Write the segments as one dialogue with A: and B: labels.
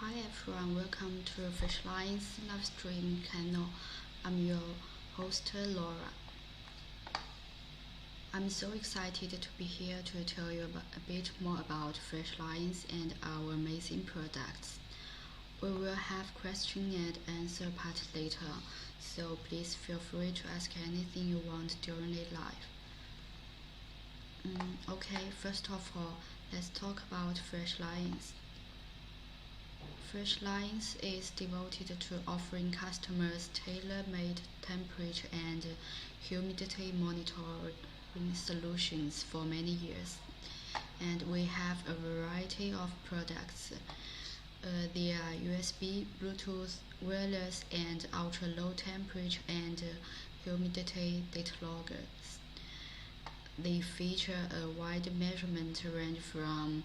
A: Hi everyone, welcome to Freshliance Livestream channel. I'm your host Laura. I'm so excited to be here to tell you a bit more about Freshliance and our amazing products. We will have question and answer part later, so please feel free to ask anything you want during the live. Okay, first of all, let's talk about Freshliance. Freshliance is devoted to offering customers tailor-made temperature and humidity monitoring solutions for many years. And we have a variety of products. They are USB, Bluetooth, wireless, and ultra-low temperature and humidity data loggers. They feature a wide measurement range from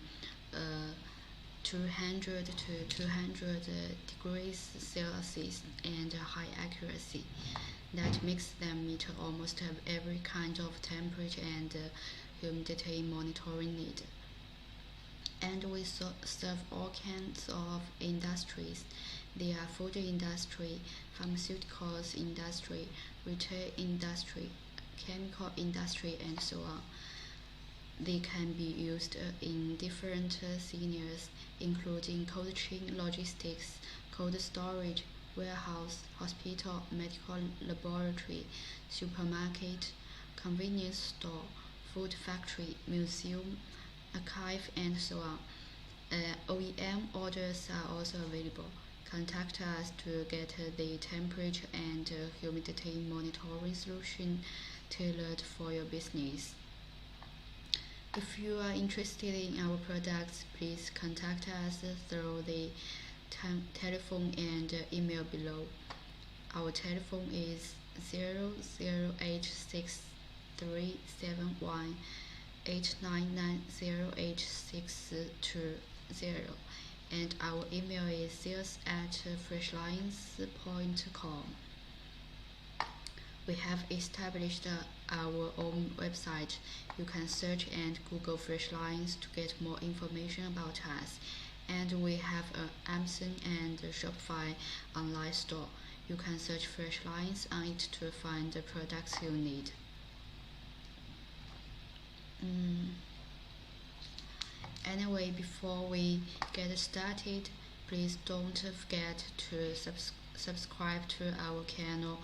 A: 200 to 200 degrees Celsius and high accuracy that makes them meet almost every kind of temperature and humidity monitoring need. And we serve all kinds of industries. They are food industry, pharmaceuticals industry, retail industry, chemical industry, and so on. They can be used in different scenarios, including cold chain logistics, cold storage, warehouse, hospital, medical laboratory, supermarket, convenience store, food factory, museum, archive, and so on. OEM orders are also available. Contact us to get the temperature and humidity monitoring solution tailored for your business. If you are interested in our products, please contact us through the telephone and email below. Our telephone is 008637189908620, and our email is sales@freshliance.com. We have established our own website. You can search and Google Freshliance to get more information about us. And we have an Amazon and Shopify online store. You can search Freshliance on it to find the products you need. Anyway, before we get started, please don't forget to subscribe to our channel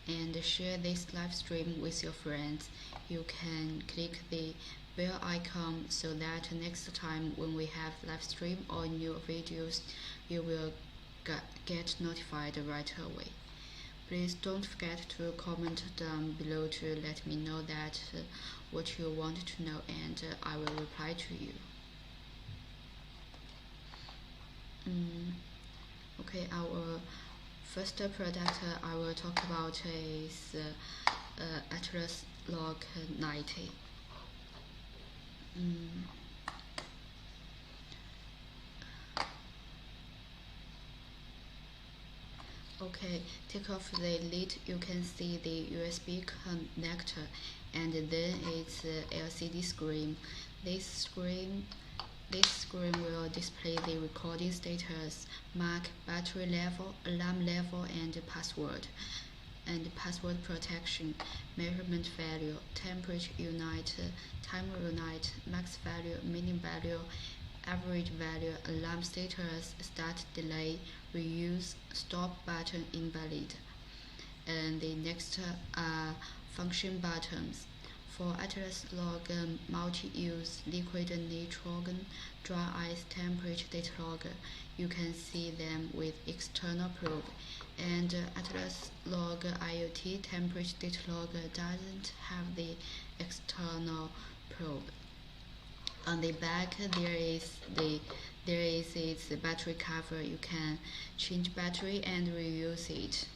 A: and share this live stream with your friends. You can click the bell icon so that next time when we have live stream or new videos, you will get notified right away. Please don't forget to comment down below to let me know that what you want to know, and I will reply to you. Okay, our first product I will talk about is Atlas Log 90. Okay, take off the lid. You can see the USB connector, and then it's LCD screen. This screen will display the recording status, mark battery level, alarm level, and password protection, measurement value, temperature unit, timer unit, max value, minimum value, average value, alarm status, start delay, reuse, stop button invalid. And the next are function buttons. For Atlas Log multi-use liquid nitrogen dry ice temperature data logger, you can see them with external probe, and Atlas Log IoT temperature data logger doesn't have the external probe. On the back there is its battery cover. You can change battery and reuse it.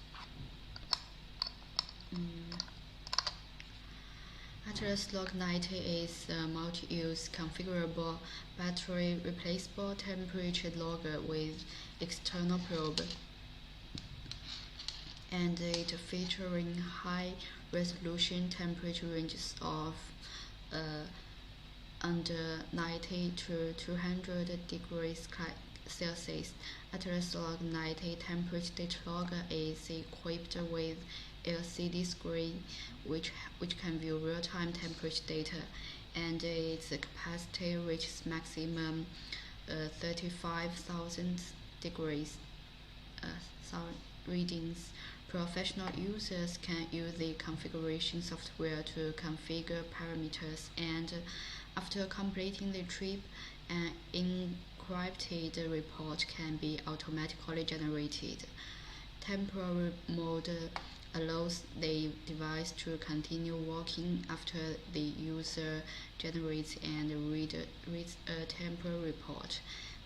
A: Atlas Log 90 is a multi-use configurable battery replaceable temperature logger with external probe, and it featuring high resolution temperature ranges of under 90 to 200 degrees Celsius. Atlas Log 90 temperature data logger is equipped with LCD screen which can view real-time temperature data, and its capacity reaches maximum 35,000 degrees readings. Professional users can use the configuration software to configure parameters, and after completing the trip, an encrypted report can be automatically generated. Temporary mode allows the device to continue working after the user generates and reads a temporary report.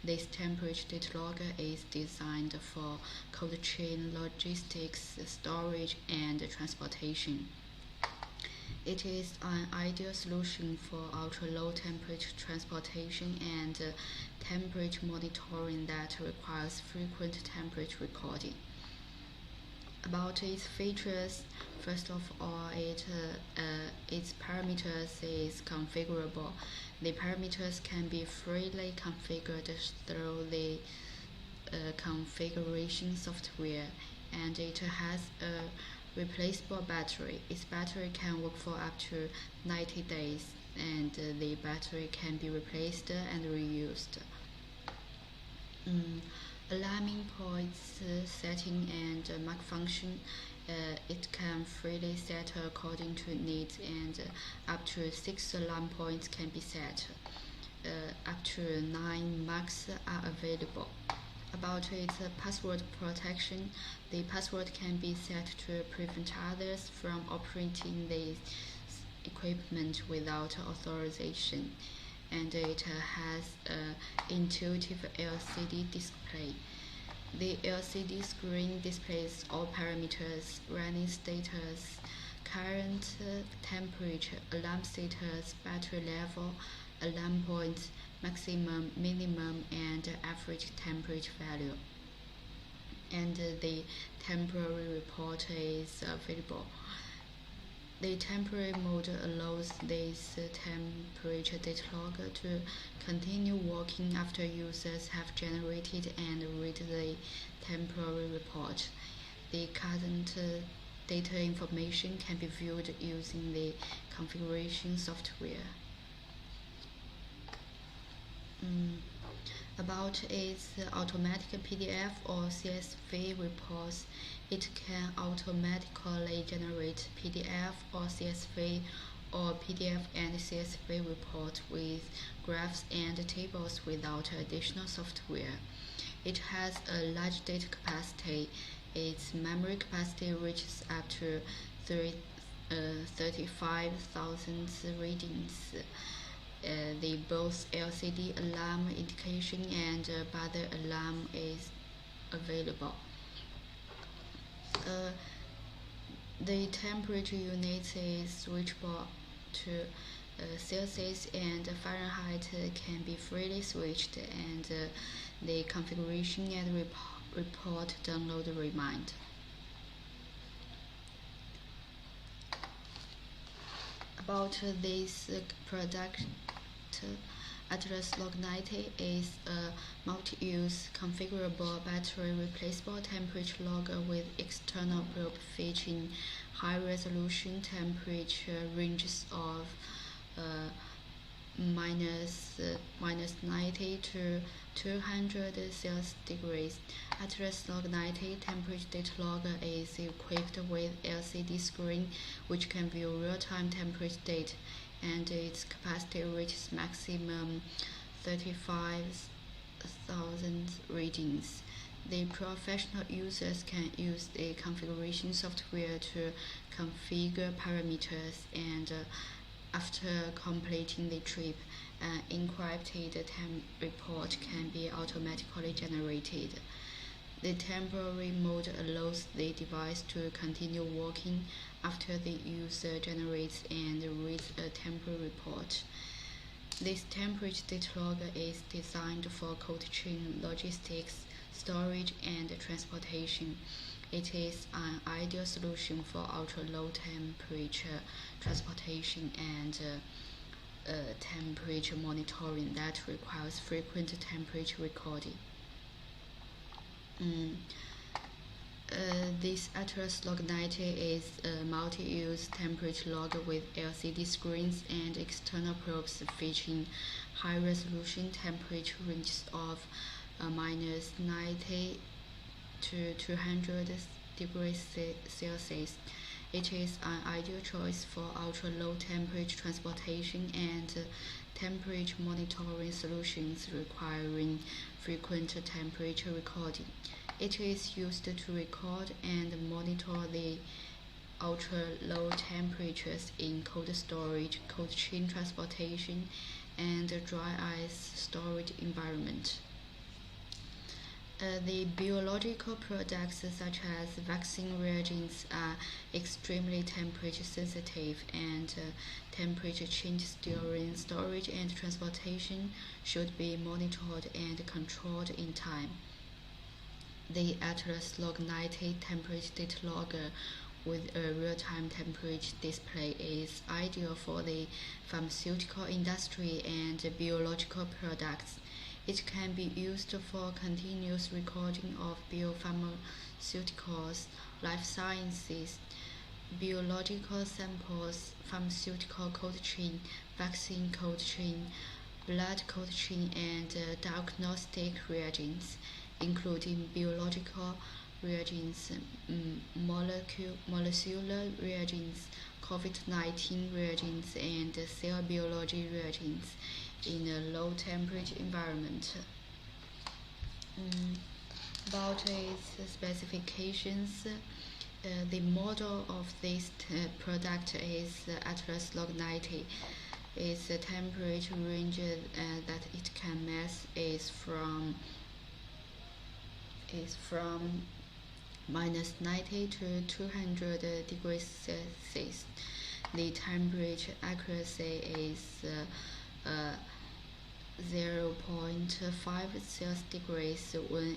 A: This temperature data logger is designed for cold chain logistics, storage, and transportation. It is an ideal solution for ultra-low temperature transportation and temperature monitoring that requires frequent temperature recording. About its features, first of all, its parameters is configurable. The parameters can be freely configured through the configuration software, and it has a replaceable battery. Its battery can work for up to 90 days, and the battery can be replaced and reused. Alarming points setting and mark function. It can freely set according to needs, and up to 6 alarm points can be set. Up to 9 marks are available. About its password protection, the password can be set to prevent others from operating the equipment without authorization, and it has an intuitive LCD display. The LCD screen displays all parameters: running status, current temperature, alarm status, battery level, alarm points, maximum, minimum, and average temperature value. And the temporary report is available. The temporary mode allows this temperature data logger to continue working after users have generated and read the temporary report. The current data information can be viewed using the configuration software. About its automatic PDF or CSV reports, it can automatically generate PDF or CSV or PDF and CSV reports with graphs and tables without additional software. It has a large data capacity. Its memory capacity reaches up to 35,000 readings. The both LCD alarm indication and buzzer alarm is available. The temperature unit is switchable to Celsius and Fahrenheit can be freely switched, and the configuration and report download remind. About this product, Atlas Log 90 is a multi-use, configurable, battery replaceable temperature logger with external probe featuring high-resolution temperature ranges of minus 90 to 200 Celsius degrees. Atlas Log 90 temperature data logger is equipped with LCD screen which can view real-time temperature data, and its capacity reaches maximum 35,000 readings. The professional users can use the configuration software to configure parameters, and after completing the trip, an encrypted time report can be automatically generated. The temporary mode allows the device to continue working after the user generates and reads a temporary report. This temperature data logger is designed for cold chain logistics, storage, and transportation. It is an ideal solution for ultra-low temperature transportation and temperature monitoring that requires frequent temperature recording. This Atlas Log 90 is a multi-use temperature logger with LCD screens and external probes featuring high-resolution temperature ranges of minus 90 to 200 degrees Celsius. It is an ideal choice for ultra-low temperature transportation and temperature monitoring solutions requiring frequent temperature recording. It is used to record and monitor the ultra-low temperatures in cold storage, cold chain transportation, and dry ice storage environment. The biological products such as vaccine reagents are extremely temperature sensitive, and temperature changes during storage and transportation should be monitored and controlled in time. The Atlas Log 90 temperature data logger with a real-time temperature display is ideal for the pharmaceutical industry and biological products. It can be used for continuous recording of biopharmaceuticals, life sciences, biological samples, pharmaceutical cold chain, vaccine cold chain, blood cold chain, and diagnostic reagents, including biological reagents, molecular reagents, COVID-19 reagents, and cell biology reagents in a low temperature environment. About its specifications, the model of this product is Atlas Log 90. Its temperature range that it can match is from minus 90 to 200 degrees Celsius. The temperature accuracy is 0.5 Celsius degrees when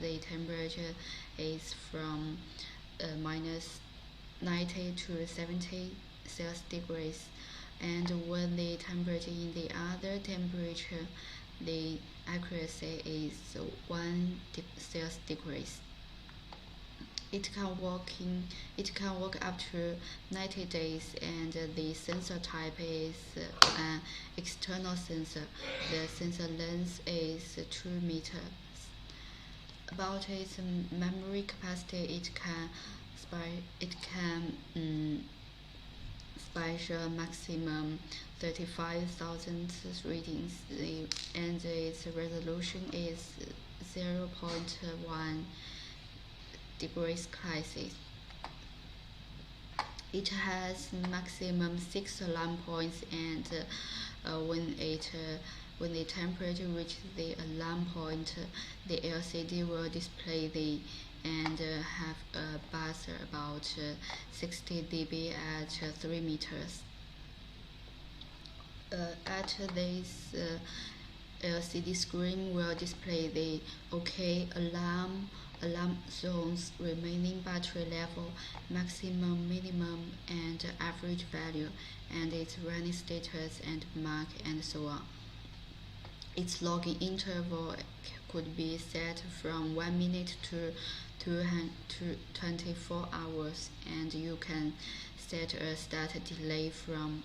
A: the temperature is from minus 90 to 70 Celsius degrees, and when the temperature in the other temperature, the accuracy is 1 Celsius degrees. It can work up to 90 days, and the sensor type is an external sensor. The sensor length is 2 meters. About its memory capacity, it can special maximum 35,000 readings, and its resolution is 0.1 degrees Celsius. It has maximum 6 alarm points, and when the temperature reaches the alarm point, the LCD will display and have a buzzer about 60 dB at 3 meters. At this LCD screen will display the OK alarm zones, remaining battery level, maximum, minimum, and average value, and its running status and mark, and so on. Its logging interval could be set from 1 minute to 24 hours, and you can set a start delay from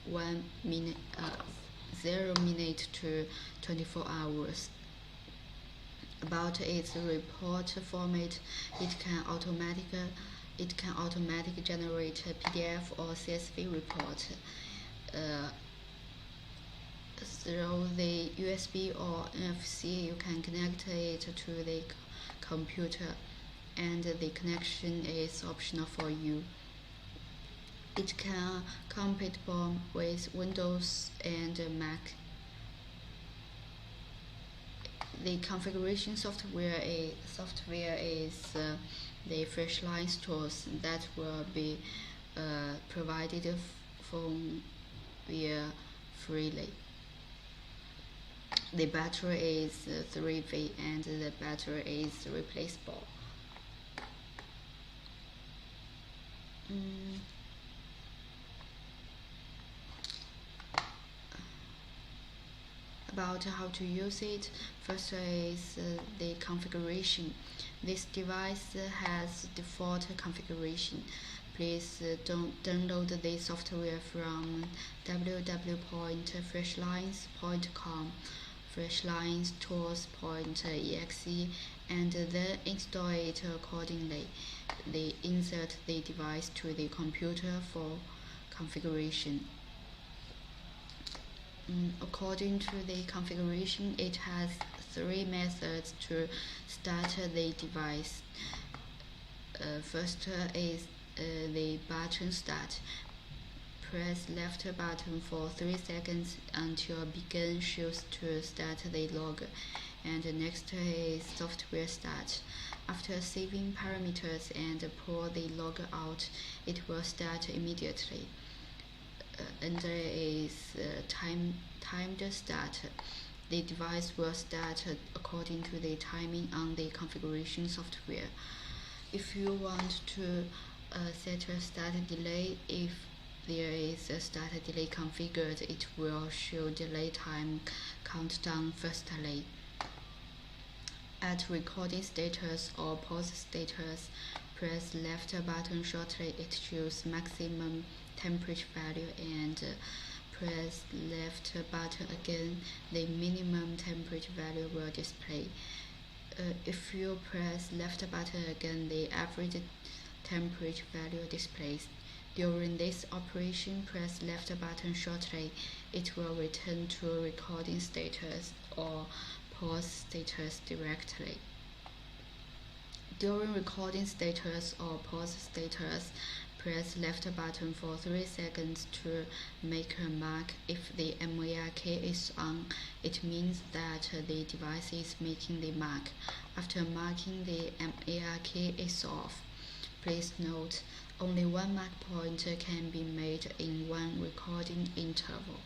A: 0 minute to 24 hours. About its report format, it can automatically generate a PDF or CSV report through the USB or NFC. You can connect it to the computer, and the connection is optional for you. It can compatible with Windows and Mac. The configuration software is the Freshliance tools that will be provided via freely. The battery is 3V, and the battery is replaceable. About how to use it, first is the configuration. This device has default configuration. Please don't download the software from www.freshliance.com, freshliance.tools.exe, and then install it accordingly. They insert the device to the computer for configuration. According to the configuration, it has 3 methods to start the device. First is the button start. Press left button for 3 seconds until begin shows to start the logger. And next is software start. After saving parameters and pull the logger out, it will start immediately. And there is timed start. The device will start according to the timing on the configuration software. If you want to set a start delay, if there is a start delay configured, it will show delay time countdown firstly. At recording status or pause status, press left button shortly. It shows maximum temperature value, and press left button again, the minimum temperature value will display. If you press left button again, the average temperature value displays. During this operation, press left button shortly. It will return to recording status or pause status directly. During recording status or pause status, press left button for 3 seconds to make a mark. If the mark is on, it means that the device is making the mark. After marking, the mark is off. Please note, only one mark point can be made in one recording interval.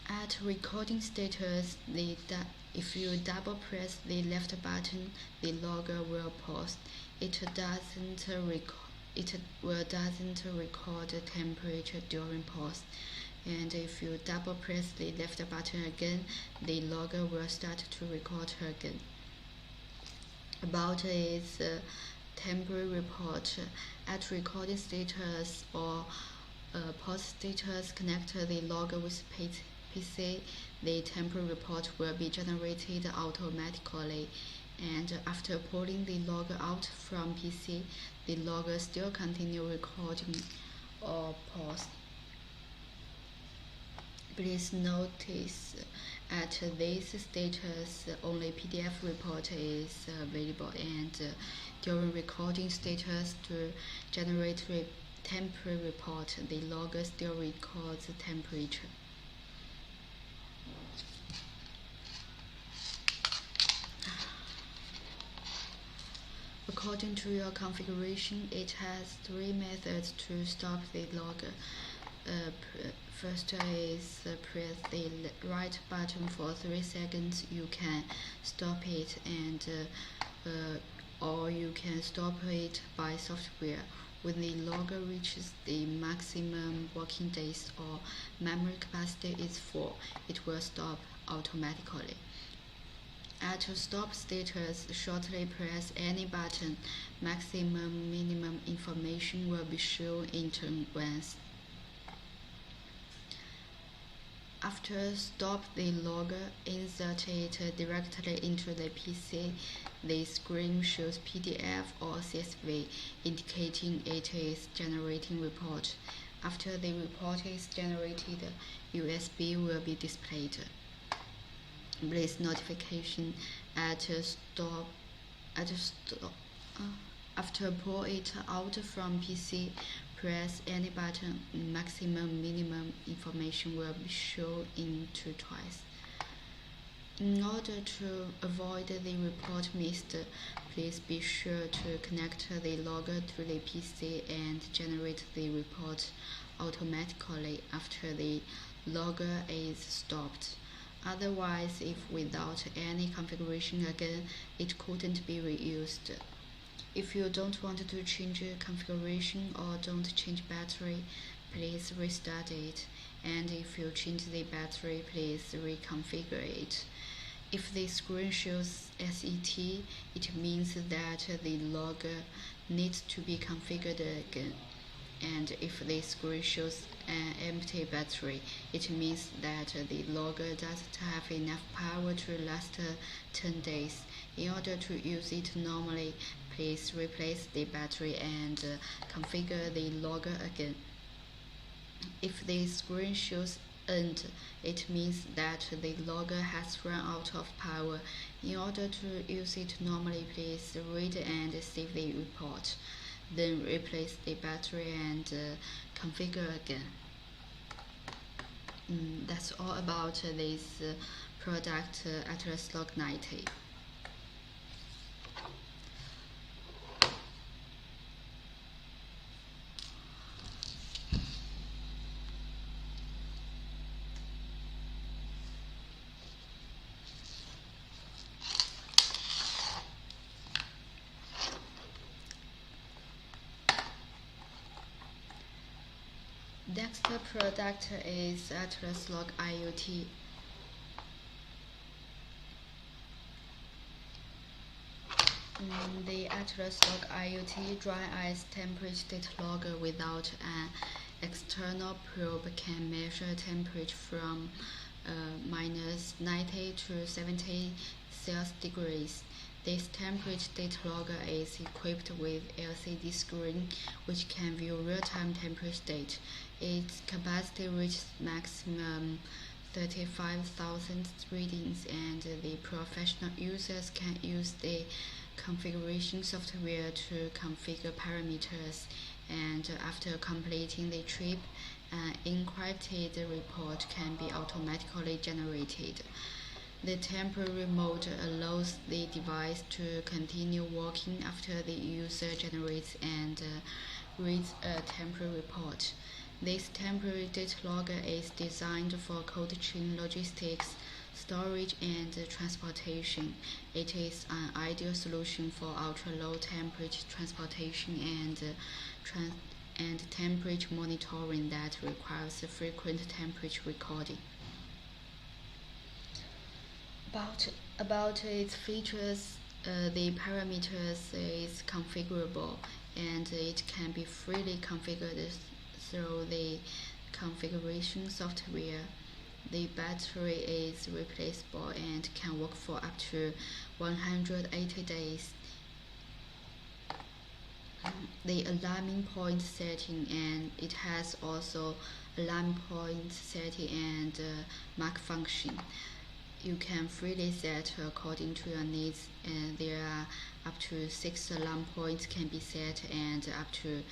A: At recording status, if you double press the left button, the logger will pause. It doesn't record temperature during pause. And if you double press the left button again, the logger will start to record again. About its temperature report, at recording status or pause status, connect the logger with PC. The temperature report will be generated automatically. And after pulling the logger out from PC, the logger still continue recording or pause. Please notice at this status, only PDF report is available, and during recording status, to generate temperature report, the logger still records temperature. According to your configuration, it has 3 methods to stop the logger. First is press the right button for 3 seconds. You can stop it, and or you can stop it by software. When the logger reaches the maximum working days or memory capacity is full, it will stop automatically. At stop status, shortly press any button. Maximum, minimum information will be shown in turn once. After stop the logger, insert it directly into the PC. The screen shows PDF or CSV, indicating it is generating report. After the report is generated, USB will be displayed. Please notification after pull it out from PC, press any button. Maximum, minimum information will be shown into twice. In order to avoid the report missed, please be sure to connect the logger to the PC and generate the report automatically after the logger is stopped. Otherwise, if without any configuration again, it couldn't be reused. If you don't want to change configuration or don't change battery, please restart it and if you change the battery, please reconfigure it. If the screen shows SET, it means that the logger needs to be configured again. And if the screen shows an empty battery, it means that the logger doesn't have enough power to last 10 days. In order to use it normally, please replace the battery and configure the logger again. If the screen shows end, it means that the logger has run out of power. In order to use it normally, please read and save the report. Then replace the battery and configure again. That's all about this product, Atlas Log 90. Next product is Atlas Log IoT. The Atlas Log IoT dry ice temperature data logger without an external probe can measure temperature from minus 90 to 70 Celsius degrees. This temperature data logger is equipped with LCD screen which can view real-time temperature data. Its capacity reaches maximum 35,000 readings, and the professional users can use the configuration software to configure parameters, and after completing the trip, an encrypted report can be automatically generated. The temporary mode allows the device to continue working after the user generates and reads a temporary report. This temporary data logger is designed for cold chain logistics, storage, and transportation. It is an ideal solution for ultra-low temperature transportation and temperature monitoring that requires frequent temperature recording. About its features, the parameters is configurable and it can be freely configured through the configuration software. The battery is replaceable and can work for up to 180 days. The alarming point setting, and it has also alarm point setting and mark function. You can freely set according to your needs, and there are up to 6 alarm points can be set and up to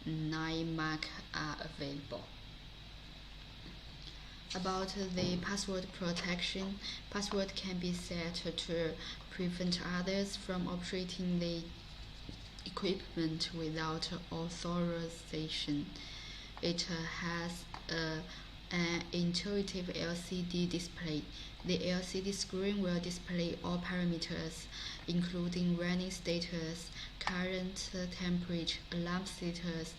A: 9 marks are available. About the password protection, password can be set to prevent others from operating the equipment without authorization. It has an intuitive LCD display. The LCD screen will display all parameters, including running status, current temperature, alarm status,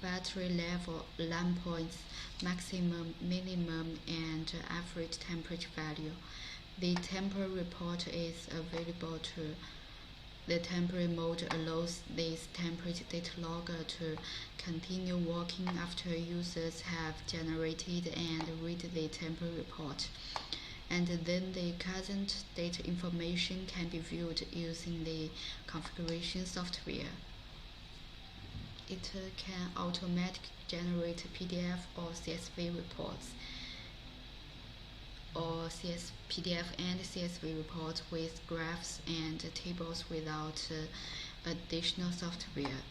A: battery level, alarm points, maximum, minimum, and average temperature value. The temporary report is available too. The temporary mode allows this temperature data logger to continue working after users have generated and read the temporary report, and then the current data information can be viewed using the configuration software. It can automatically generate PDF or CSV reports, or PDF and CSV reports with graphs and tables without additional software.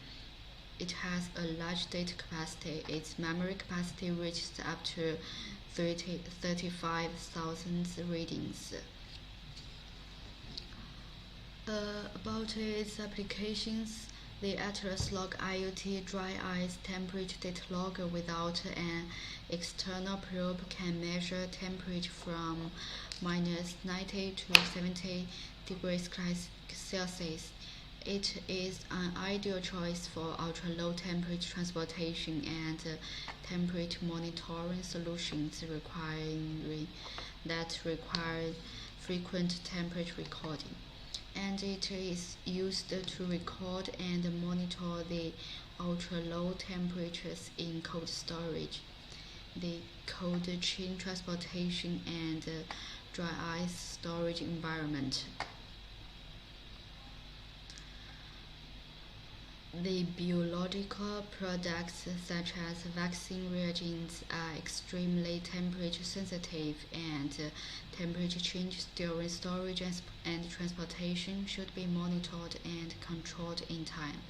A: It has a large data capacity. Its memory capacity reaches up to 35,000 readings. About its applications, the Atlas Log IoT dry ice temperature data logger without an external probe can measure temperature from minus 90 to 70 degrees Celsius. It is an ideal choice for ultra-low temperature transportation and temperature monitoring solutions that require frequent temperature recording. And it is used to record and monitor the ultra-low temperatures in cold storage, the cold chain transportation, and dry ice storage environment. The biological products such as vaccine reagents are extremely temperature sensitive, and temperature changes during storage and transportation should be monitored and controlled in time.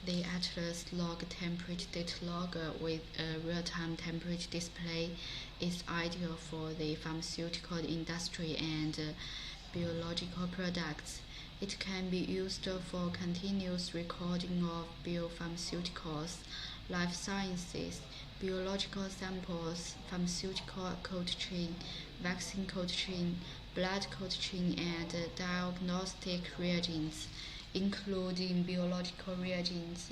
A: The Atlas Log Temperature Data Logger with a real-time temperature display is ideal for the pharmaceutical industry and biological products. It can be used for continuous recording of biopharmaceuticals, life sciences, biological samples, pharmaceutical cold chain, vaccine cold chain, blood cold chain, and diagnostic reagents, including biological reagents,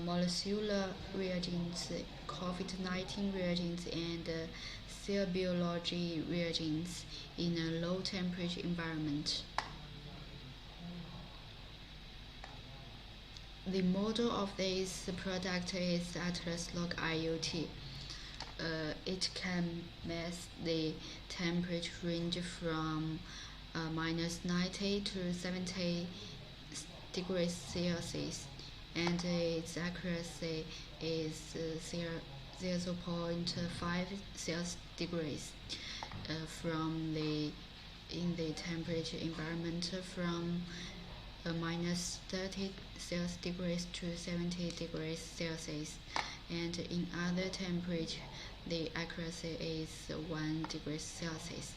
A: molecular reagents, COVID-19 reagents, and cell biology reagents in a low temperature environment. The model of this product is Atlas Log IoT. It can match the temperature range from -90 to 70 degrees Celsius, and its accuracy is 0.5 Celsius degrees in the temperature environment from -30 Celsius degrees to 70 degrees Celsius, and in other temperature the accuracy is 1 degree Celsius.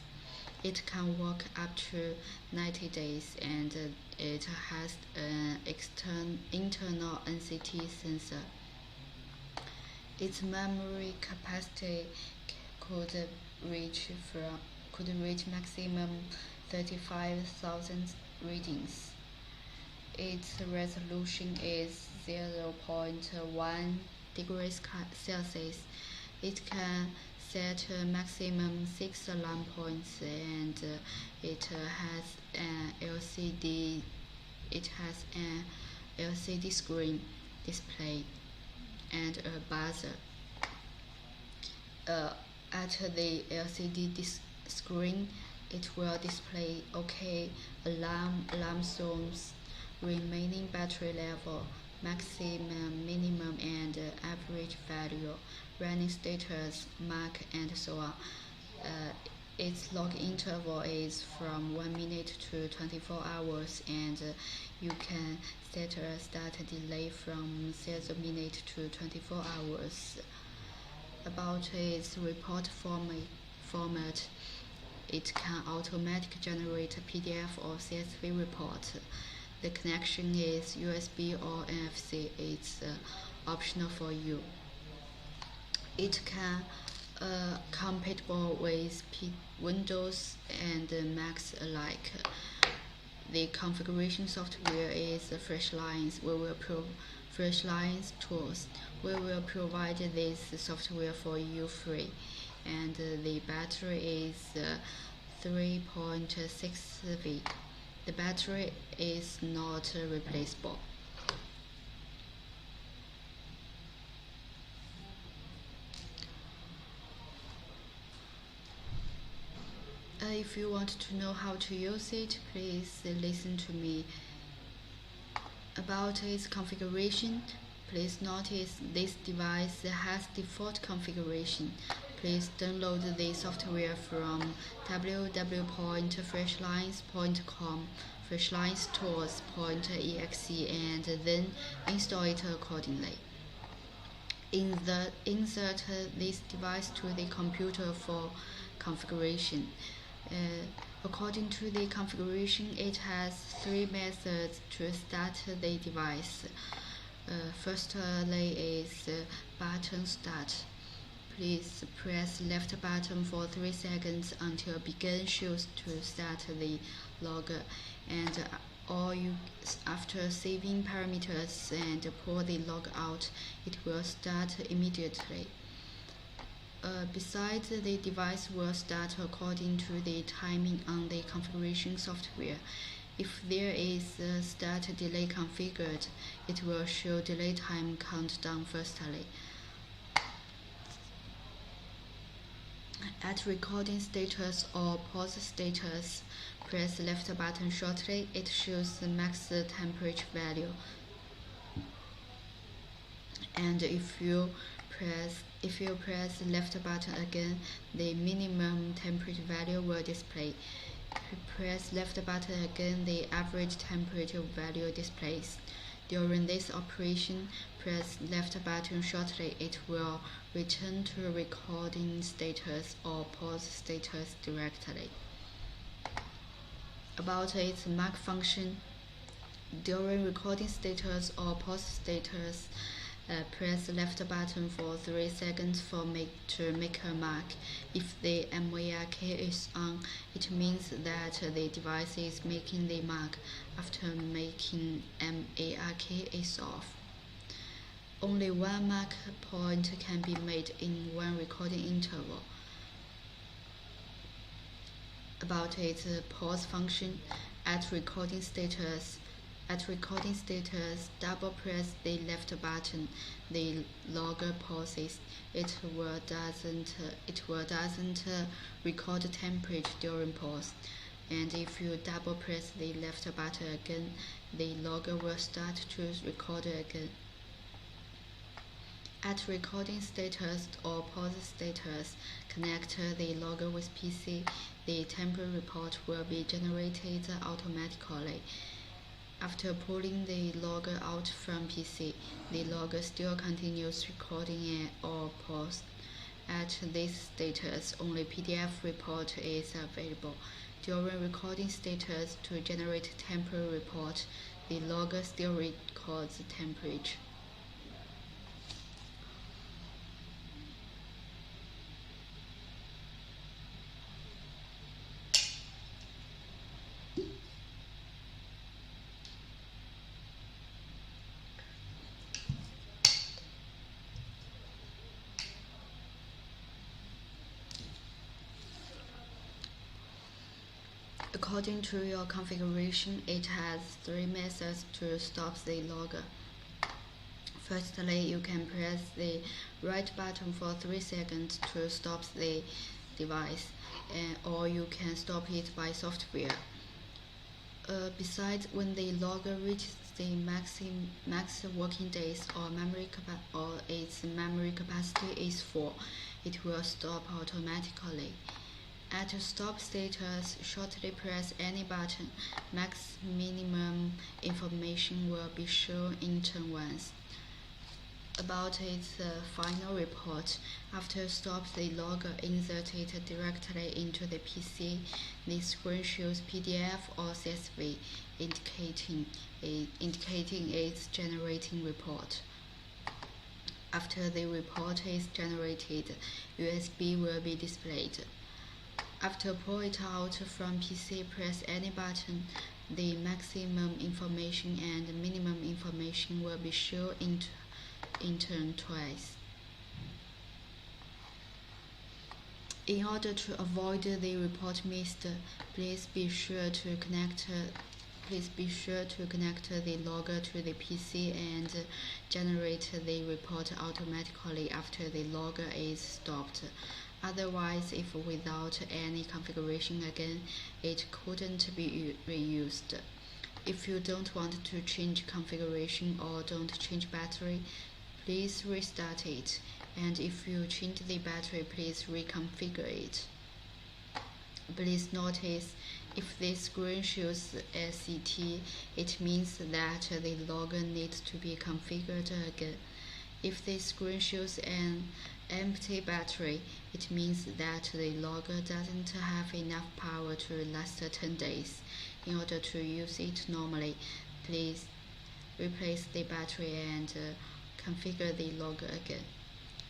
A: It can work up to 90 days, and it has an internal NCT sensor. Its memory capacity could reach maximum 35,000 readings. Its resolution is 0.1 degrees Celsius. It can set a maximum 6 alarm points, and it has an LCD screen display and a buzzer. At the LCD screen, it will display OK, alarm zones, remaining battery level, maximum, minimum, and average value, running status, mark, and so on. Its log interval is from 1 minute to 24 hours, and you can set a start delay from 0 minute to 24 hours. About its report format, it can automatically generate a PDF or CSV report. The connection is USB or NFC. It's optional for you. It can compatible with Windows and Macs alike. The configuration software is Freshliance. Freshliance tools. We will provide this software for you free, and the battery is 3.6 V. The battery is not replaceable. If you want to know how to use it, please listen to me. About its configuration, please notice this device has default configuration. Please download the software from www.freshliance.com, freshliance-tools.exe, and then install it accordingly. Insert this device to the computer for configuration. According to the configuration, it has 3 methods to start the device. Firstly is button start. Please press left button for 3 seconds until begin shows to start the logger, and or after saving parameters and pull the log out, it will start immediately. Besides, the device will start according to the timing on the configuration software. If there is a start delay configured, it will show delay time countdown firstly. At recording status or pause status, press left button shortly. It shows the max temperature value. And if you press left button again, the minimum temperature value will display. If you press left button again, the average temperature value displays. During this operation, press left button shortly. It will return to recording status or pause status directly. About its mark function, during recording status or pause status, press left button for 3 seconds to make a mark. If the mark is on, it means that the device is making the mark. After making mark is off. Only one mark point can be made in one recording interval. About its pause function, at recording status, double press the left button. The logger pauses. It will doesn't record temperature during pause. And if you double press the left button again, the logger will start to record again. At recording status or pause status, connect the logger with PC. The temperature report will be generated automatically. After pulling the logger out from PC, the logger still continues recording or pause. At this status, only PDF report is available. During recording status, to generate temperature report, the logger still records temperature. According to your configuration, it has 3 methods to stop the logger. Firstly, you can press the right button for 3 seconds to stop the device, or you can stop it by software. Besides, when the logger reaches the max working days or its memory capacity is full, it will stop automatically. At stop status, shortly press any button. Minimum information will be shown in turn once. About its final report, after stop the logger, insert it directly into the PC. The screen shows PDF or CSV, indicating its generating report. After the report is generated, USB will be displayed. After pull it out from PC, press any button. The maximum information and minimum information will be shown in turn twice. In order to avoid the report missed, please be sure to connect the logger to the PC and generate the report automatically after the logger is stopped. Otherwise, if without any configuration again, it couldn't be reused. If you don't want to change configuration or don't change battery, please restart it. And if you change the battery, please reconfigure it. Please notice, if the screen shows SET, it means that the logger needs to be configured again. If the screen shows an empty battery, it means that the logger doesn't have enough power to last 10 days. In order to use it normally, please replace the battery and configure the logger again.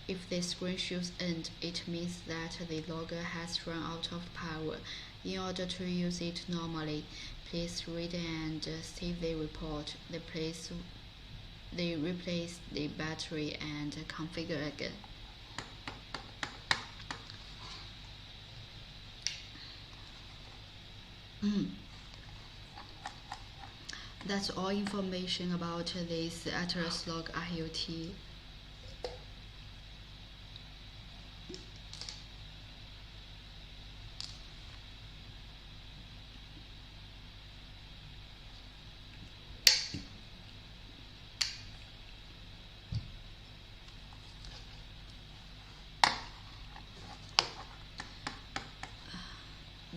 A: If the screen shows end, it means that the logger has run out of power. In order to use it normally, please read and save the report. They replace the battery and configure again. That's all information about this Atlas Log IoT.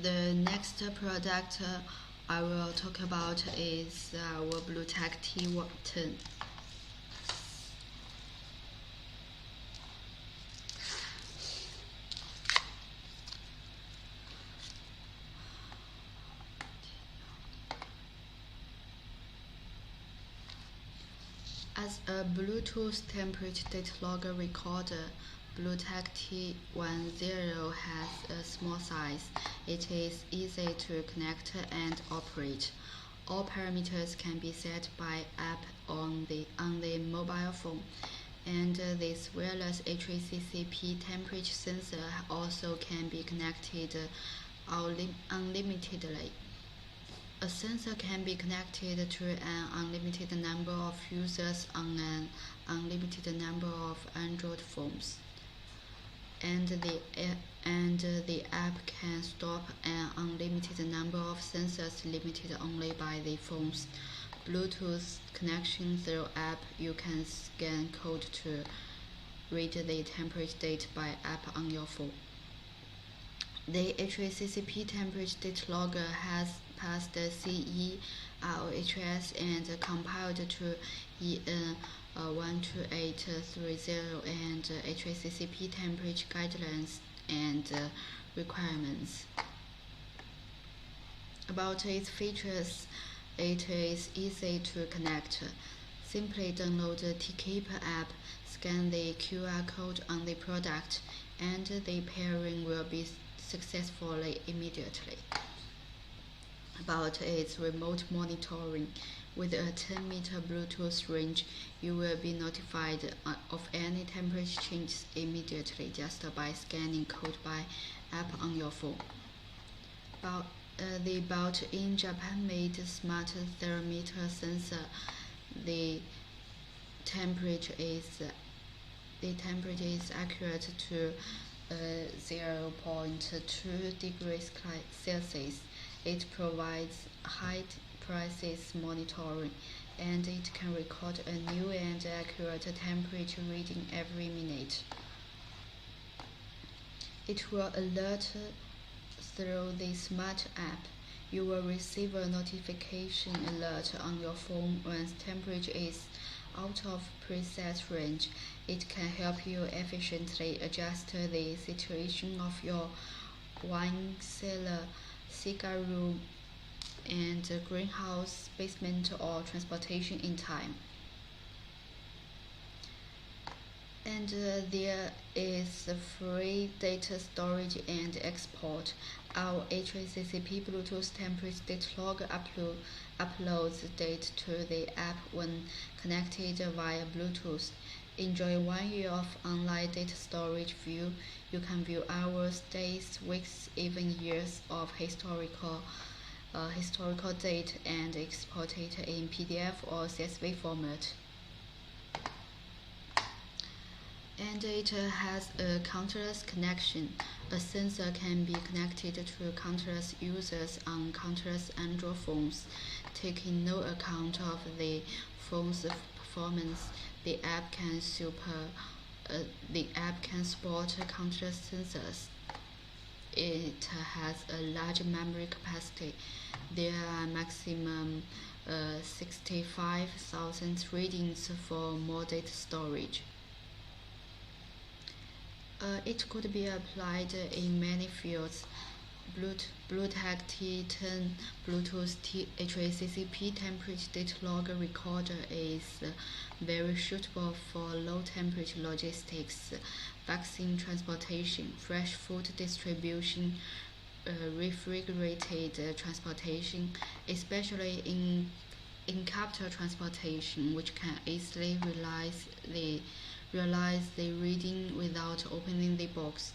A: The next product I will talk about is our Bluetech T10. As a Bluetooth temperature data logger recorder, Bluetech T10 has a small size. It is easy to connect and operate. All parameters can be set by app on the mobile phone, and this wireless HACCP temperature sensor also can be connected unlimitedly. A sensor can be connected to an unlimited number of users on an unlimited number of Android phones, and the app can stop an unlimited number of sensors limited only by the phone's Bluetooth connection. Through app, you can scan code to read the temperature data by app on your phone. The HACCP temperature data logger has passed the CE, ROHS, and compiled to EN 12830 and HACCP temperature guidelines and requirements. About its features, it is easy to connect. Simply download the TKeeper app, scan the QR code on the product, and the pairing will be successfully immediately. About its remote monitoring, with a 10-meter Bluetooth range, you will be notified of any temperature changes immediately just by scanning code by app on your phone. The Bout in Japan-made smart thermometer sensor, the temperature is accurate to 0.2 degrees Celsius. It provides high prices monitoring, and it can record a new and accurate temperature reading every minute. It will alert through the smart app. You will receive a notification alert on your phone when temperature is out of preset range. It can help you efficiently adjust the situation of your wine cellar, cigar room, and greenhouse, basement, or transportation in time. And there is free data storage and export. Our HACCP Bluetooth temperature data logger uploads data to the app when connected via Bluetooth. Enjoy 1 year of online data storage view. You can view hours, days, weeks, even years of historical data and export it in PDF or CSV format. And it has a countless connection. A sensor can be connected to countless users on countless Android phones, taking no account of the phone's performance. The app can support countless sensors. It has a large memory capacity. There are maximum 65,000 readings for more data storage. It could be applied in many fields. Bluetech T10 Bluetooth HACCP temperature data logger recorder is very suitable for low temperature logistics, vaccine transportation, fresh food distribution, refrigerated transportation, especially in capital transportation, which can easily realize the reading without opening the box.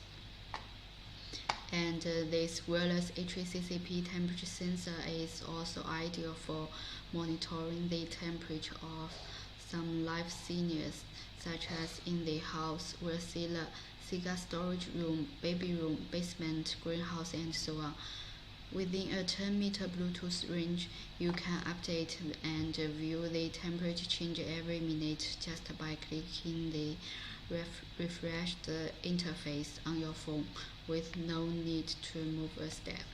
A: And this wireless HACCP temperature sensor is also ideal for monitoring the temperature of some live scenarios, such as in the house where cigar storage room, baby room, basement, greenhouse, and so on. Within a 10-meter Bluetooth range, you can update and view the temperature change every minute just by clicking the refreshed interface on your phone with no need to move a step.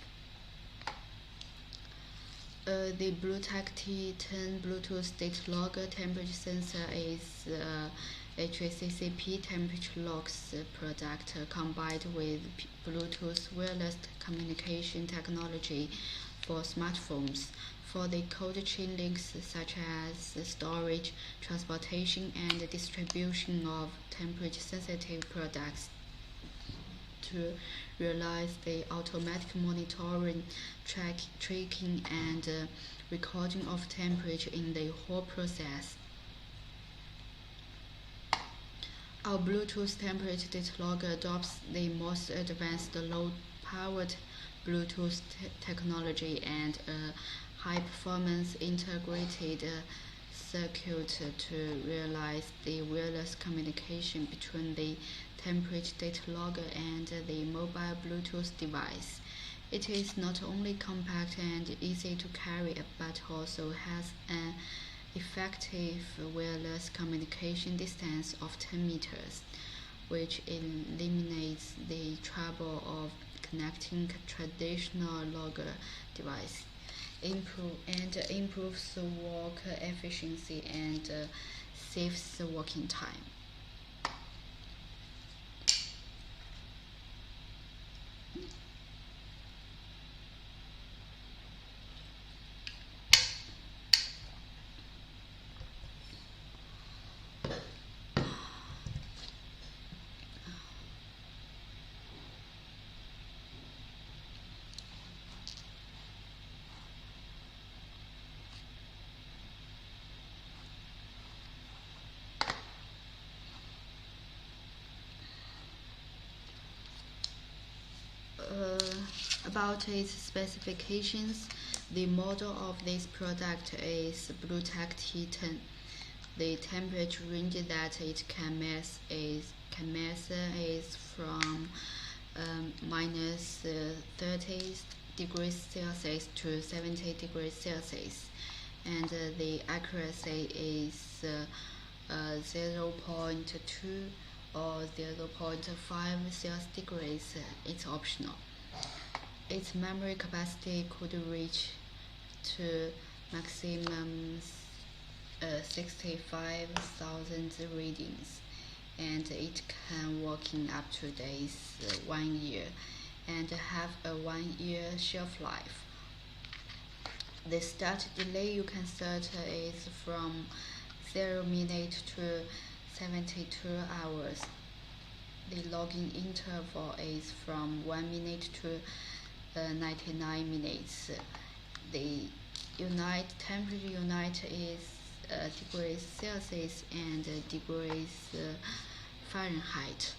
A: The Bluetech T10 Bluetooth data logger temperature sensor is HACCP temperature logs product combined with Bluetooth wireless communication technology for smartphones for the cold chain links such as storage, transportation, and distribution of temperature-sensitive products. To realize the automatic monitoring, tracking, and recording of temperature in the whole process. Our Bluetooth temperature data logger adopts the most advanced low-powered Bluetooth technology and a high-performance integrated circuit to realize the wireless communication between the temperature data logger and the mobile Bluetooth device. It is not only compact and easy to carry, but also has an effective wireless communication distance of 10 meters, which eliminates the trouble of connecting traditional logger device. Improves work efficiency and saves working time. About its specifications, the model of this product is Bluetech T10. The temperature range that it can measure is from minus 30 degrees Celsius to 70 degrees Celsius, and the accuracy is 0.2 or 0.5 Celsius degrees. It's optional. Its memory capacity could reach to maximum 65,000 readings, and it can work in up to days 1 year and have a 1 year shelf life. The start delay you can set is from 0 minutes to 72 hours. The login interval is from 1 minute to 99 minutes. The temperature unit is degrees Celsius and degrees Fahrenheit.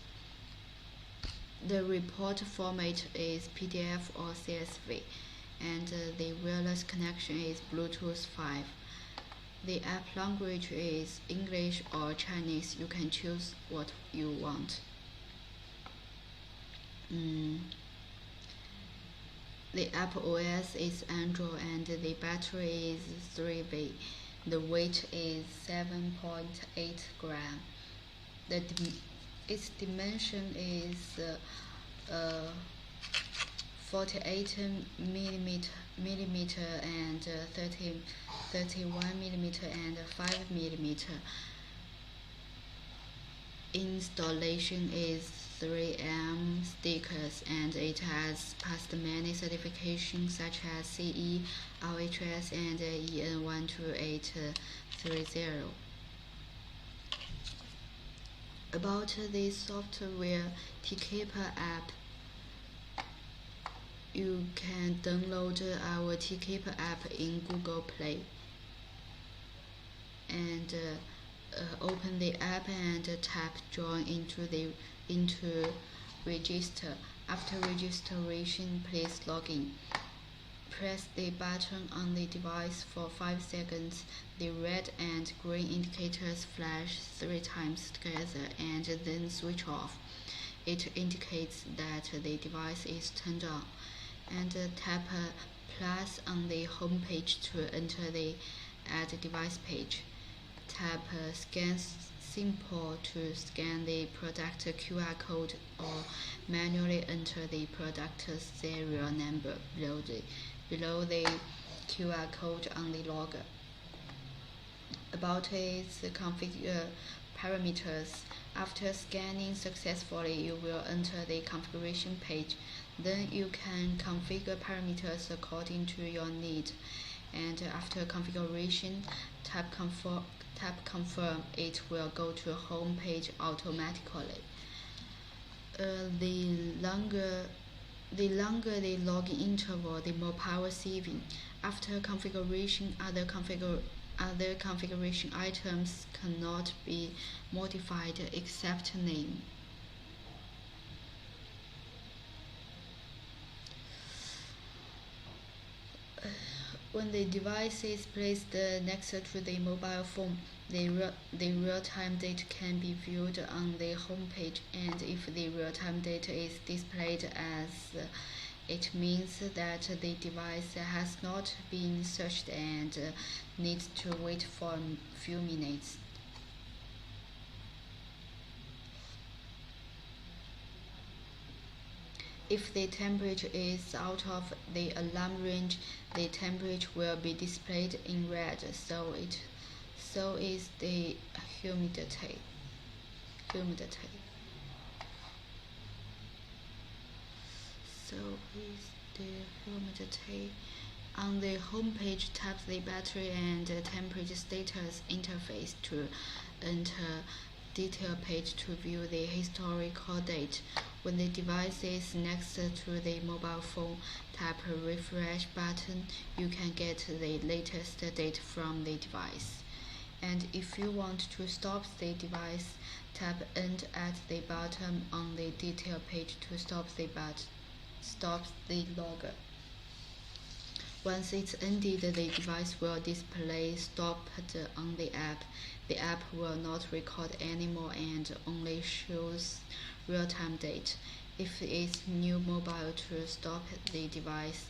A: The report format is PDF or CSV, and the wireless connection is Bluetooth 5. The app language is English or Chinese. You can choose what you want. The app OS is Android, and the battery is 3V. The weight is 7.8 grams. Its dimension is 48 millimeter and 31 millimeter and 5 millimeter. Installation is 3M stickers, and it has passed many certifications such as CE, RHS, and EN 12830. About the software TKPA app, You can download our Tkeeper app in Google Play and open the app and tap join into register. After registration, please log in. Press the button on the device for 5 seconds. The red and green indicators flash 3 times together and then switch off. It indicates that the device is turned on. And tap plus on the home page to enter the Add Device page. Tap Scan Simple to scan the product QR code or manually enter the product serial number below the QR code on the logger. About its configure parameters. After scanning successfully, you will enter the configuration page. Then you can configure parameters according to your need. And after configuration, tap confirm. It will go to home page automatically. The longer the login interval, the more power saving. After configuration, other configuration items cannot be modified except name. When the device is placed next to the mobile phone, the real-time date can be viewed on the home page, and if the real-time data is displayed as it means that the device has not been searched and needs to wait for a few minutes. If the temperature is out of the alarm range, the temperature will be displayed in red, so is the humidity. So is the humidity. On the home page, tap the battery and temperature status interface to enter detail page to view the historical date. When the device is next to the mobile phone, tap a refresh button. You can get the latest date from the device. And if you want to stop the device, tap End at the bottom on the detail page to stop the logger. Once it's ended, the device will display stopped on the app. The app will not record anymore and only shows real-time date. If it's new mobile to stop the device,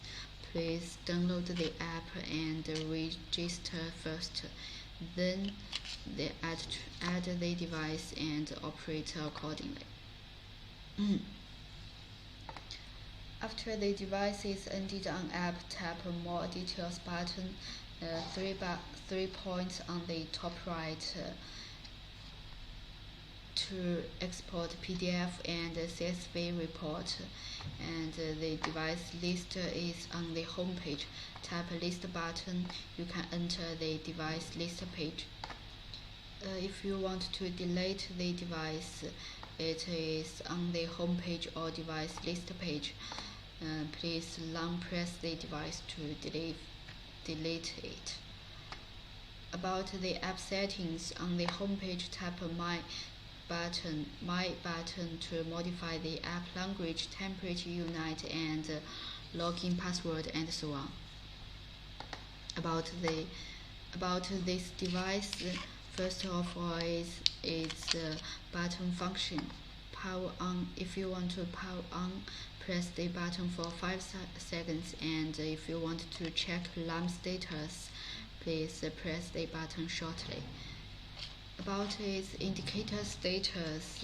A: please download the app and register first. Then add the device and operate accordingly. After the device is ended on app, tap More Details button, 3 points on the top right to export PDF and CSV report, and the device list is on the home page. Tap List button. You can enter the device list page. If you want to delete the device, it is on the home page or device list page. Please long press the device to delete it. About the app settings, on the home page, tap My button to modify the app language, temperature unit, and login password, and so on. About this device, first of all is its button function. Power on. If you want to power on, press the button for 5 seconds, and if you want to check alarm status, please press the button shortly. About its indicator status,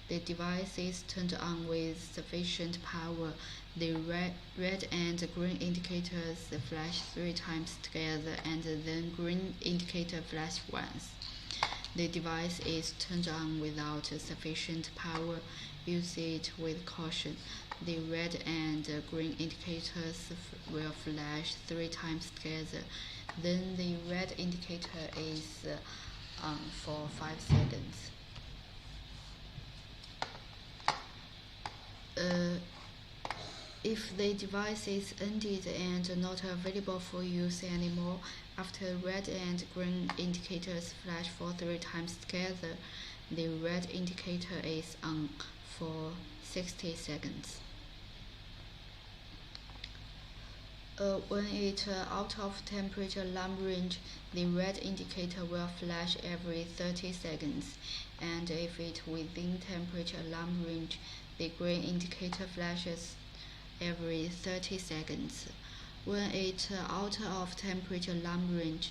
A: the device is turned on with sufficient power. The red and green indicators flash 3 times together, and then green indicator flash once. The device is turned on without sufficient power. Use it with caution. The red and green indicators will flash 3 times together. Then the red indicator is on for 5 seconds. If the device is ended and not available for use anymore, after red and green indicators flash for 3 times together, the red indicator is on for 60 seconds. When it's out of temperature alarm range, the red indicator will flash every 30 seconds, and if it's within temperature alarm range, the green indicator flashes every 30 seconds. When it's out of temperature alarm range,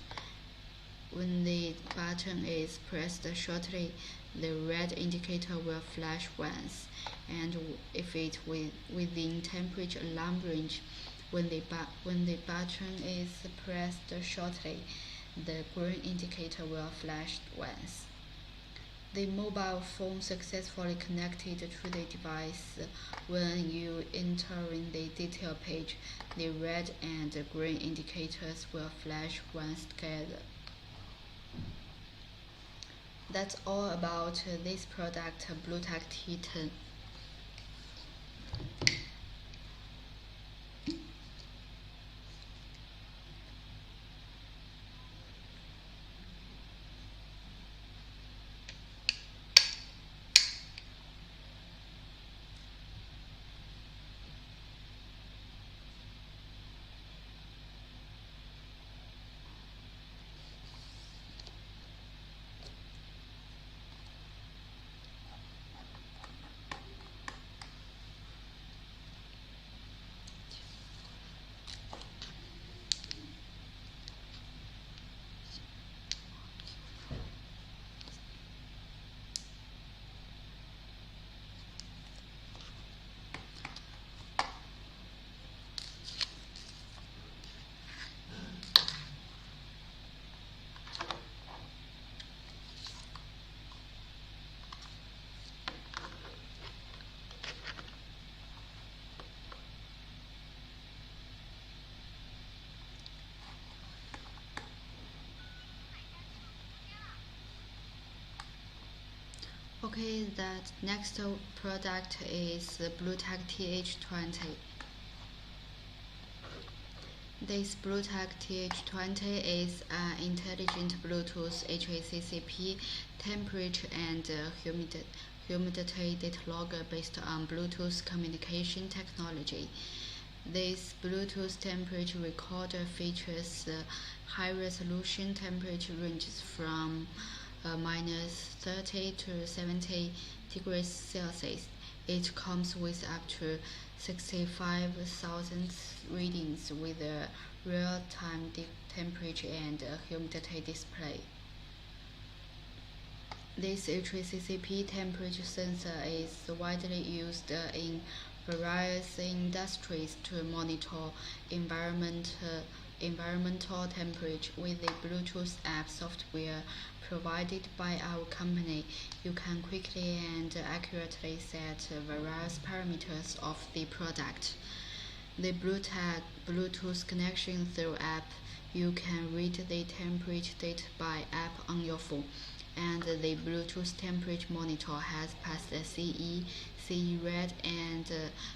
A: when the button is pressed shortly, the red indicator will flash once, and if it's within temperature alarm range, when the button is pressed shortly, the green indicator will flash once. The mobile phone successfully connected to the device. When you enter in the detail page, the red and green indicators will flash once together. That's all about this product, Bluetooth T10. Okay, that next product is the Bluetooth TH20. This Bluetooth TH20 is an intelligent Bluetooth HACCP temperature and humidity data logger based on Bluetooth communication technology. This Bluetooth temperature recorder features high-resolution temperature ranges from minus 30 to 70 degrees Celsius. It comes with up to 65,000 readings with a real-time temperature and humidity display. This HACCP temperature sensor is widely used in various industries to monitor environmental temperature. With the Bluetooth app software provided by our company, you can quickly and accurately set various parameters of the product. The Bluetooth connection through app, you can read the temperature data by app on your phone, and the Bluetooth temperature monitor has passed the CE read and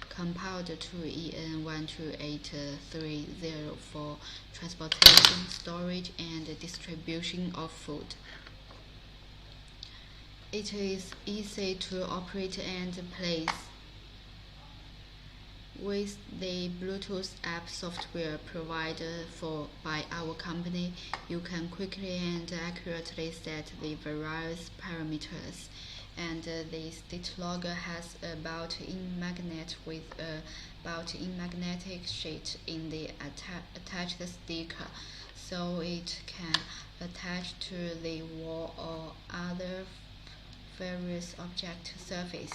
A: compiled to EN 12830 for transportation, storage, and distribution of food. It is easy to operate and place. With the Bluetooth app software provided by our company, you can quickly and accurately set the various parameters. And this data logger has a built-in magnet with a built-in magnetic sheet in the attached sticker, so it can attach to the wall or other various object surface.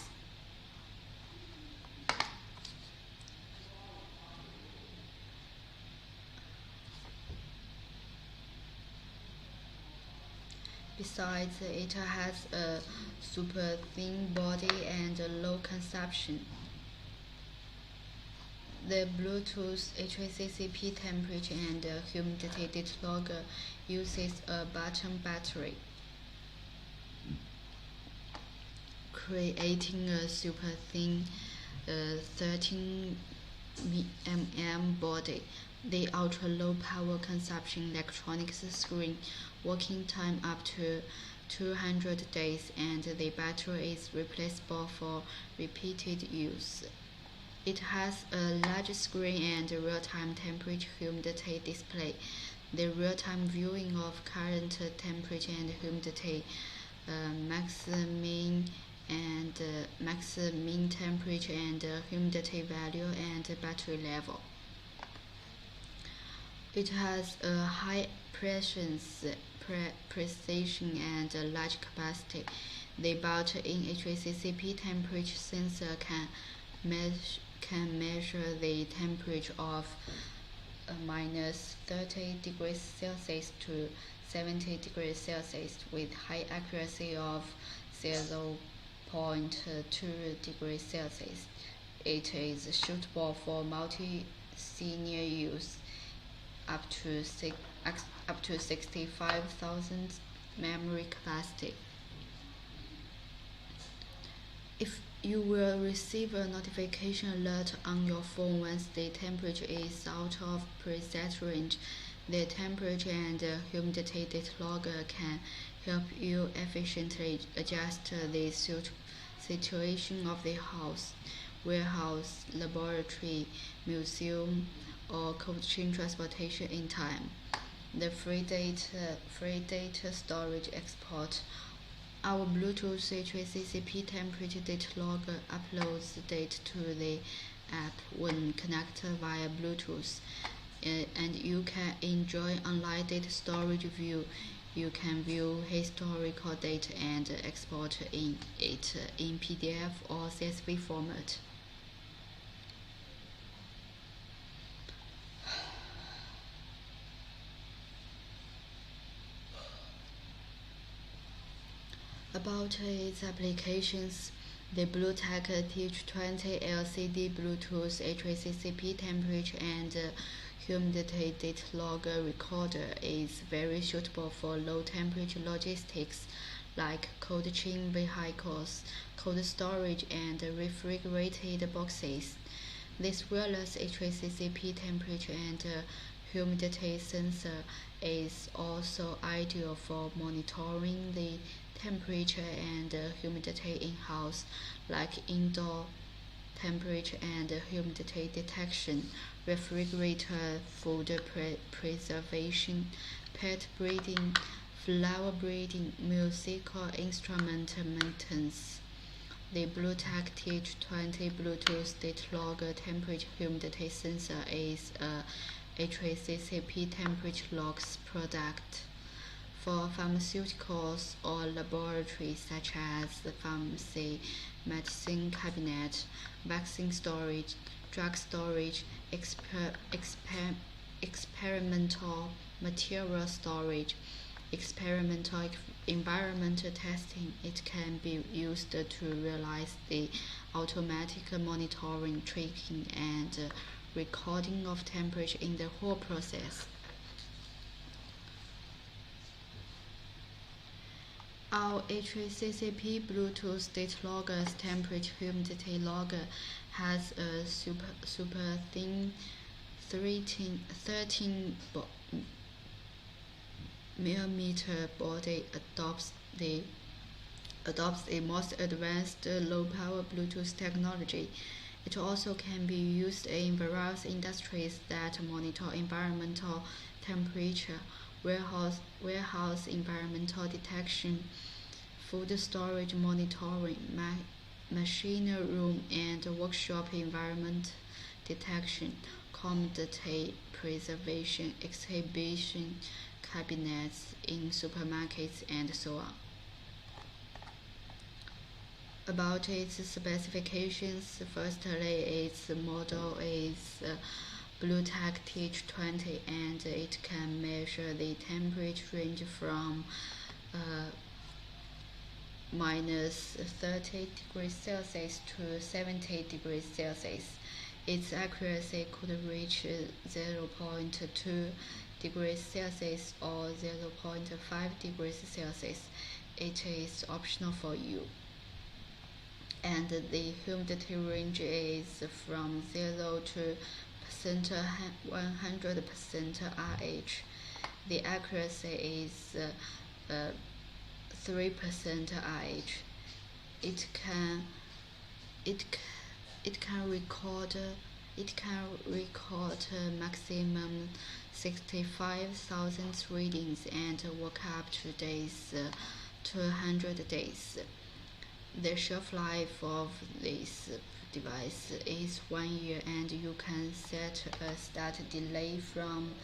A: Besides, it has a super thin body and low consumption. The Bluetooth HACCP temperature and humidity data logger uses a button battery, creating a super thin 13 body. The ultra-low power consumption electronics screen, working time up to 200 days, and the battery is replaceable for repeated use. It has a large screen and a real-time temperature humidity display. The real-time viewing of current temperature and humidity, maximum maximum temperature and humidity value and battery level. It has a high precision and a large capacity. The built-in HACCP temperature sensor can measure the temperature of minus 30 degrees Celsius to 70 degrees Celsius with high accuracy of 0.2 degrees Celsius. It is suitable for multi-senior use up to 65,000 memory capacity. If you will receive a notification alert on your phone once the temperature is out of preset range, the temperature and humidity data logger can help you efficiently adjust the situation of the house, warehouse, laboratory, museum, or cold chain transportation in time. The free data storage export. Our Bluetooth HACCP temperature data logger uploads the data to the app when connected via Bluetooth, and you can enjoy online data storage view. You can view historical data and export it in PDF or CSV format. About its applications, the Bluetech TH20 LCD Bluetooth HACCP temperature and humidity data logger recorder is very suitable for low temperature logistics like cold chain vehicles, cold storage, and refrigerated boxes. This wireless HACCP temperature and humidity sensor is also ideal for monitoring the temperature and humidity in-house, like indoor temperature and humidity detection, refrigerator food preservation, pet breeding, flower breeding, musical instrument maintenance. The Bluetech TH20 Bluetooth data logger temperature humidity sensor is a HACCP temperature logs product for pharmaceuticals or laboratories such as the pharmacy, medicine cabinet, vaccine storage, drug storage, experimental material storage, experimental environmental testing. It can be used to realize the automatic monitoring, tracking, and recording of temperature in the whole process. Our HACCP Bluetooth data logger's temperature humidity logger has a super thin 13 millimeter body, adopts the most advanced low power Bluetooth technology. It also can be used in various industries that monitor environmental temperature, warehouse environmental detection, food storage monitoring, machine room and workshop environment detection, commodity preservation, exhibition cabinets in supermarkets, and so on. About its specifications, firstly, its model is Bluetech TH20, and it can measure the temperature range from minus 30 degrees Celsius to 70 degrees Celsius. Its accuracy could reach 0.2 degrees Celsius or 0.5 degrees Celsius. It is optional for you. and the humidity range is from 0 to 100% RH. The accuracy is 3% RH. It can it it can record maximum 65,000 readings and work up to 200 days. The shelf life of this device is 1 year, and you can set a start delay from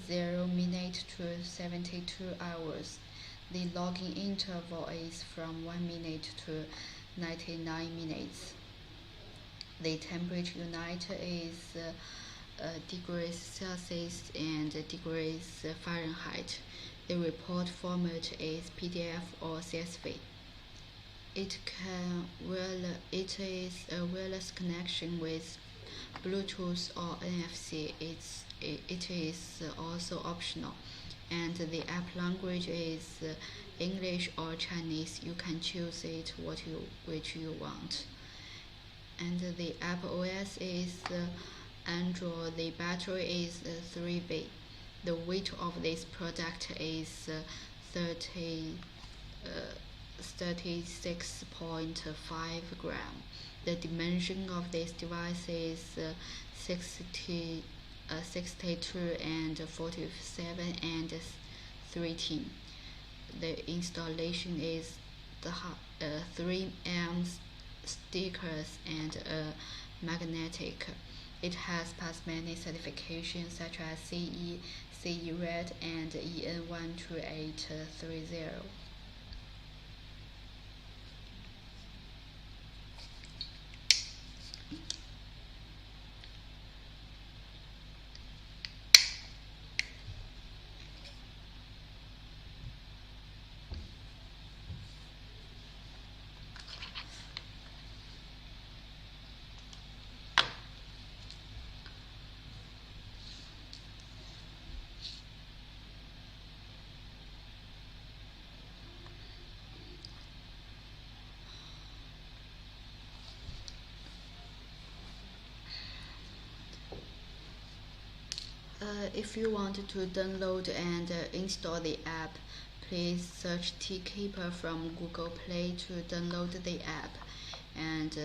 A: 0 minute to 72 hours. The logging interval is from 1 minute to 99 minutes. The temperature unit is degrees Celsius and degrees Fahrenheit. The report format is PDF or CSV. It is a wireless connection with Bluetooth or NFC. It is also optional, and the app language is English or Chinese. You can choose which you want. And the app OS is Android. The battery is 3B. The weight of this product is 36.5 gram. The dimension of this device is 62 and 47 and 13. The installation is the 3M stickers and magnetic. It has passed many certifications such as CE Red and EN 12830. If you want to download and install the app, please search Tkeeper from Google Play to download the app, and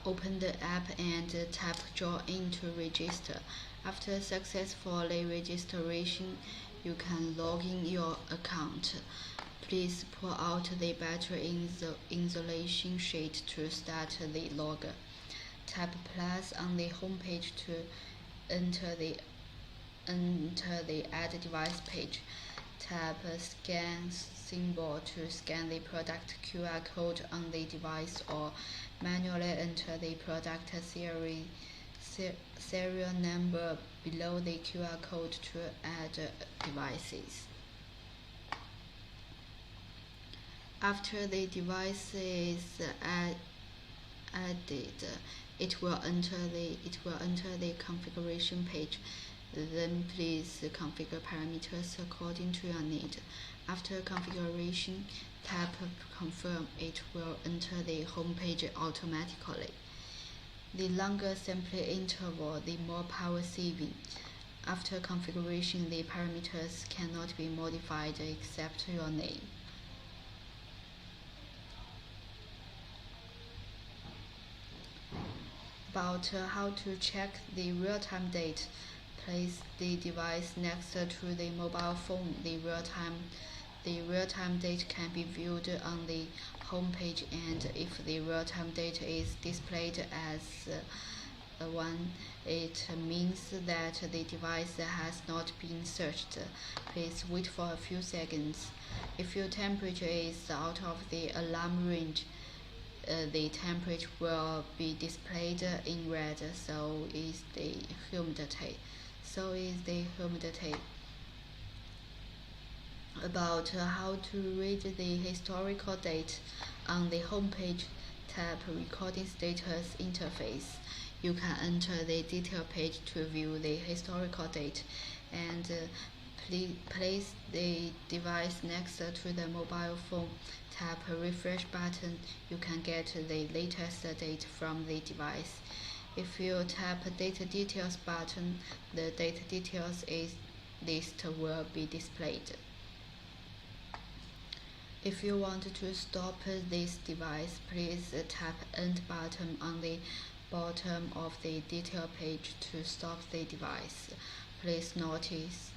A: open the app and tap Join to register. After successfully registration, you can log in your account. Please pull out the battery insulation sheet to start the logger. Tap plus on the home page to enter the Add Device page. Tap Scan symbol to scan the product QR code on the device, or manually enter the product serial number below the QR code to add devices. After the device is added, it will enter the configuration page. Then please configure parameters according to your need. After configuration, tap Confirm. It will enter the home page automatically. The longer sampling interval, the more power saving. After configuration, the parameters cannot be modified except your name. About how to check the real-time date. Place the device next to the mobile phone. The real-time date can be viewed on the home page, and if the real-time date is displayed as 1, it means that the device has not been searched. Please wait for a few seconds. If your temperature is out of the alarm range, the temperature will be displayed in red. So is the humidity. About how to read the historical date. On the home page, tap Recording Status Interface. You can enter the detail page to view the historical date, and Place the device next to the mobile phone. Tap a refresh button. You can get the latest date from the device. If you tap Data Details button, the data details list will be displayed. If you want to stop this device, please tap End button on the bottom of the detail page to stop the device. Please notice,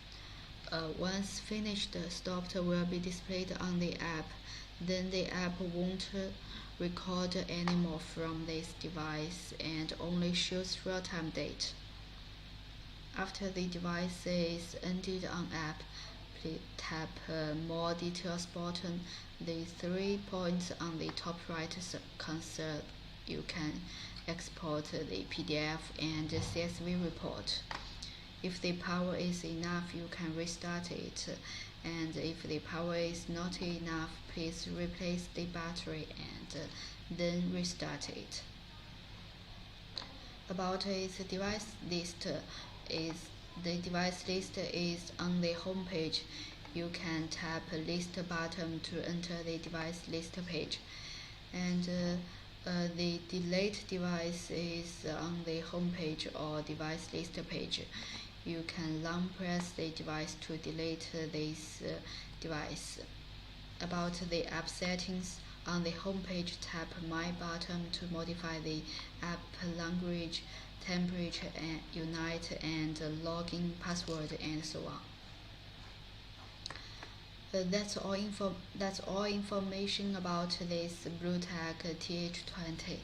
A: once finished, stopped will be displayed on the app. Then the app won't record anymore from this device and only shows real-time date. After the device is ended on app, please tap More Details button. The 3 points on the top right console. You can export the PDF and CSV report. If the power is enough, you can restart it, and if the power is not enough, please replace the battery and then restart it. About its device list the device list is on the home page. You can tap List button to enter the device list page, and the delete device is on the home page or device list page. You can long press the device to delete this device. About the app settings, on the home page, tap My button to modify the app language, temperature, and unite and login password, and so on. That's all information about this Bluetech TH20.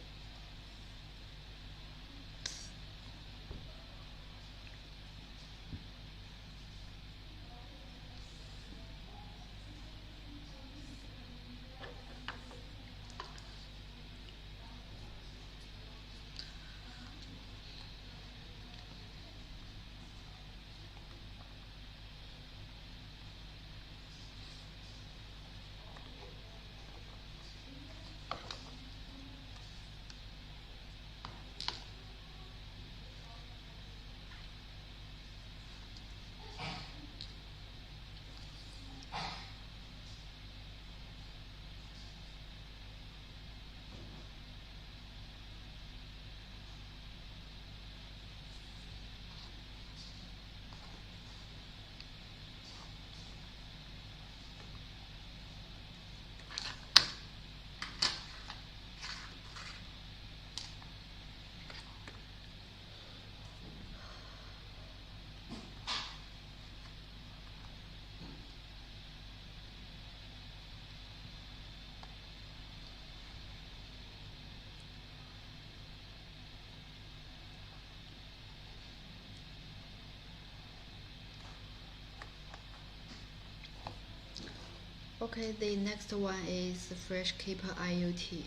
A: Okay, the next one is FreshKeeper IoT.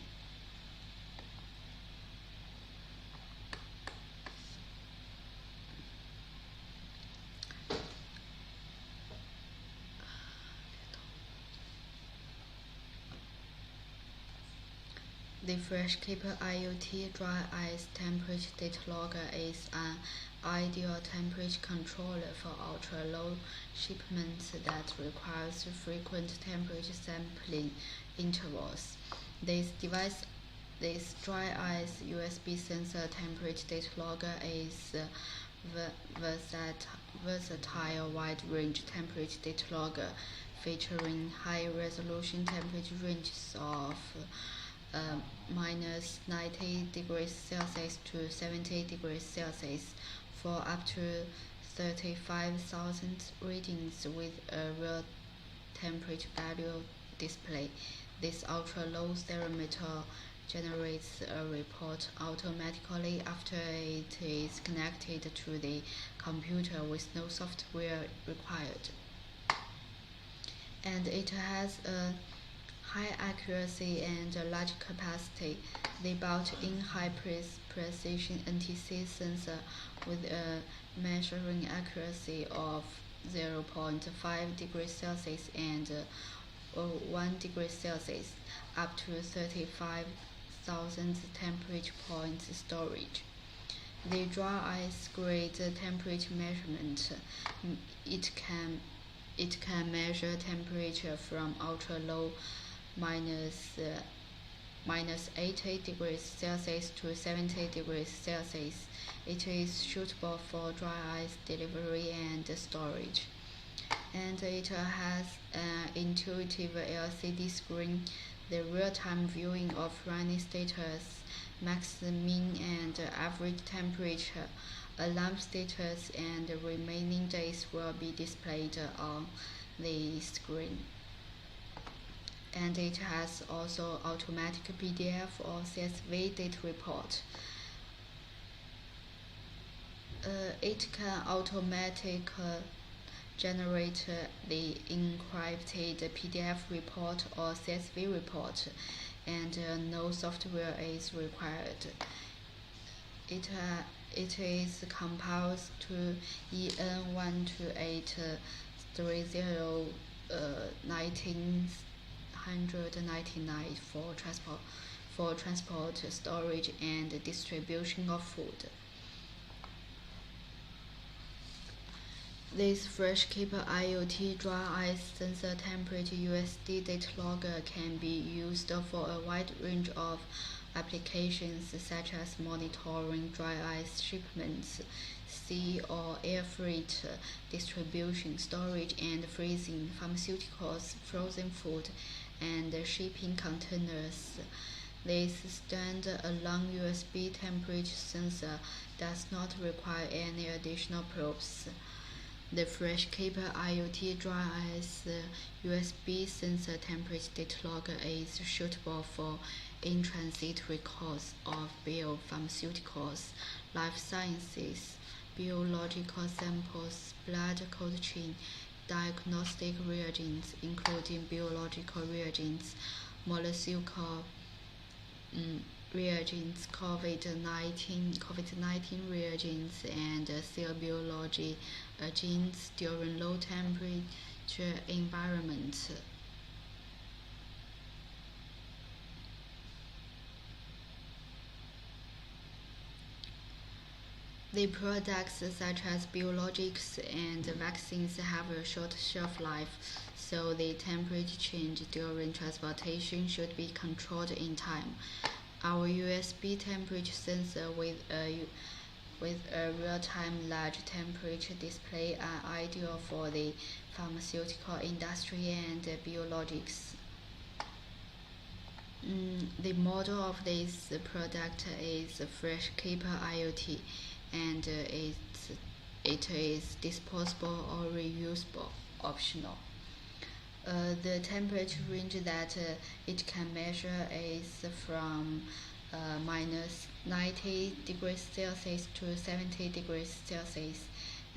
A: The FreshKeeper IoT Dry Ice Temperature Data Logger is an ideal temperature controller for ultra-low shipments that requires frequent temperature sampling intervals. This dry ice USB sensor temperature data logger is versatile wide-range temperature data logger featuring high-resolution temperature ranges of minus 90 degrees Celsius to 70 degrees Celsius for up to 35,000 readings with a real temperature value display. This ultra-low thermometer generates a report automatically after it is connected to the computer with no software required. And it has a high accuracy and a large capacity. The built-in high precision NTC sensor with a measuring accuracy of 0.5 degrees Celsius and 1 degree Celsius, up to 35,000 temperature points storage. The dry ice grade temperature measurement, it can it can measure temperature from ultra low minus 80 degrees Celsius to 70 degrees Celsius. It is suitable for dry ice delivery and storage. And it has an intuitive LCD screen, the real-time viewing of running status, max, min, and average temperature, alarm status, and remaining days will be displayed on the screen. And it has also automatic PDF or CSV data report. It can automatically generate the encrypted PDF report or CSV report, and no software is required. It is compiled to EN 12830 1999 for transport, storage, and distribution of food. This FreshKeeper IoT dry ice sensor temperature USD data logger can be used for a wide range of applications such as monitoring dry ice shipments, sea or air freight distribution, storage and freezing, pharmaceuticals, frozen food, and shipping containers. This stand-alone USB temperature sensor does not require any additional probes. The FreshKeeper IoT dry ice USB sensor temperature data logger is suitable for in-transit records of biopharmaceuticals, life sciences, biological samples, blood cold chain, diagnostic reagents, including biological reagents, molecular reagents, COVID-19 reagents, and cell biology genes during low temperature environments. The products such as biologics and vaccines have a short shelf life, so the temperature change during transportation should be controlled in time. Our USB temperature sensor with a real-time large temperature display are ideal for the pharmaceutical industry and biologics. The model of this product is FreshKeeper IoT, and it is disposable or reusable, optional. The temperature range that it can measure is from minus 90 degrees Celsius to 70 degrees Celsius,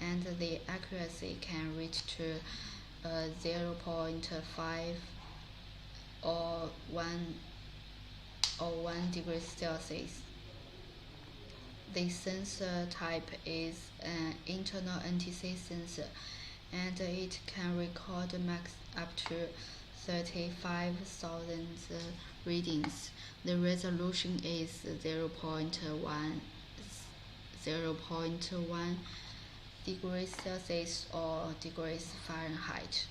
A: and the accuracy can reach to 0.5 or 1 degrees Celsius. The sensor type is an internal NTC sensor, and it can record max up to 35,000 readings. The resolution is 0.1 degrees Celsius or degrees Fahrenheit.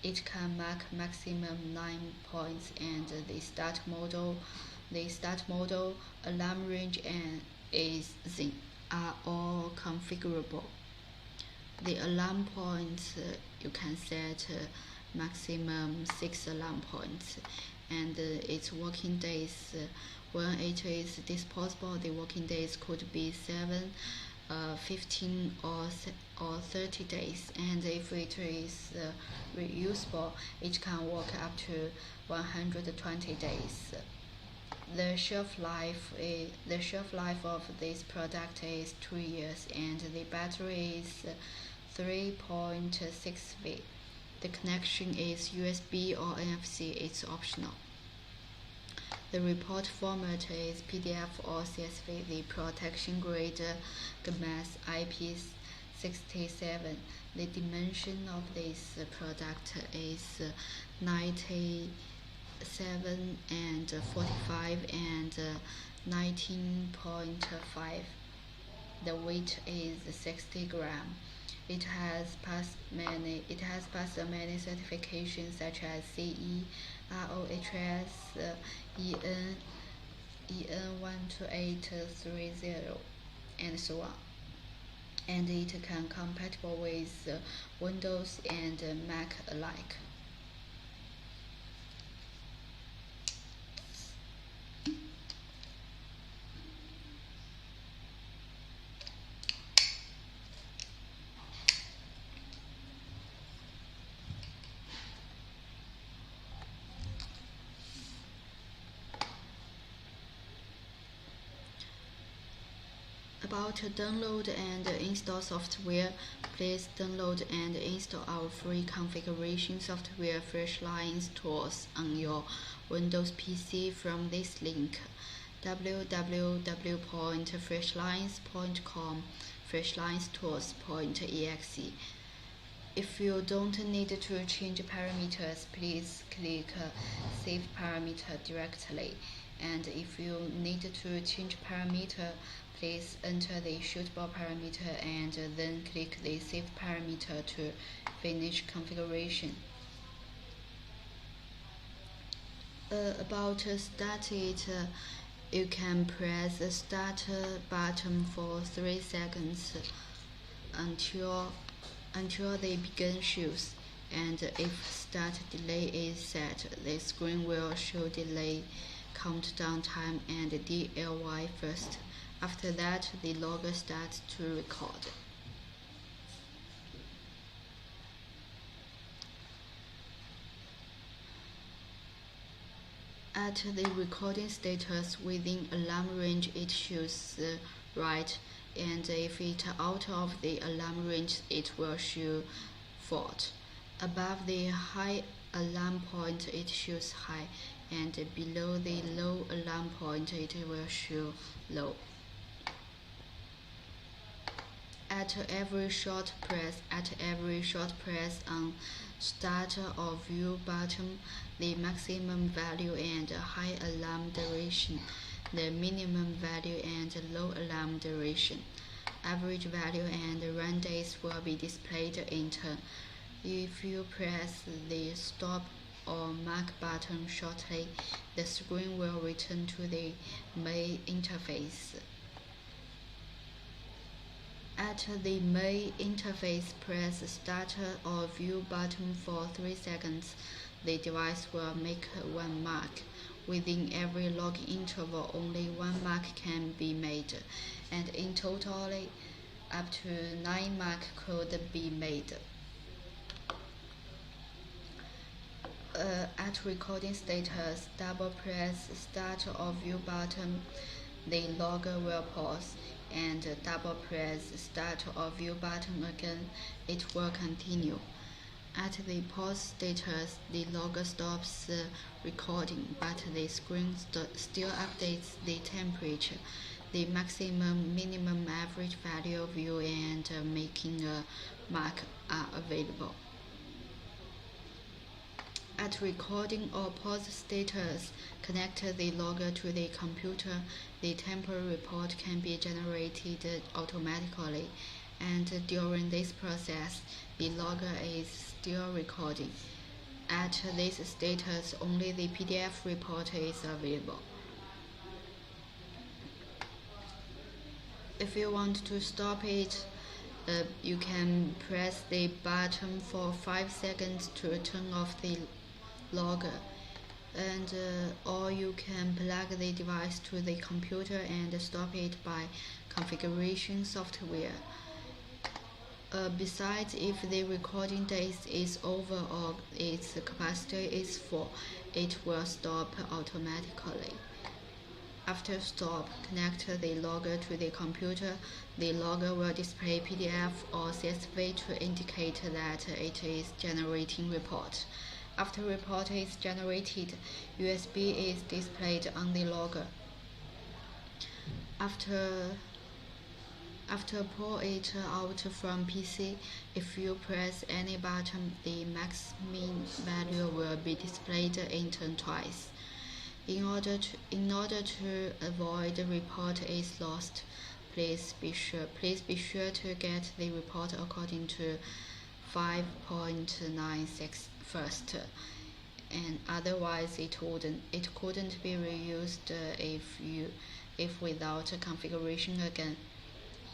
A: It can mark maximum 9 points, and the start model, alarm range, and ZIN are all configurable. The alarm points you can set maximum 6 alarm points, and its working days, when it is disposable, the working days could be 7, 15 or 30 days, and if it is reusable, it can work up to 120 days. The shelf life of this product is 2 years, and the battery is 3.6 V. The connection is USB or NFC. It's optional. The report format is PDF or CSV. The protection grade GMAS IP67. The dimension of this product is 97 and 45 and 19.5. The weight is 60 grams. It has passed many certifications such as CE, ROHS, EN 12830, and so on. And it can compatible with Windows and Mac alike. About download and install software, please download and install our free configuration software Freshliance tools on your Windows PC from this link www.freshliance.com freshliance-tools.exe. If you don't need to change parameters, please click Save Parameter directly. And if you need to change parameter, please enter the suitable parameter and then click the Save Parameter to finish configuration. About Start It, you can press the Start button for 3 seconds until they begin shows, and if Start Delay is set, the screen will show delay, countdown time, and DLY first. After that, the logger starts to record. At the recording status within alarm range, it shows right, and if it out of the alarm range, it will show fault. Above the high alarm point, it shows high, and below the low alarm point, it will show low. At every short press on Start or View button, the maximum value and high alarm duration, the minimum value and low alarm duration, average value and run days will be displayed in turn. If you press the Stop or Mark button shortly, the screen will return to the main interface. At the main interface, press Start or View button for 3 seconds. The device will make 1 mark. Within every login interval, only 1 mark can be made, and in total, up to 9 marks could be made. At recording status, double press Start or View button. The logger will pause, and double press Start or View button again. It will continue. At the pause status, the logger stops recording, but the screen still updates the temperature, the maximum, minimum, average value view, and making a mark are available. At recording or pause status, connect the logger to the computer. The temporary report can be generated automatically, and during this process, the logger is still recording. At this status, only the PDF report is available. If you want to stop it, you can press the button for 5 seconds to turn off the logger, and or you can plug the device to the computer and stop it by configuration software. Besides, if the recording date is over or its capacity is full, it will stop automatically. After stop, connect the logger to the computer. The logger will display PDF or CSV to indicate that it is generating report. After report is generated, USB is displayed on the logger. After pull it out from PC, if you press any button, the max min value will be displayed in turn twice. In order to avoid the report is lost, Please be sure to get the report according to 5.96 first, and otherwise it couldn't be reused if without configuration again.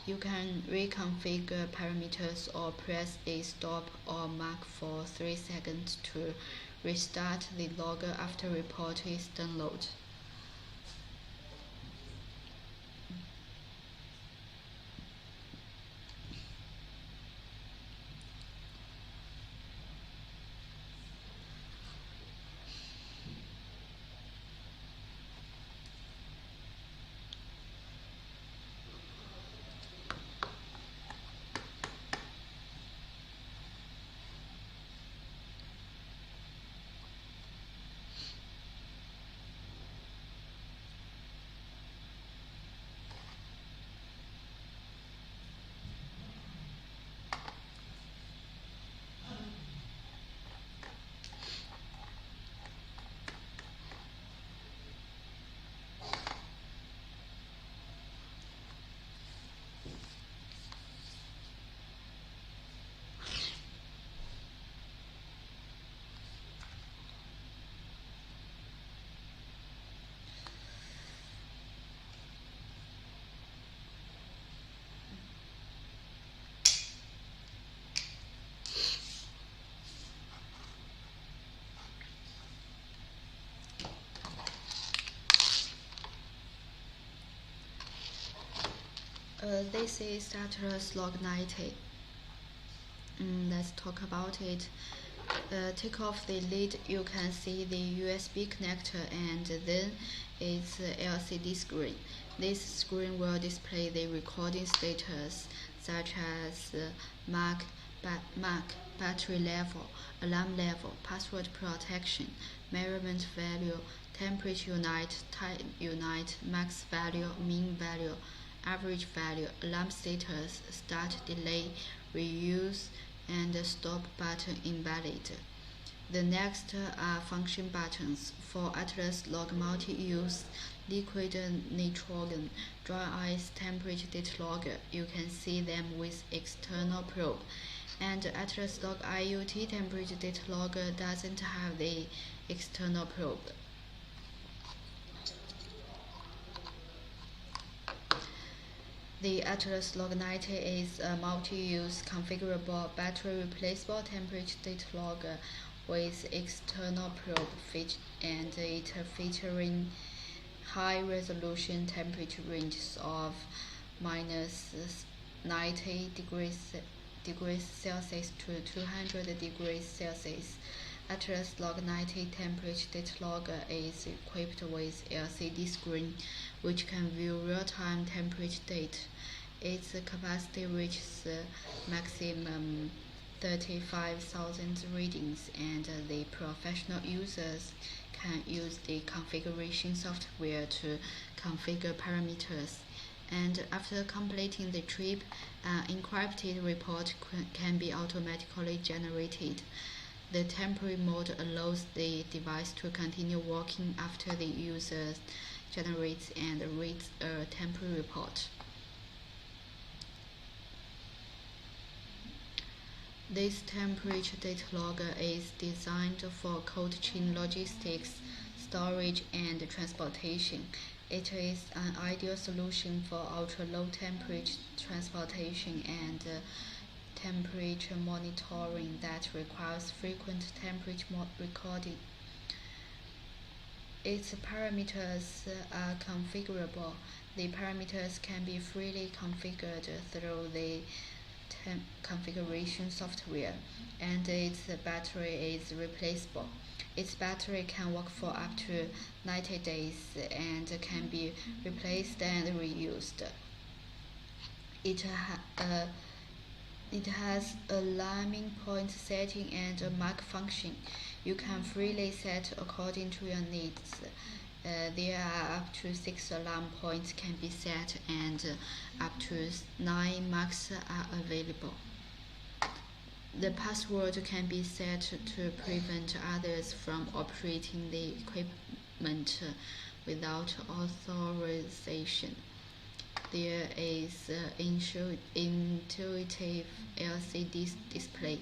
A: You can reconfigure parameters or press a stop or mark for 3 seconds to restart the logger after report is downloaded. This is Atlas Log 90. Let's talk about it. Take off the lid, you can see the USB connector, and then its LCD screen. This screen will display the recording status such as mark, battery level, alarm level, password protection, measurement value, temperature unit, time unit, max value, mean value, average value, alarm status, start delay, reuse, and stop button invalid. The next are function buttons. For Atlas Log Multi-Use Liquid Nitrogen Dry Ice Temperature Data Logger, you can see them with external probe. And Atlas Log IoT Temperature Data Logger doesn't have the external probe. The Atlas Log 90 is a multi-use configurable battery replaceable temperature data logger with external probe and it featuring high resolution temperature ranges of minus 90 degrees Celsius to 200 degrees Celsius. Atlas Log 90 temperature data logger is equipped with LCD screen, which can view real-time temperature data. Its capacity reaches maximum 35,000 readings, and the professional users can use the configuration software to configure parameters. And after completing the trip, an encrypted report can be automatically generated. The temporary mode allows the device to continue working after the user generates and reads a temporary report. This temperature data logger is designed for cold chain logistics, storage, and transportation. It is an ideal solution for ultra-low temperature transportation and temperature monitoring that requires frequent temperature recording. Its parameters are configurable. The parameters can be freely configured through the configuration software, and its battery is replaceable. Its battery can work for up to 90 days and can be replaced and reused. It has a alarming point setting and a mark function. You can freely set according to your needs. There are up to 6 alarm points can be set, and up to 9 marks are available. The password can be set to prevent others from operating the equipment without authorization. There is intuitive LCD display.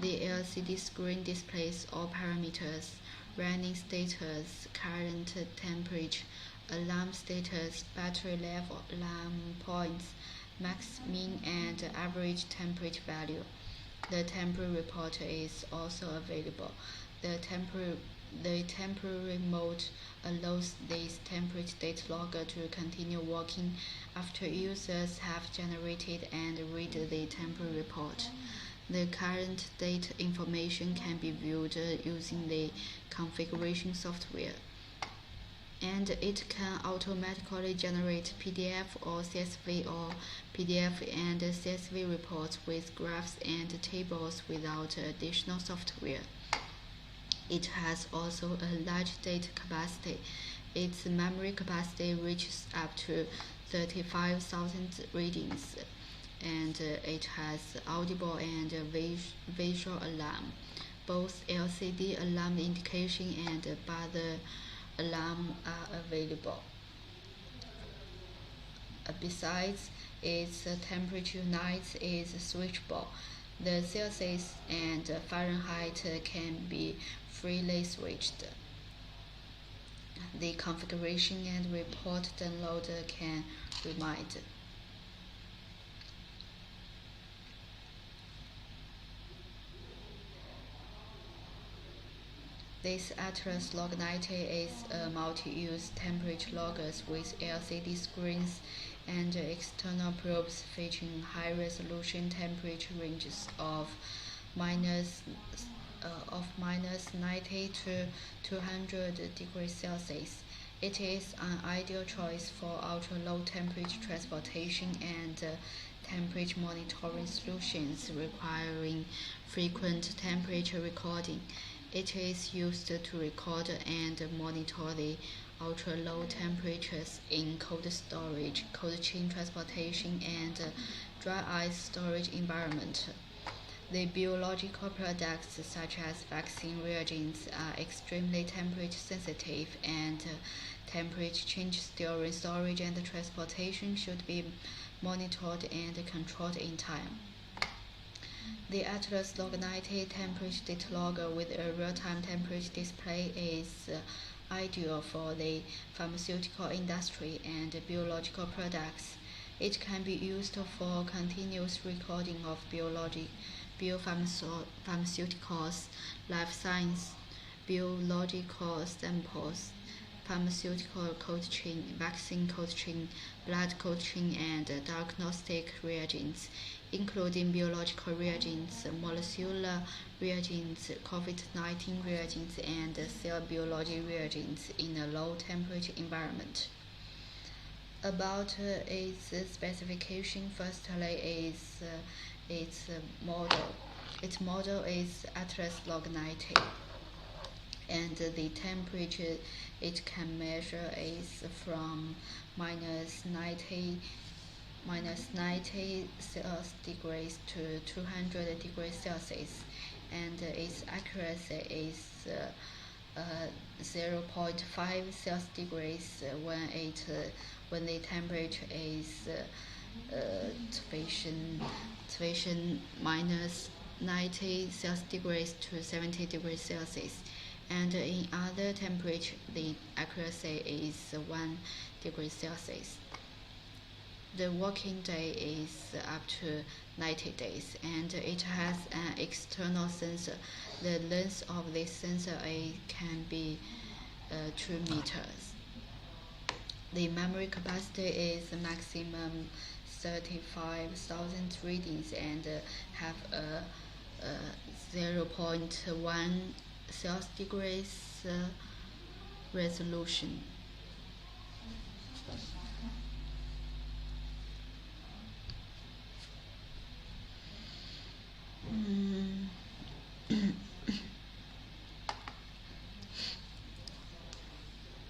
A: The LCD screen displays all parameters: running status, current temperature, alarm status, battery level, alarm points, max, min, and average temperature value. The temperature report is also available. The temporary mode allows this temperature data logger to continue working after users have generated and read the temperature report. The current date information can be viewed using the configuration software, and it can automatically generate PDF or CSV or PDF and CSV reports with graphs and tables without additional software. It has also a large data capacity. Its memory capacity reaches up to 35,000 readings, and it has audible and visual alarm. Both LCD alarm indication and buzzer alarm are available. Besides, its temperature unit is switchable. The Celsius and Fahrenheit can be freely switched. The configuration and report download can remind. This Atlas Log 90 is a multi-use temperature logger with LCD screens and external probes featuring high-resolution temperature ranges of minus 90 to 200 degrees Celsius. It is an ideal choice for ultra-low temperature transportation and temperature monitoring solutions requiring frequent temperature recording. It is used to record and monitor the ultra-low temperatures in cold storage, cold chain transportation, and dry ice storage environment. The biological products such as vaccine reagents are extremely temperature sensitive, and temperature changes during storage and transportation should be monitored and controlled in time. The Atlas Log 90 temperature data logger with a real-time temperature display is ideal for the pharmaceutical industry and biological products. It can be used for continuous recording of biopharmaceuticals, life science, biological samples, pharmaceutical cold chain, vaccine cold chain, blood cold chain, and diagnostic reagents, including biological reagents, molecular reagents, COVID-19 reagents, and cell biology reagents in a low temperature environment. About its specification, firstly is its model. Its model is Atlas Log 90, and the temperature it can measure is from -90 degrees to 200 degrees Celsius, and its accuracy is 0.5 Celsius degrees when the temperature is -90 Celsius degrees to 70 degrees Celsius, and in other temperature the accuracy is 1 degree Celsius. The working day is up to 90 days, and it has an external sensor. The length of this sensor can be 2 meters. The memory capacity is maximum 35,000 readings and have a 0.1 Celsius degrees resolution.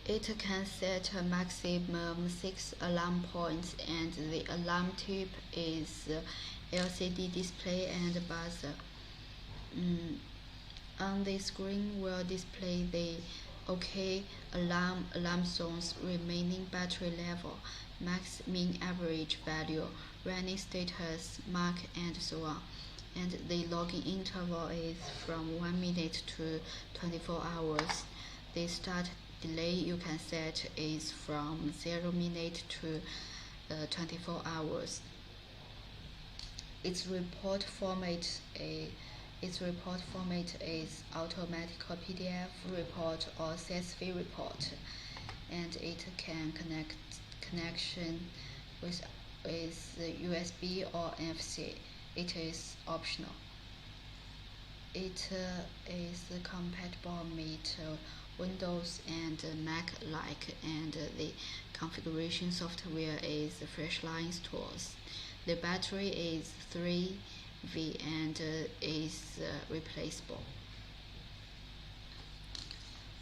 A: It can set a maximum 6 alarm points, and the alarm type is LCD display and buzzer. On the screen will display the OK alarm zones, remaining battery level, max, mean, average value, running status, mark, and so on. And the logging interval is from 1 minute to 24 hours. The start delay you can set is from 0 minute to 24 hours. Its report format is automatic PDF report or CSV report, and it can connection with USB or NFC. It is optional. It is compatible with Windows and Mac alike, and the configuration software is Freshliance tools. The battery is 3V and is replaceable.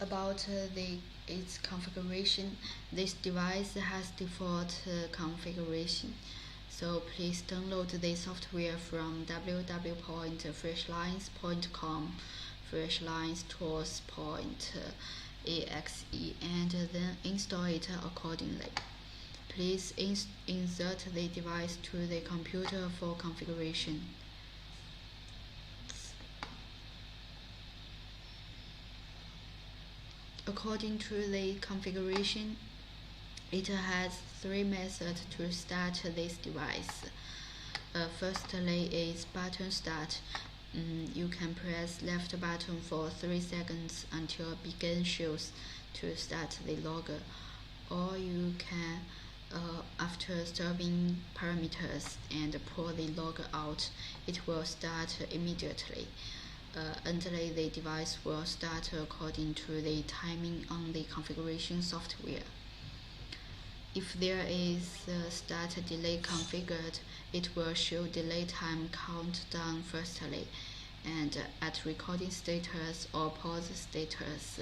A: About its configuration, this device has default configuration. So please download the software from www.freshliance.com, freshliance-tools.exe, and then install it accordingly. Please insert the device to the computer for configuration. According to the configuration, it has 3 methods to start this device. Firstly is button start. You can press left button for 3 seconds until begin shows to start the logger, or you can after serving parameters and pull the logger out, it will start immediately. Until the device will start according to the timing on the configuration software. If there is a start delay configured, it will show delay time countdown firstly, and at recording status or pause status,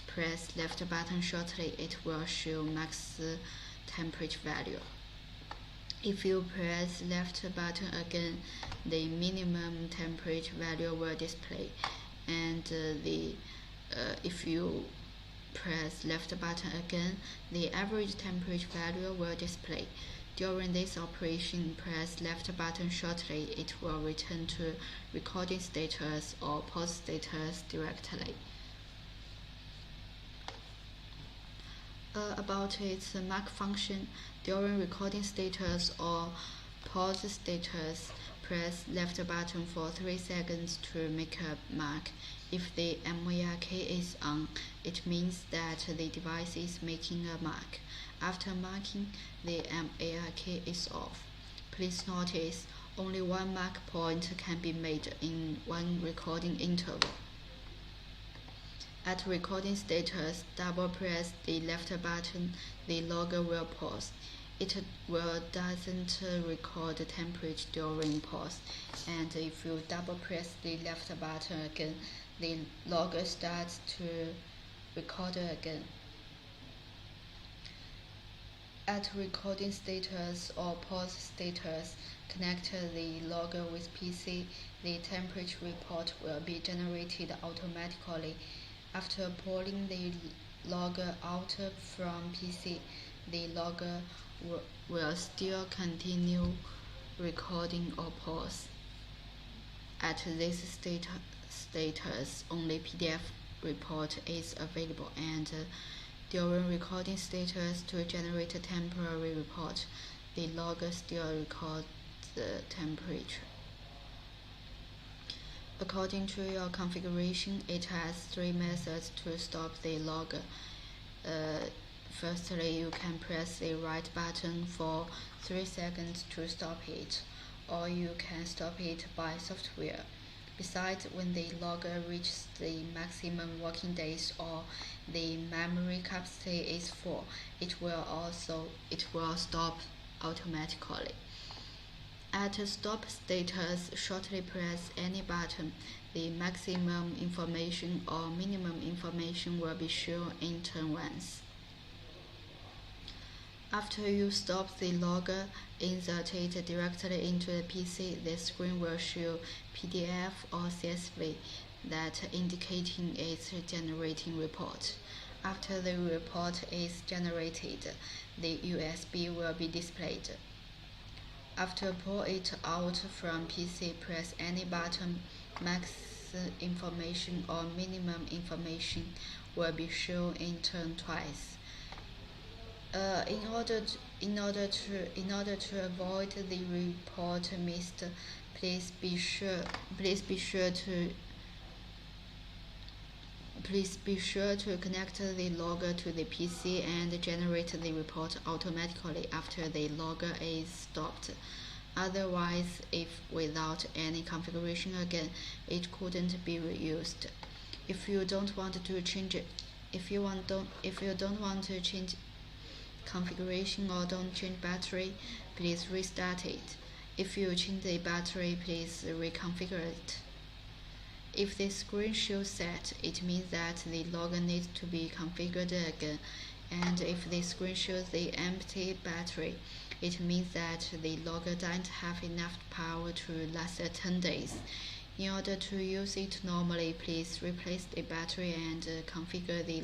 A: press left button shortly, it will show max temperature value. If you press left button again, the minimum temperature value will display, and if you press left button again, the average temperature value will display. During this operation, press left button shortly, it will return to recording status or pause status directly. About its mark function, during recording status or pause status, press left button for 3 seconds to make a mark. If the mark is on, it means that the device is making a mark. After marking, the mark is off. Please notice, only one mark point can be made in one recording interval. At recording status, double press the left button, the logger will pause. It doesn't record the temperature during pause, and if you double press the left button again, the logger starts to record again. At recording status or pause status, connect the logger with PC. The temperature report will be generated automatically. After pulling the logger out from PC, the logger will still continue recording or pause. At this status, only PDF report is available, and during recording status to generate a temporary report, the logger still records the temperature. According to your configuration, it has 3 methods to stop the logger. Firstly, you can press the right button for 3 seconds to stop it, or you can stop it by software. Besides, when the logger reaches the maximum working days or the memory capacity is full, it will stop automatically. At stop status, shortly press any button. The maximum information or minimum information will be shown in turn once. After you stop the logger, insert it directly into the PC. The screen will show PDF or CSV that indicating it's generating report. After the report is generated, the USB will be displayed. After pull it out from PC, press any button. Max information or minimum information will be shown in turn twice. In order to avoid the report missed, please be sure to connect the logger to the PC and generate the report automatically after the logger is stopped. Otherwise, if without any configuration again, it couldn't be reused. If you don't want to change configuration or don't change battery, please restart it. If you change the battery, please reconfigure it. If the screen shows set, it means that the logger needs to be configured again, and if the screen shows the empty battery, it means that the logger doesn't have enough power to last 10 days. In order to use it normally, please replace the battery and configure the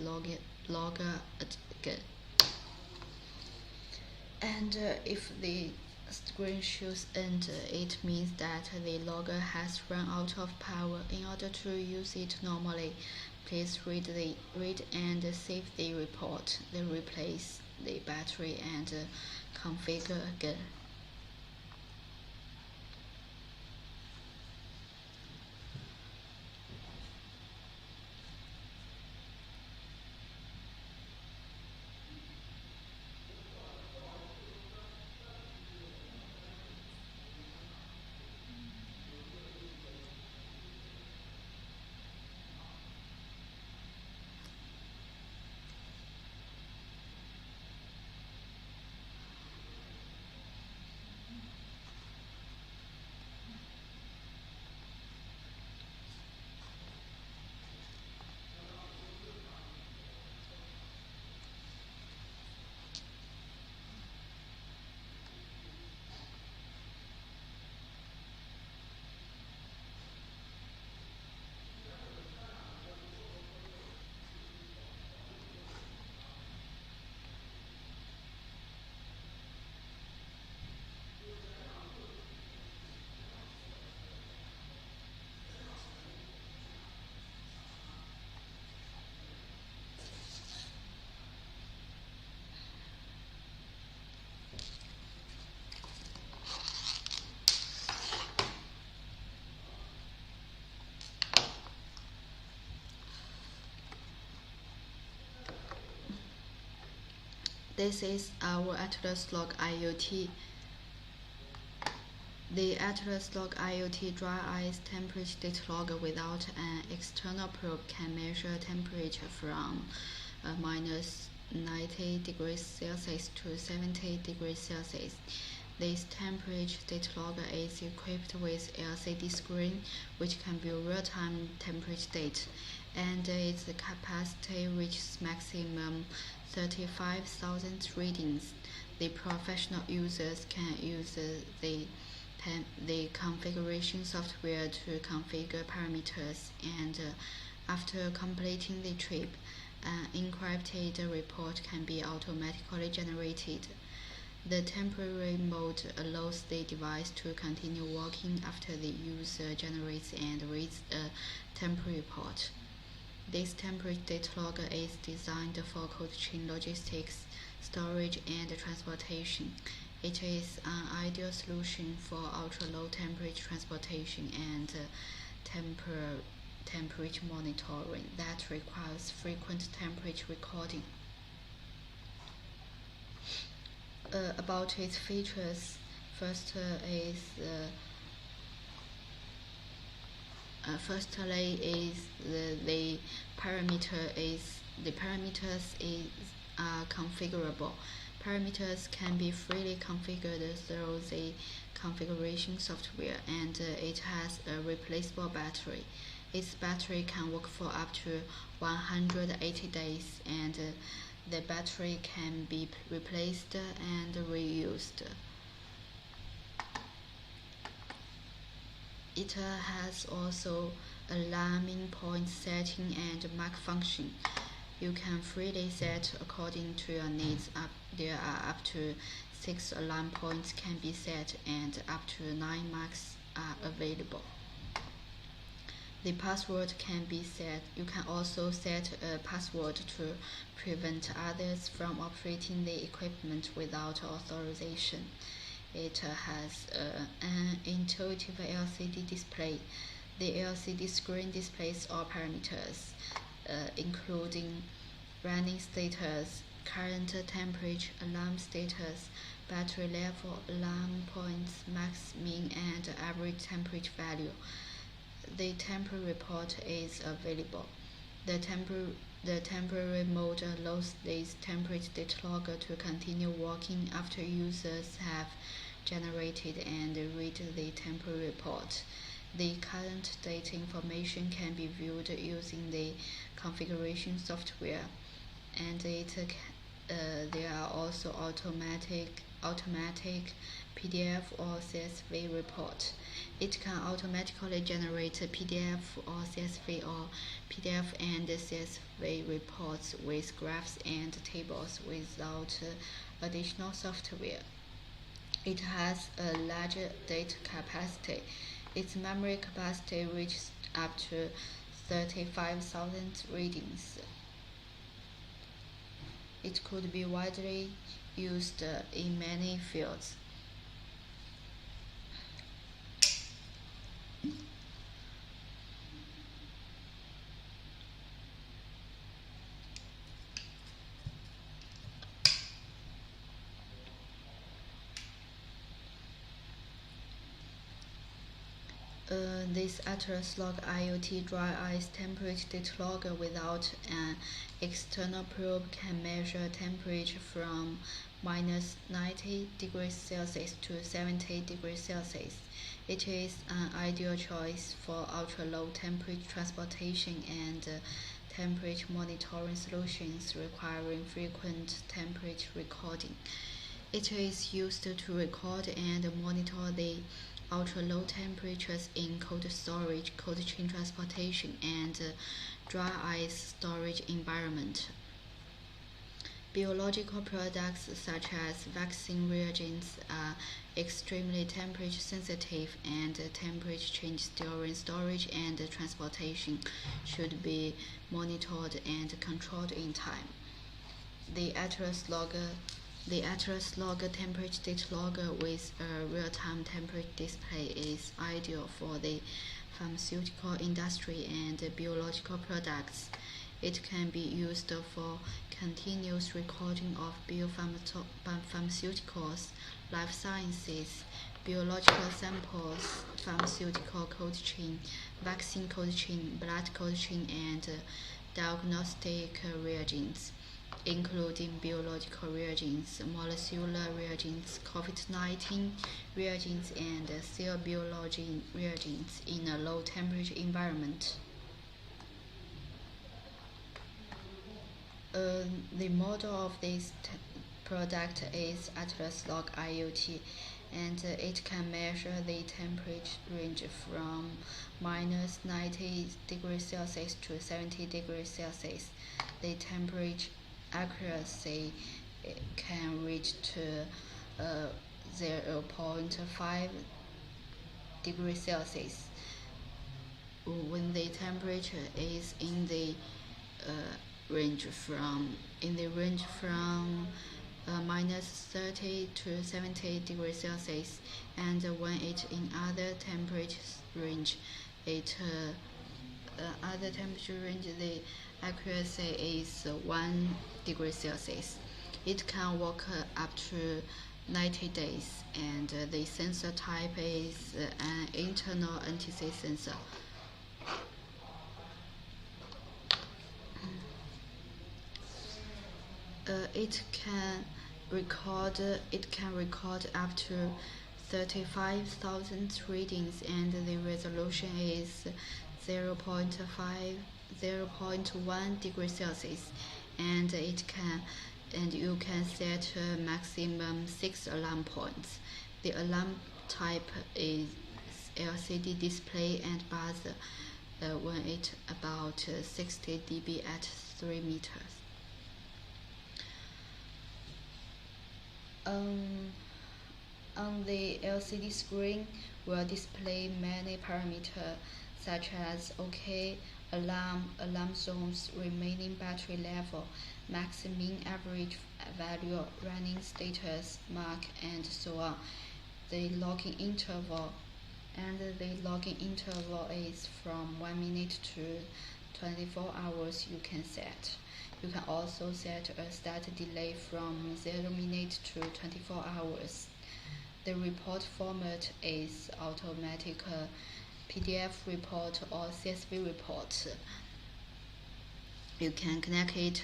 A: logger again. And if the screen shows end, it means that the logger has run out of power. In order to use it normally, please read and save the report, then replace the battery and configure again. This is our Atlas Log IoT. The Atlas Log IoT dry ice temperature data logger without an external probe can measure temperature from minus 90 degrees Celsius to 70 degrees Celsius. This temperature data logger is equipped with LCD screen, which can view real-time temperature data, and its capacity reaches maximum 35,000 readings. The professional users can use the configuration software to configure parameters, and after completing the trip, an encrypted report can be automatically generated. The temporary mode allows the device to continue working after the user generates and reads a temporary report. This temperature data logger is designed for cold chain logistics, storage, and transportation. It is an ideal solution for ultra-low temperature transportation and temperature monitoring that requires frequent temperature recording. About its features, firstly is the parameters are configurable. Parameters can be freely configured through the configuration software, and it has a replaceable battery. Its battery can work for up to 180 days, and the battery can be replaced and reused. It has also alarming point setting and mark function. You can freely set according to your needs. There are up to 6 alarm points can be set, and up to 9 marks are available. The password can be set. You can also set a password to prevent others from operating the equipment without authorization. It has an intuitive LCD display. The LCD screen displays all parameters, including running status, current temperature, alarm status, battery level, alarm points, max, min, and average temperature value. The temporary report is available. The temporary mode allows this temperature data logger to continue working after users have generated and read the temporary report. The current data information can be viewed using the configuration software, and there are also automatic PDF or CSV report. It can automatically generate PDF or CSV or PDF and CSV reports with graphs and tables without additional software. It has a larger data capacity. Its memory capacity reaches up to 35,000 readings. It could be widely used in many fields. This Atlas Log IoT dry ice temperature data logger without an external probe can measure temperature from minus 90 degrees Celsius to 70 degrees Celsius. It is an ideal choice for ultra-low temperature transportation and temperature monitoring solutions requiring frequent temperature recording. It is used to record and monitor the ultra-low temperatures in cold storage, cold chain transportation, and dry ice storage environment. Biological products such as vaccine reagents are extremely temperature sensitive, and temperature changes during storage and transportation should be monitored and controlled in time. The Atlas Logger temperature data logger with a real-time temperature display is ideal for the pharmaceutical industry and biological products. It can be used for continuous recording of biopharmaceuticals, life sciences, biological samples, pharmaceutical cold chain, vaccine cold chain, blood cold chain, and diagnostic reagents, including biological reagents, molecular reagents, COVID-19 reagents, and cell biology reagents in a low temperature environment. The model of this product is Atlas Log IoT, and it can measure the temperature range from minus 90 degrees Celsius to 70 degrees Celsius. The temperature accuracy can reach to 0.5 degrees Celsius when the temperature is in the range from minus 30 to 70 degrees Celsius, and when it's in other temperature range, the the accuracy is 1 degree Celsius. It can work up to 90 days, and the sensor type is an internal NTC sensor. It can record up to 35,000 readings, and the resolution is 0.1 degrees Celsius, and you can set a maximum 6 alarm points. The alarm type is LCD display and buzzer. when it's about 60 dB at 3 meters. On the LCD screen will display many parameters such as OK, alarm zones, remaining battery level, max mean average value, running status mark, and so on. The logging interval is from 1 minute to 24 hours you can set. You can also set a start delay from 0 minute to 24 hours. The report format is automatic PDF report or CSV report. You can connect it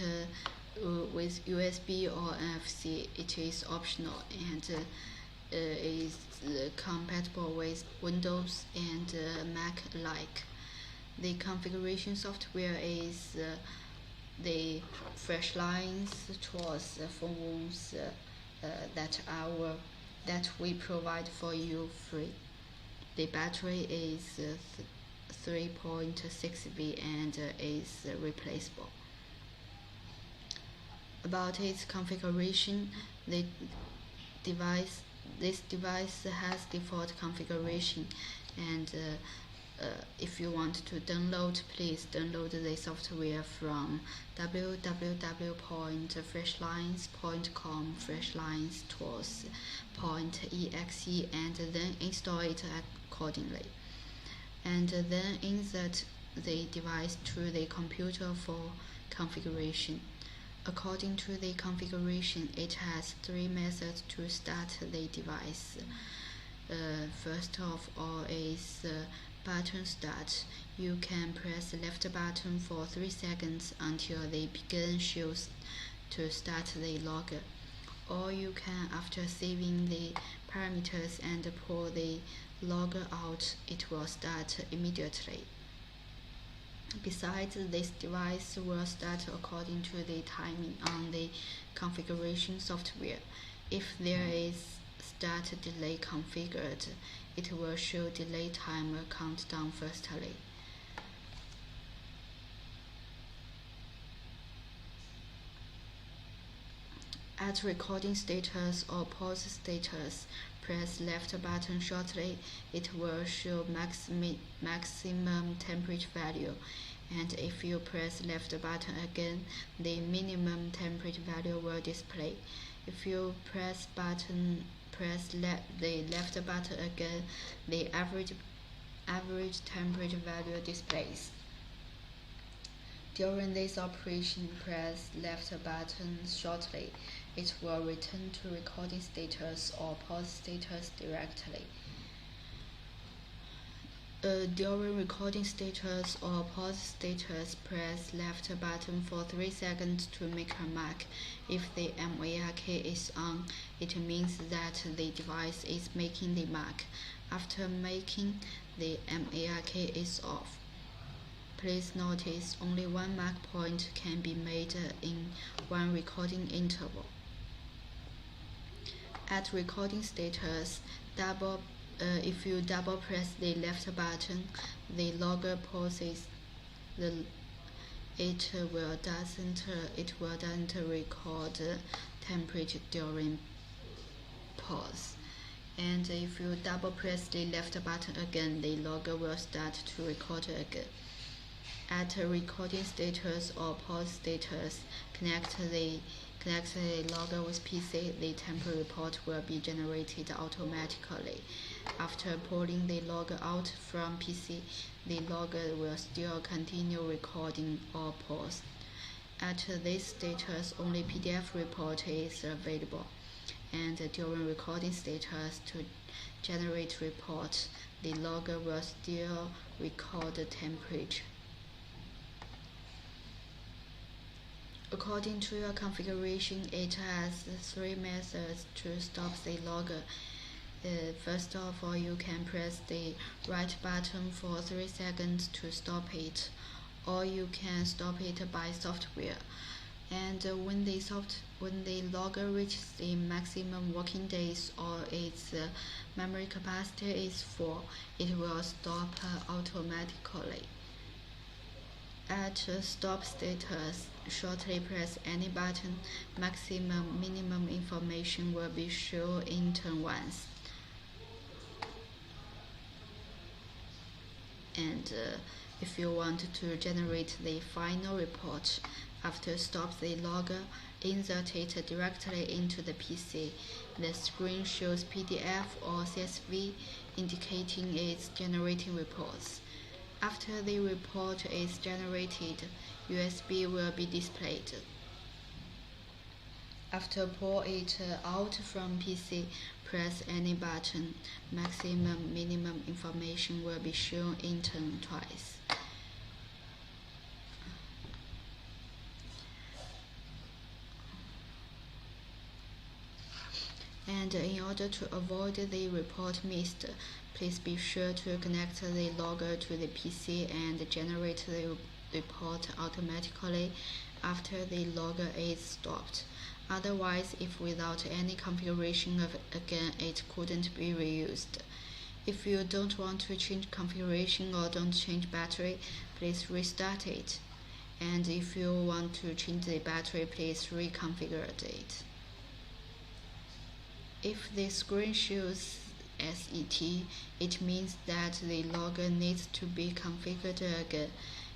A: with USB or NFC. It is optional and is compatible with Windows and Mac alike. The configuration software is the Freshliance tools phones that we provide for you free. The battery is 3.6V and is replaceable. About its configuration, this device has default configuration, and if you want to download, please download the software from www.freshliance.com freshliance-tools.exe and then install it accordingly. And then insert the device to the computer for configuration. According to the configuration, it has 3 methods to start the device. First of all is button start. You can press the left button for 3 seconds until the begin shows to start the logger. Or you can, after saving the parameters and pull the logger out, it will start immediately. Besides, this device will start according to the timing on the configuration software. If there is start delay configured, it will show delay timer countdown firstly. At recording status or pause status, press left button shortly. It will show maximum temperature value, and if you press left button again, the minimum temperature value will display. If you press the left button again, the average temperature value displays. During this operation, press left button shortly. It will return to recording status or pause status directly. During recording status or pause status, press left button for 3 seconds to make a mark. If the mark is on, it means that the device is making the mark. After making, the mark is off. Please notice only one mark point can be made in one recording interval. At recording status, if you double press the left button, the logger pauses. It will doesn't record temperature during pause. And if you double press the left button again, the logger will start to record again. At recording status or pause status, connect the logger with PC. The temperature report will be generated automatically. After pulling the logger out from PC, the logger will still continue recording or pause. At this status, only PDF report is available. And during recording status, to generate report, the logger will still record the temperature. According to your configuration, it has 3 methods to stop the logger. First of all, you can press the right button for 3 seconds to stop it, or you can stop it by software. And when the logger reaches the maximum working days or its memory capacity is full, it will stop automatically. At stop status, shortly press any button. Maximum minimum information will be shown in turn once. And if you want to generate the final report, after stop the logger, insert it directly into the PC. The screen shows PDF or CSV indicating it's generating reports. After the report is generated, USB will be displayed. After pull it out from PC, press any button. Maximum minimum information will be shown in turn twice. And in order to avoid the report missed, please be sure to connect the logger to the PC and generate the report automatically after the logger is stopped. Otherwise, if without any configuration again, it couldn't be reused. If you don't want to change configuration or don't change battery, please restart it. And if you want to change the battery, please reconfigure it. If the screen shows SET, it means that the logger needs to be configured again.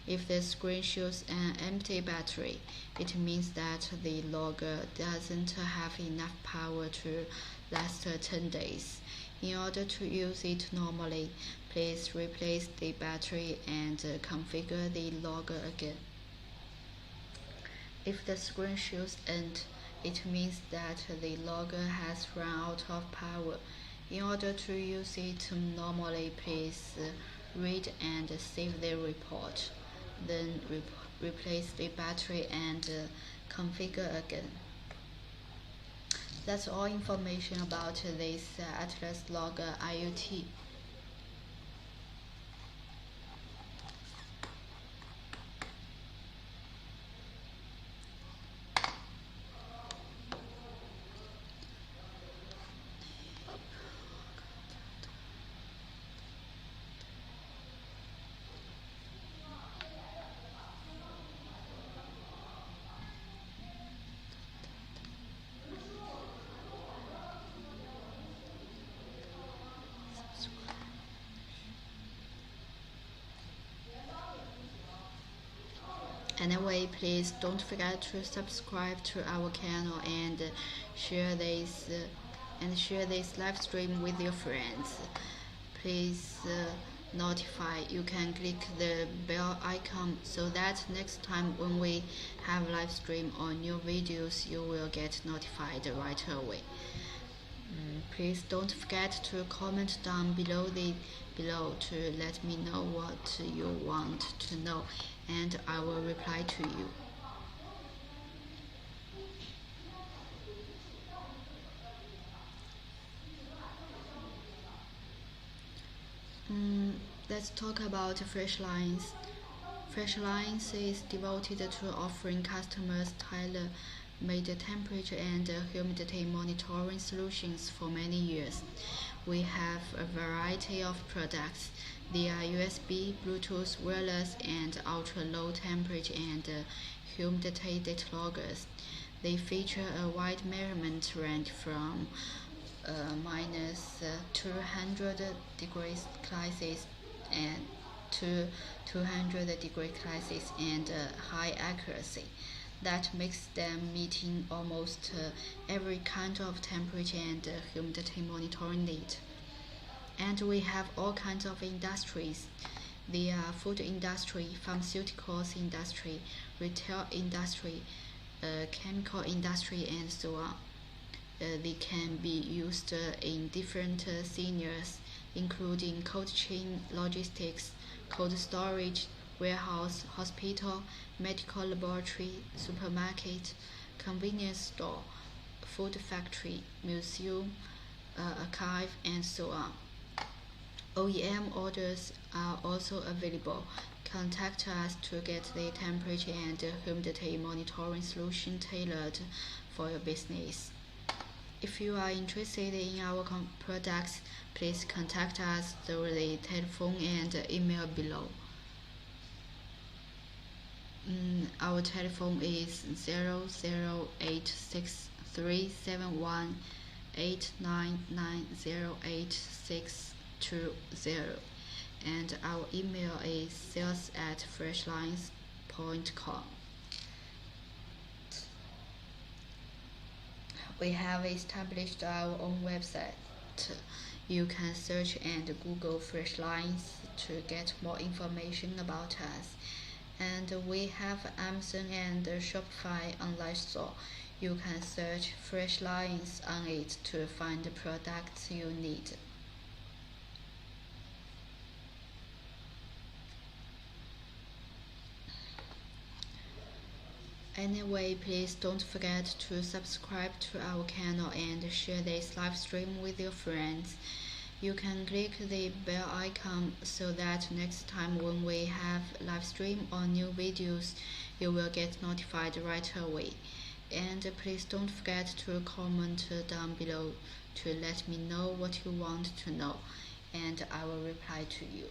A: If the screen shows an empty battery, it means that the logger doesn't have enough power to last 10 days. In order to use it normally, please replace the battery and configure the logger again. If the screen shows end, it means that the logger has run out of power. In order to use it normally, please read and save the report. Then replace the battery and configure again. That's all information about this Atlas Logger IoT. Anyway, please don't forget to subscribe to our channel and share this live stream with your friends. Please notify. You can click the bell icon so that next time when we have live stream or new videos, you will get notified right away. Please don't forget to comment down below to let me know what you want to know, and I will reply to you. Let's talk about Freshliance. Freshliance is devoted to offering customers tailor-made temperature and humidity monitoring solutions for many years. We have a variety of products. They are USB, Bluetooth, wireless, and ultra-low temperature and humidity data loggers. They feature a wide measurement range from minus 200 degrees Celsius and to 200 degrees Celsius and high accuracy. That makes them meeting almost every kind of temperature and humidity monitoring need. And we have all kinds of industries. The food industry, pharmaceuticals industry, retail industry, chemical industry, and so on. They can be used in different scenarios, including cold chain logistics, cold storage, warehouse, hospital, medical laboratory, supermarket, convenience store, food factory, museum, archive, and so on. OEM orders are also available. Contact us to get the temperature and humidity monitoring solution tailored for your business. If you are interested in our products, please contact us through the telephone and email below. Our telephone is 00863718990862, and our email is sales@freshliance.com. We have established our own website. You can search and Google Freshliance to get more information about us. And we have Amazon and Shopify online store. You can search Freshliance on it to find the products you need. Anyway, please don't forget to subscribe to our channel and share this live stream with your friends. You can click the bell icon so that next time when we have live stream or new videos, you will get notified right away. And please don't forget to comment down below to let me know what you want to know, and I will reply to you.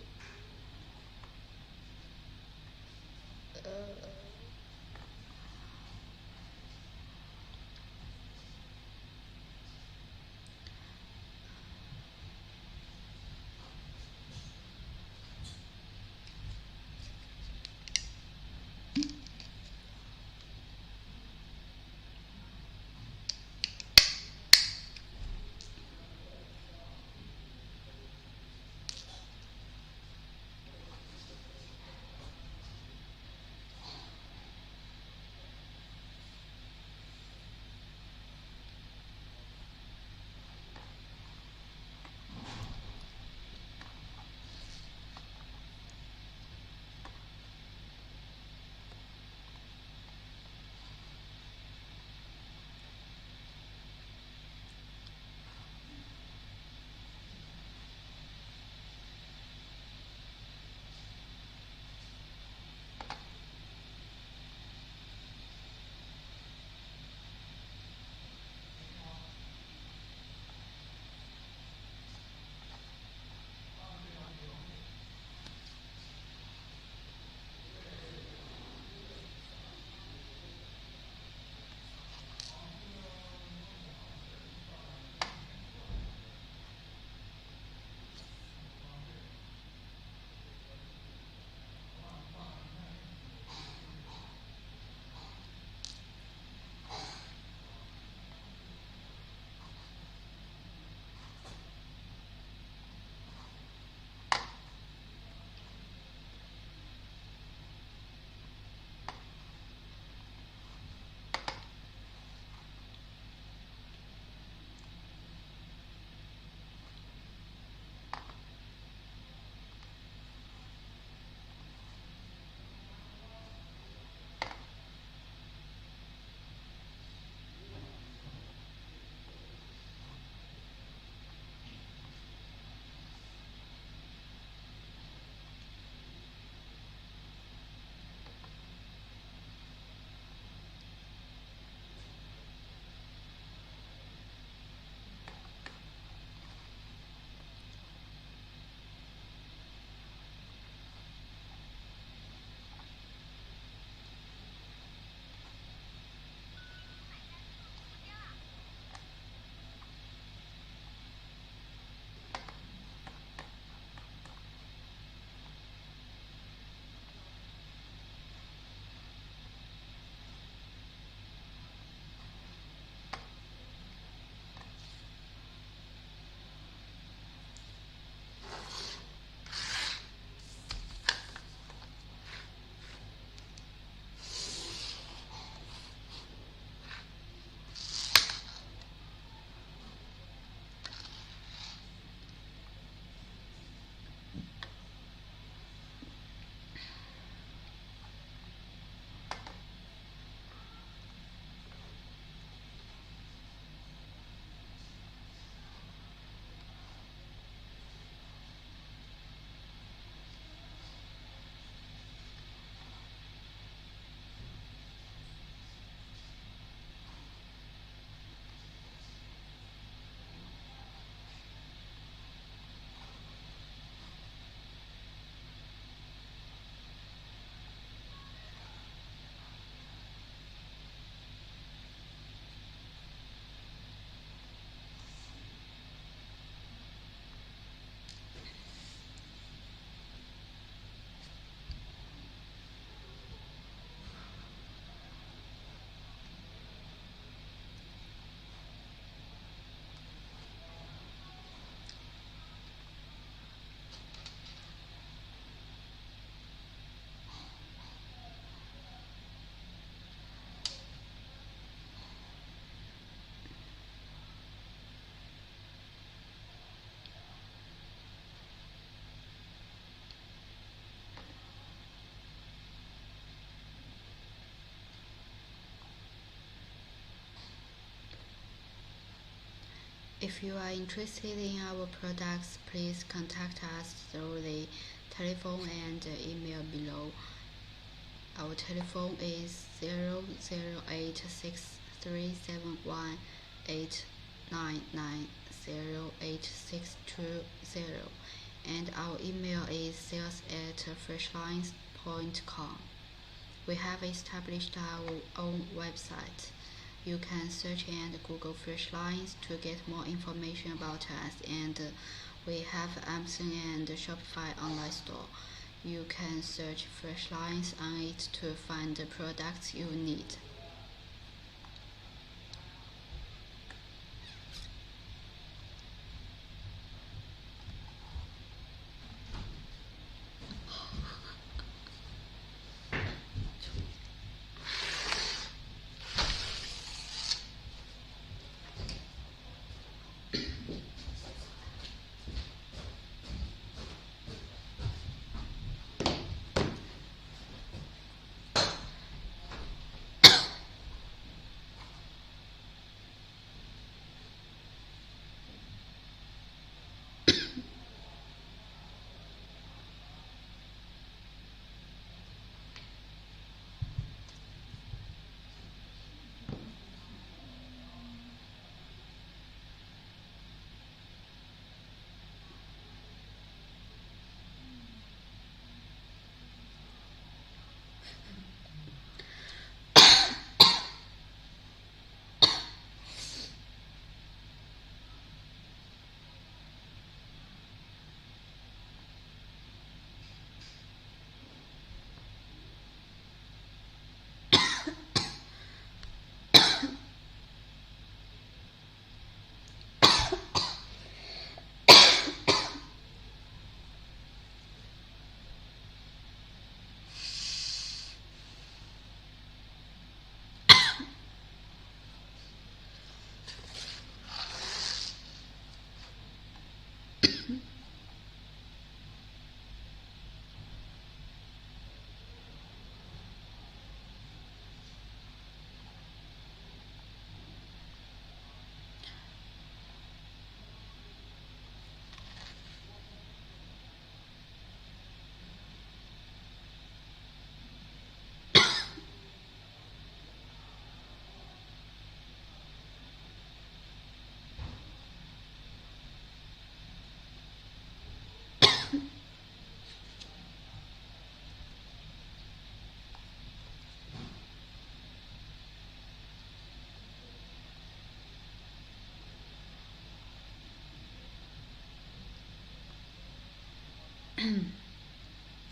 A: If you are interested in our products, please contact us through the telephone and email below. Our telephone is 008637189908620, and our email is sales@freshliance.com. We have established our own website. You can search and Google Freshliance to get more information about us, and we have Amazon and Shopify online store. You can search Freshliance on it to find the products you need.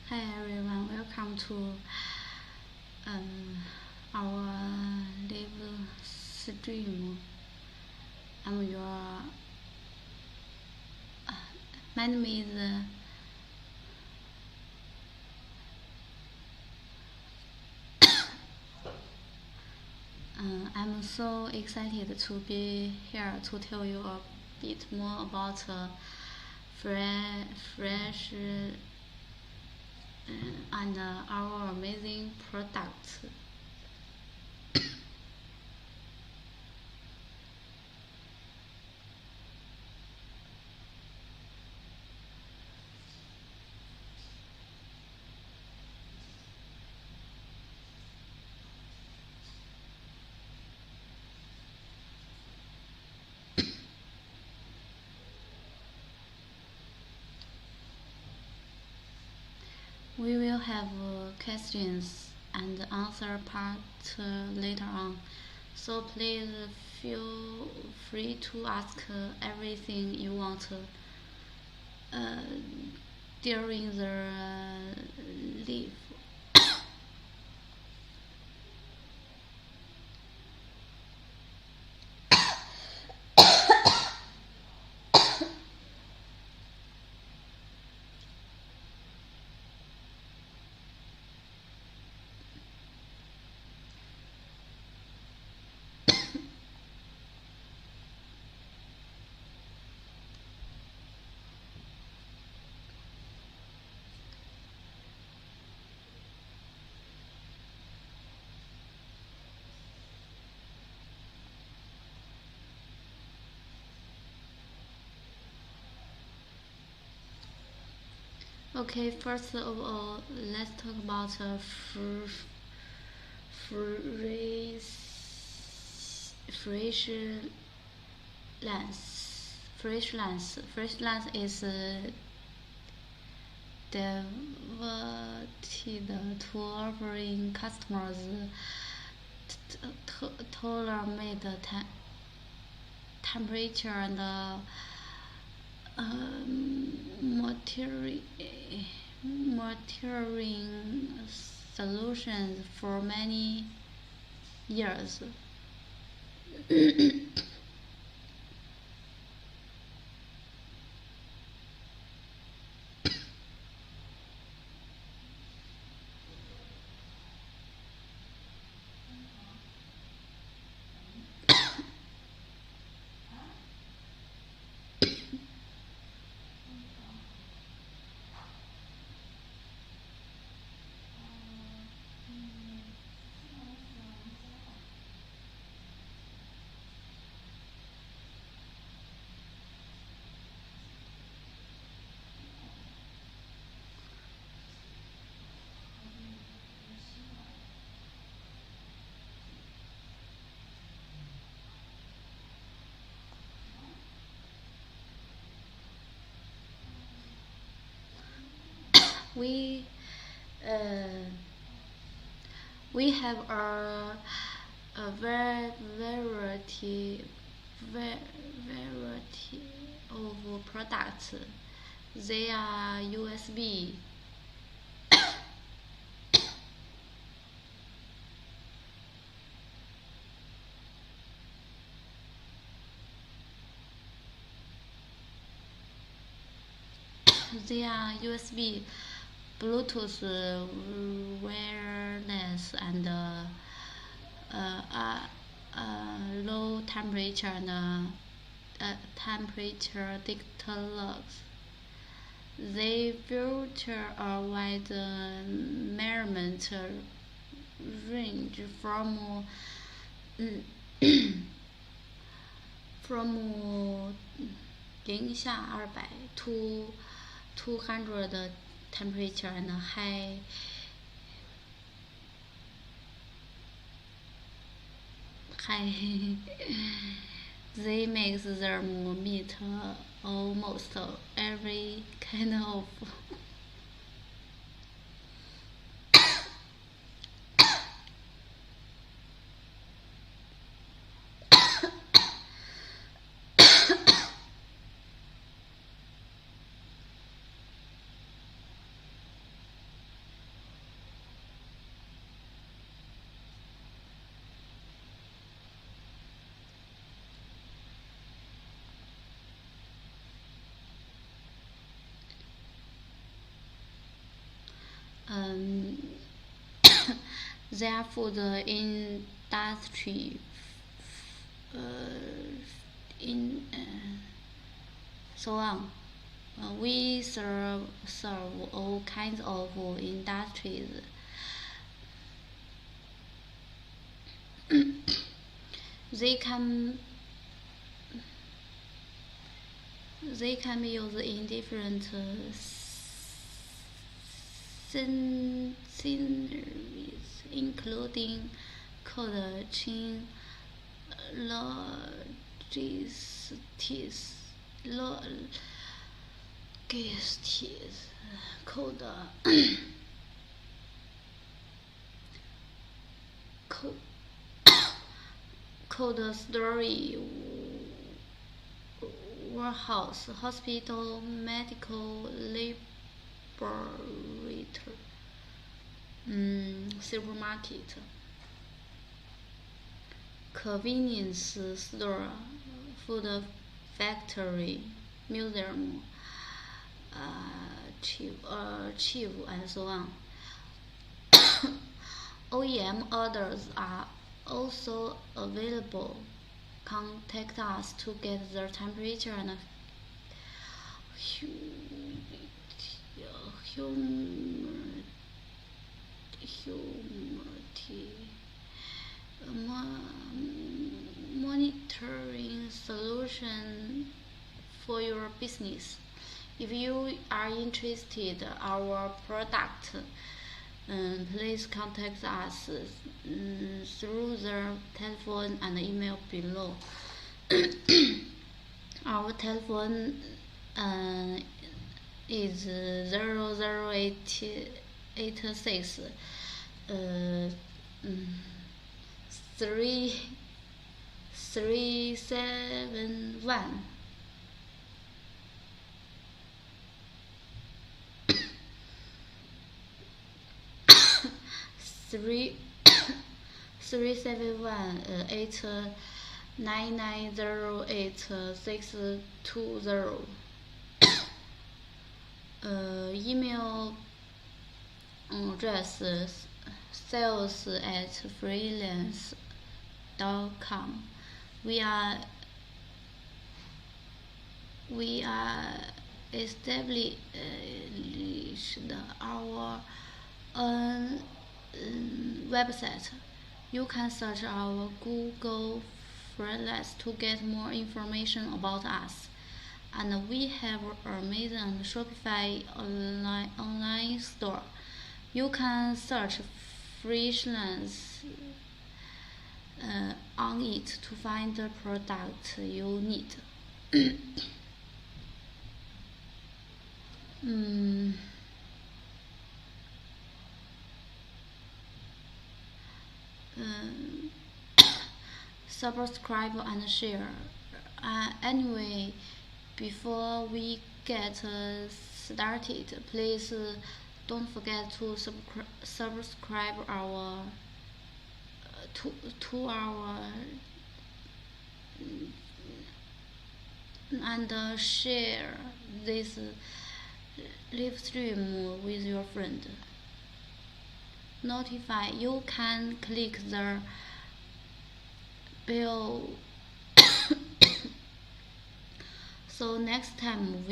A: Hi everyone, welcome to our live stream. I'm your my name is I'm so excited to be here to tell you a bit more about Fresh and our amazing products. We will have questions and answer part later on, so please feel free to ask everything you want during the live. Okay, first of all, let's talk about fresh lens. Freshliance is devoted to offering customers tailor-made temperature and monitoring solutions for many years. we uh, we have a variety of products. They are USB. They are USB, Bluetooth, wireless, and low temperature and temperature detectors. They feature a wide measurement range from 零下200 to 200 temperature and high they make them meet almost every kind of um, their food industry in so on. We serve all kinds of industries. they can they can be used in different sceneries, including cold chain logistics, cold cold, cold storage, warehouse, hospital, medical laboratory, supermarket, convenience store, food factory, museum, chief, and so on. OEM orders are also available. Contact us to get the temperature and humidity monitoring solution for your business. If you are interested in our product, please contact us through the telephone and email below. Our telephone is 00886 371 371 89908 email address sales@freelance.com. We are established our own website. You can search our Google Freshliance to get more information about us. And we have Amazon and Shopify online store. You can search Freshliance on it to find the product you need. Subscribe and share. Anyway, before we get started, please don't forget to subscribe our to our and share this live stream with your friend. Notify. You can click the bell so next time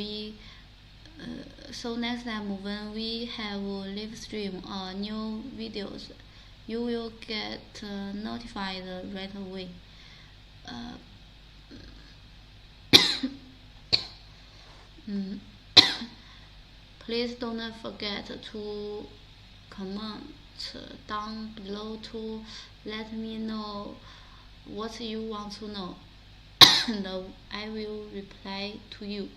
A: when we have live stream or new videos, you will get notified right away. Please don't forget to comment down below to let me know what you want to know, and I will reply to you.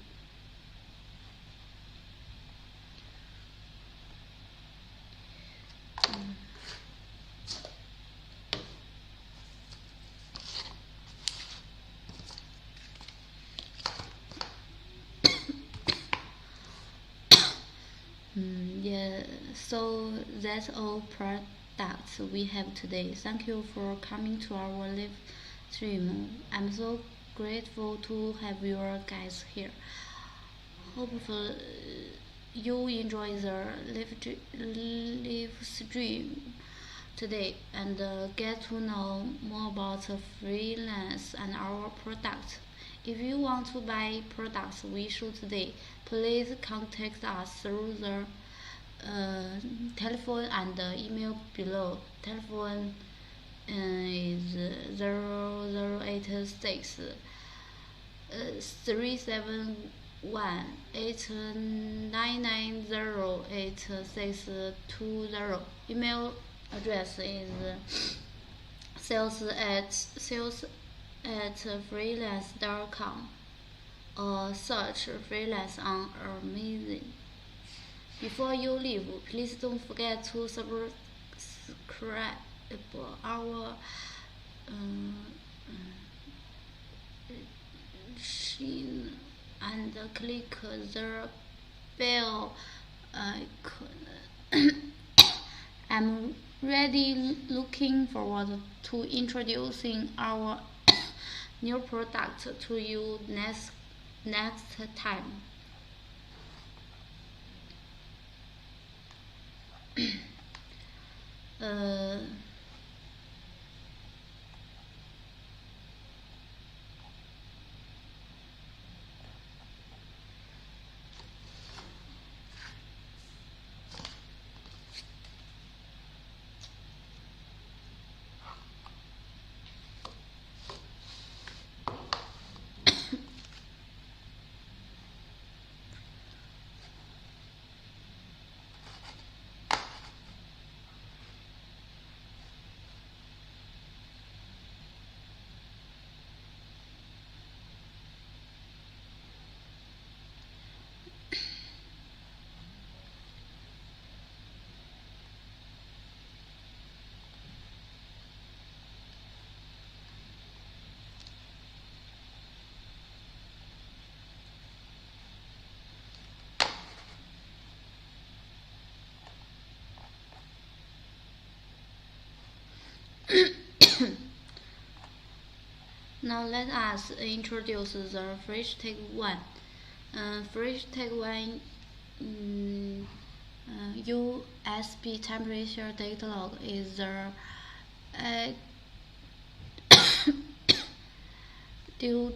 A: Yeah, so that's all products we have today. Thank you for coming to our live stream. I'm so grateful to have your guys here. Hopefully you enjoy the live stream today and get to know more about freelance and our products. If you want to buy products we show today, please contact us through the telephone and email below. Telephone is 00886 371 89908 Email address is sales@freelance.com or search freelance on Amazon. Before you leave, please don't forget to subscribe our and click the bell icon. I'm really looking forward to introducing our new product to you next time. Now let us introduce the Freshtek 1. Freshtek 1 USB temperature data log is the ideal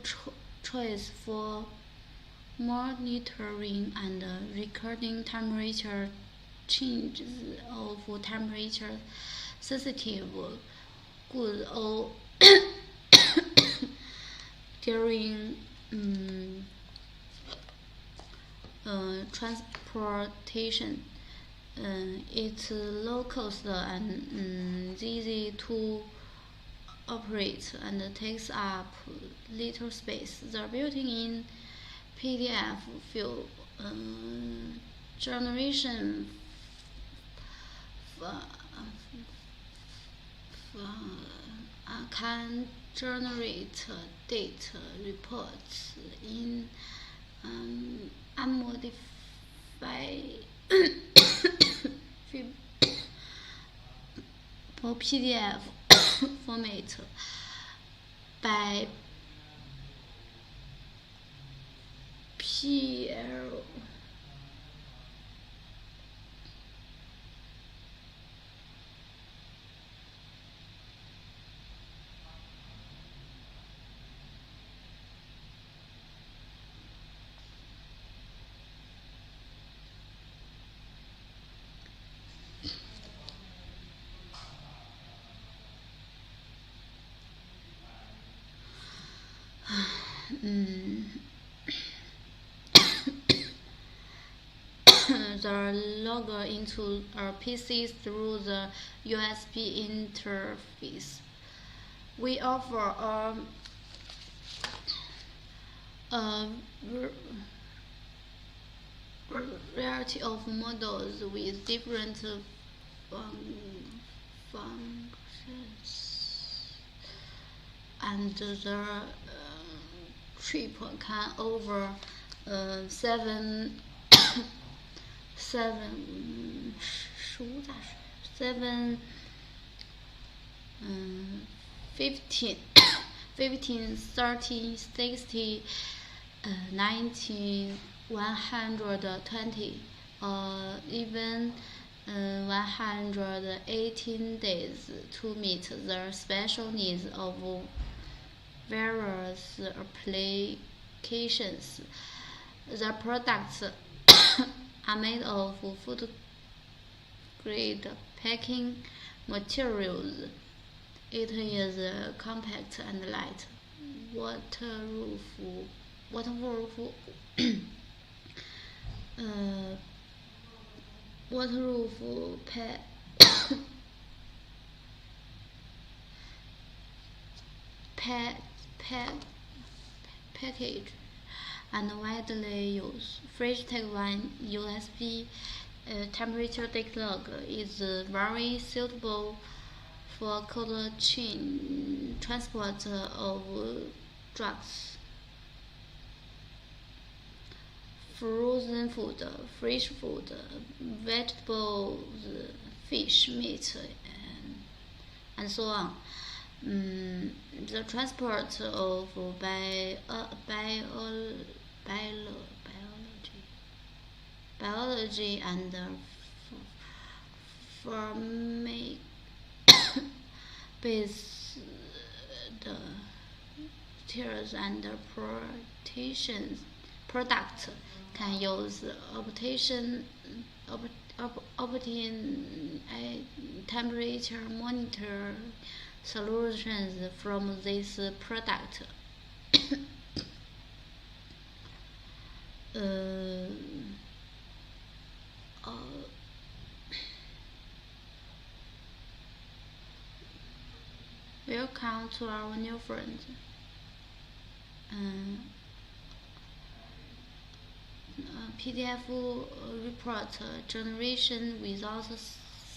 A: choice for monitoring and recording temperature changes of temperature sensitive goods or during transportation. It's low cost and easy to operate and takes up little space. The built-in PDF file generation can generate data reports in unmodified for PDF format by PL the logger into our PC through the USB interface. We offer a variety of models with different functions, and the chip can over 15, 30, 60, 90, 120, even 118 days to meet the special needs of various applications. The products are made of food-grade packing materials. It is compact and light, waterproof package and widely used. Freshtek 1 USB temperature data log is very suitable for cold chain transport of drugs, frozen food, fresh food, vegetables, fish, meat, and so on. The transport of biology and pharmacy-based materials and protection products can use obtain temperature monitor solutions from this product. Welcome to our new friend. PDF report generation without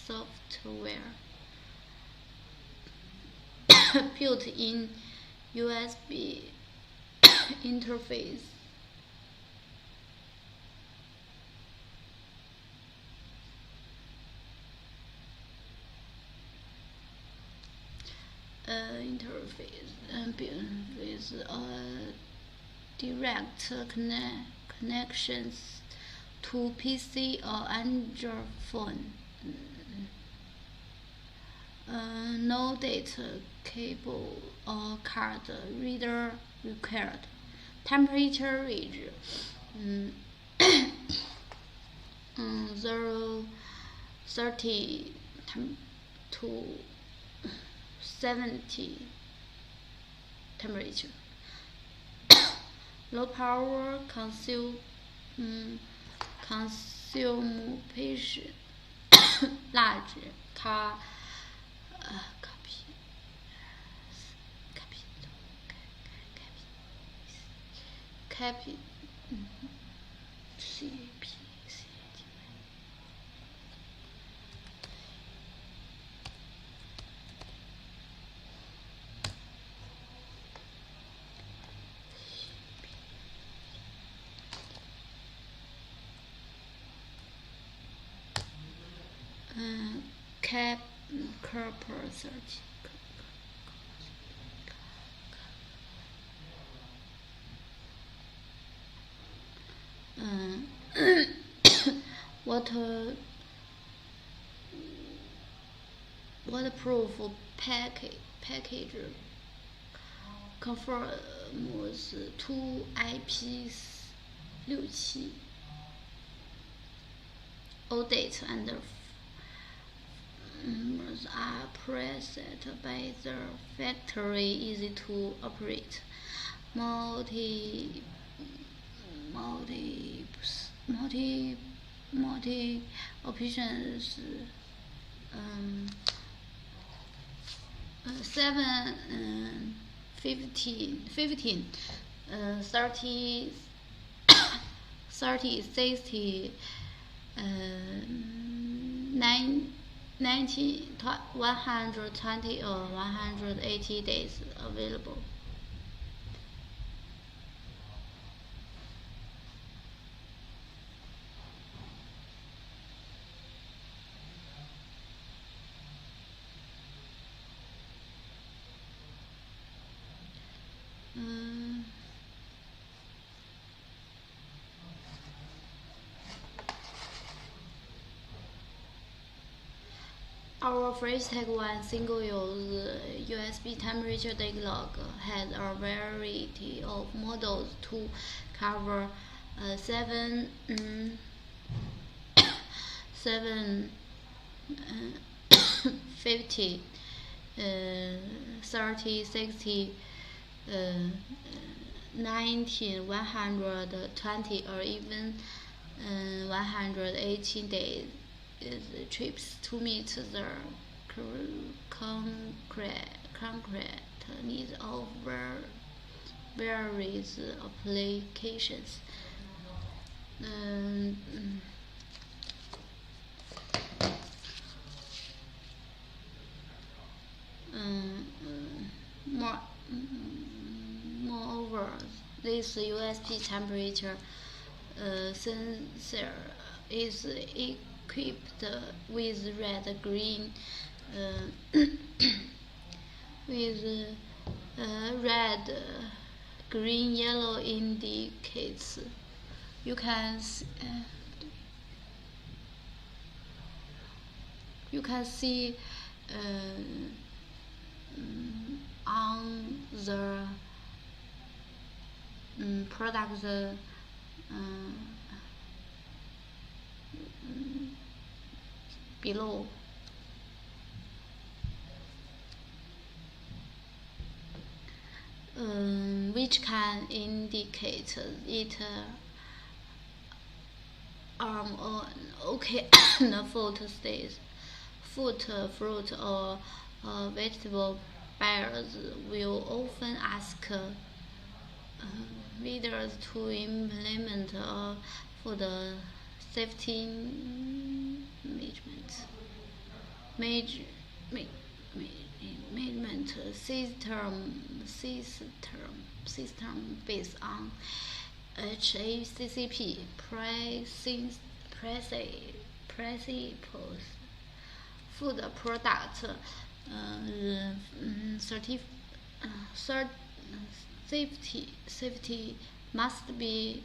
A: software. Built-in USB interface. interface with direct connections to PC or Android phone. No data cable or card reader required. Temperature range 30 to 70 temperature. Low power consumption large Copper 30. Waterproof package conforms to IP67. All data and are preset by the factory, easy to operate. Multi options. 15, 30, 60, 90, 120 or 180 days available. Our Fresh-Tech 1 single-use USB temperature dialog has a variety of models to cover 50, 30, 60, 19, 120 or even 118 days trips to meet the concrete needs of various applications. Moreover, this USB temperature sensor is equipped with red-green green, yellow indicates you can see on the product below. Which can indicate it okay food stays. Fruit or vegetable buyers will often ask readers to implement for the safety management system based on HACCP principles. Food product safety must be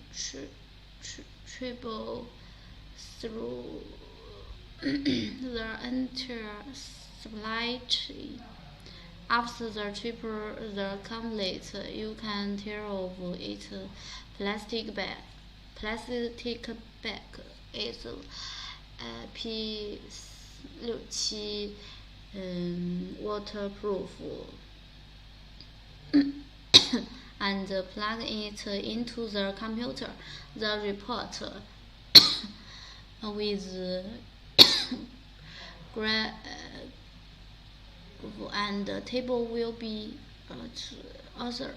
A: triple through the entire supply chain. After the triple the complete, you can tear off its plastic bag. Plastic bag is P67 waterproof and plug it into the computer. The report with graph and table will be automatic.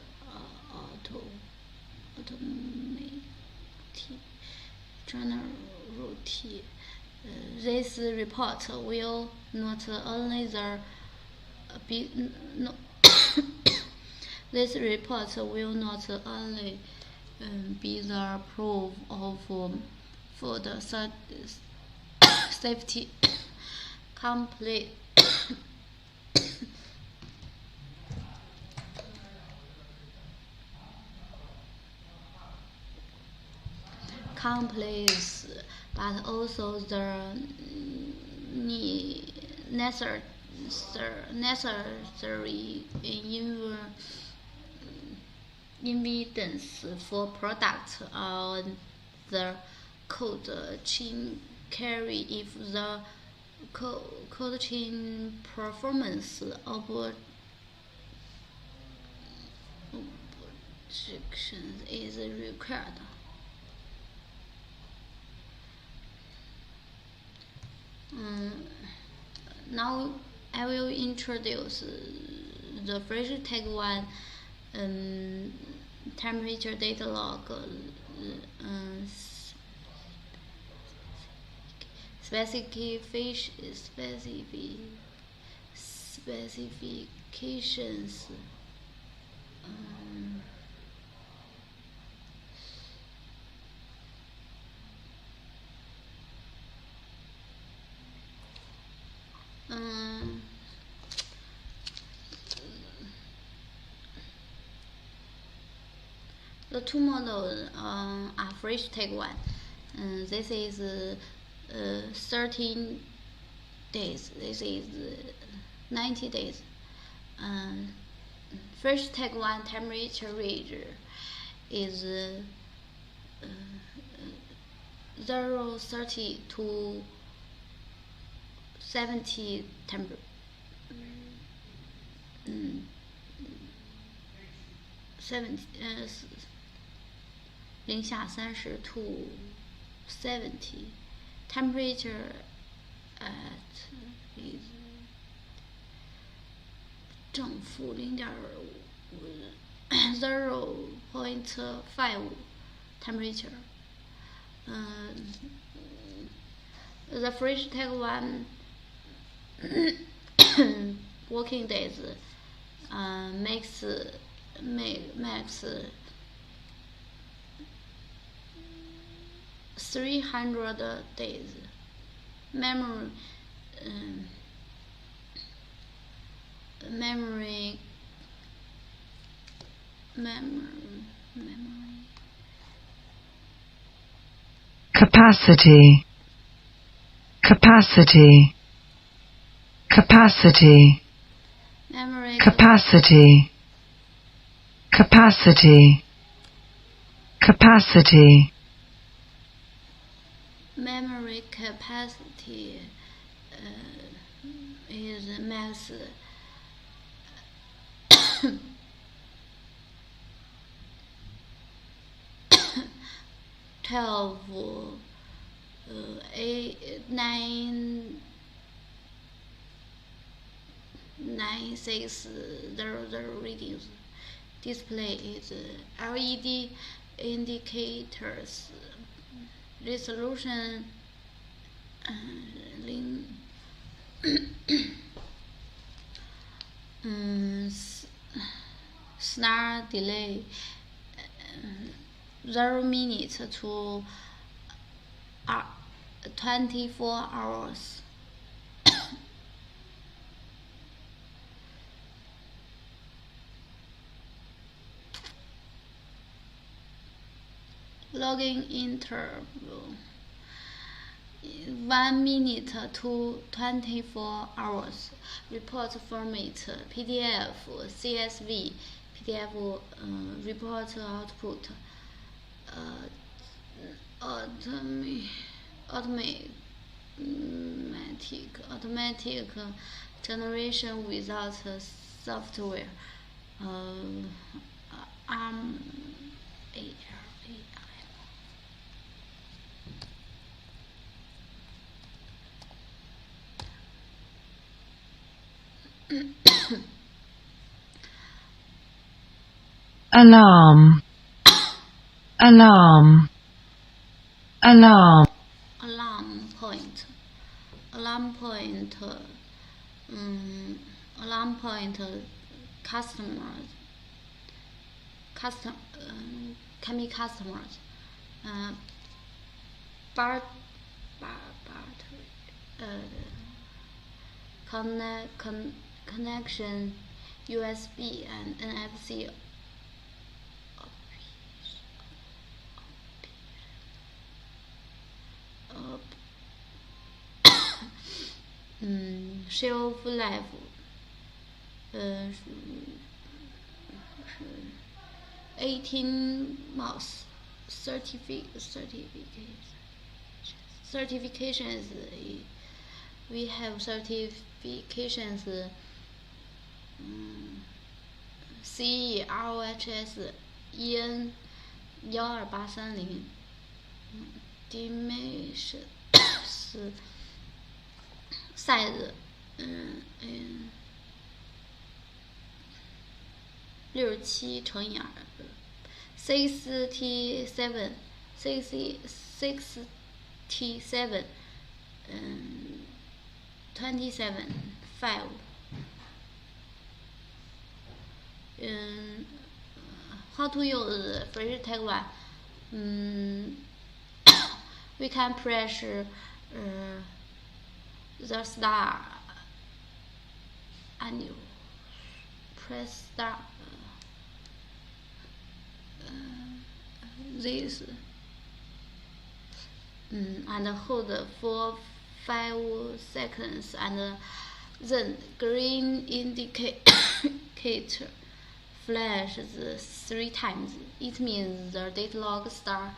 A: Generate. This report will not only this report will not only be the proof of food safety complete compliance, but also the necessary evidence for products on the cold chain carry if the cold chain performance objection is required. Now I will introduce the Freshliance temperature data log specifications. The two models are Freshliance. This is 13 days. This is 90 days. Freshliance temperature range is 0-30 to 70 temperature. 零下30 to 70 temperature at is 正负0.5 temperature. The Freshliance working days makes 300 days. Memory
B: capacity capacity capacity
A: memory
B: capacity capacity capacity
A: memory capacity is max 12 9600 readings. Display is LED indicators. Resolution snare delay 0 minutes to 24 hours. login interval 1 minute to 24 hours. Report format PDF, CSV, PDF report output, automatic generation without software.
B: Alarm. Alarm. Alarm.
A: Alarm point. Alarm point. Alarm point. Customers. Can be customers. Connection, USB and NFC. Shelf life 18 months. Certifications. We have certifications CE, ROHS, EN 12830. Dimension size 67乘以2 67 27 5 how to use Fresh Tag 1. We can press the star and you press star this and hold for 5 seconds, and then green indicator flashes 3 times. It means the data log start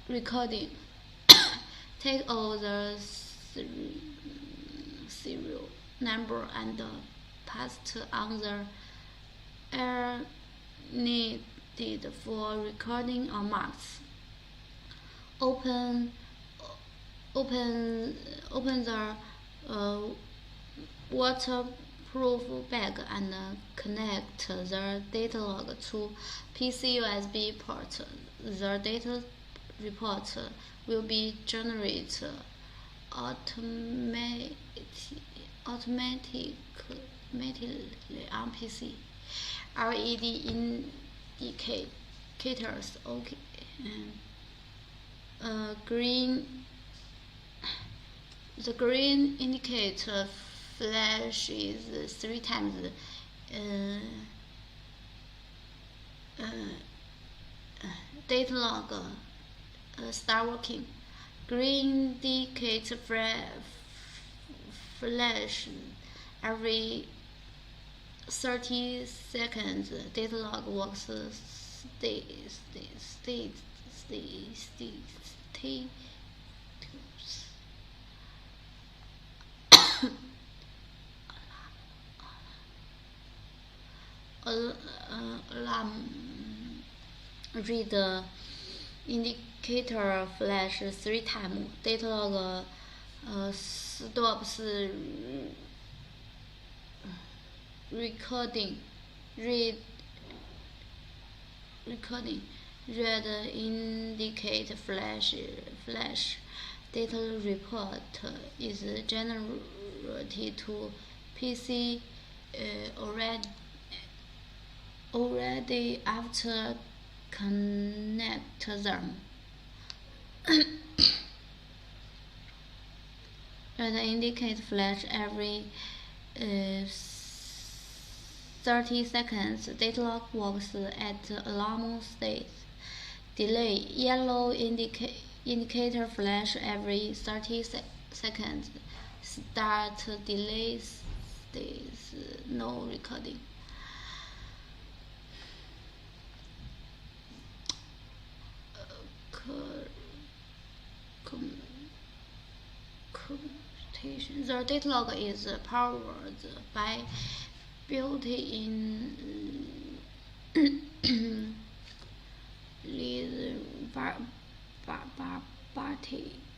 A: recording. Take all the serial number and paste on the air needed for recording or marks. Open the waterproof bag and connect the data log to PC USB port. The data report will be generated automatically on PC. LED indicators. Okay. The green indicator flashes 3 times. Data log start working. Green indicator flash every 30 seconds. Data log works alarm read the indicator flash 3 times. Data log stops recording. Red indicate flash. Data report is generated to PC already after connect them. Red indicate flash every 30 seconds. Data log works at alarm state. Delay. Yellow indicator flash every 30 seconds. Start delay stays. No recording. Computation. The data log is powered by built-in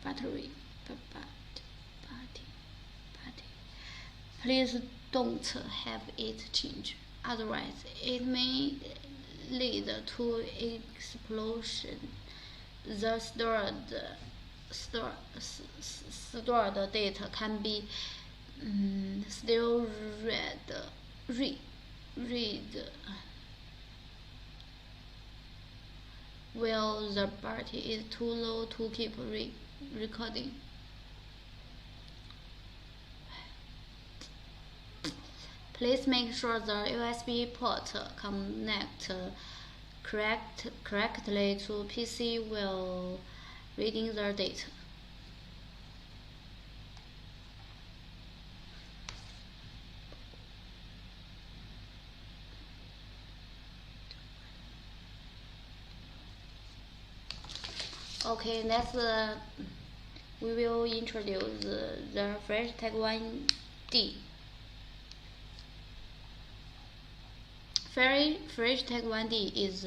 A: battery. Please don't have it change, otherwise it may lead to explosion. The stored data can be still read while the battery is too low to keep recording. Please make sure the USB port connects correctly to PC while reading the data. Okay, next we will introduce the Fresh-Tag1D. Fresh-Tag1D is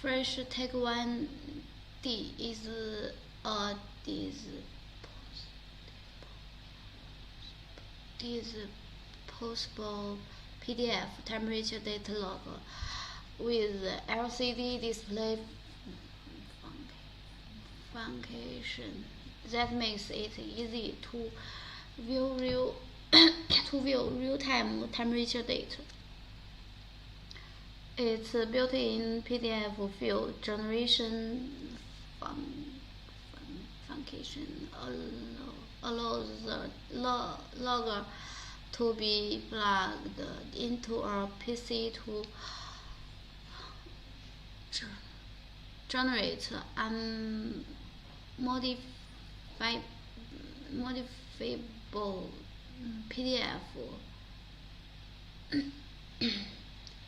A: Fresh-Tag1D is a disposable PDF temperature data log with LCD display function that makes it easy to view real-time temperature data. Its built-in PDF file generation function allows the logger to be plugged into a PC to generate modifiable PDF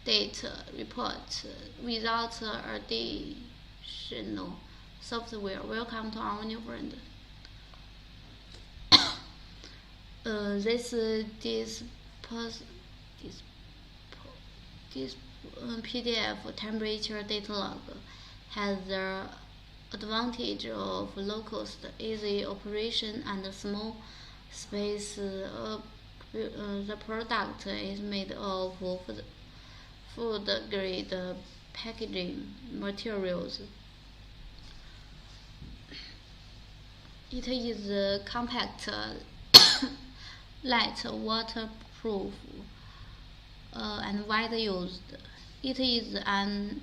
A: data report without additional software. Welcome to our new friend. This PDF temperature data log has the advantage of low-cost, easy operation, and small space. The product is made of food-grade packaging materials. It is compact, light, waterproof, and widely used. It is an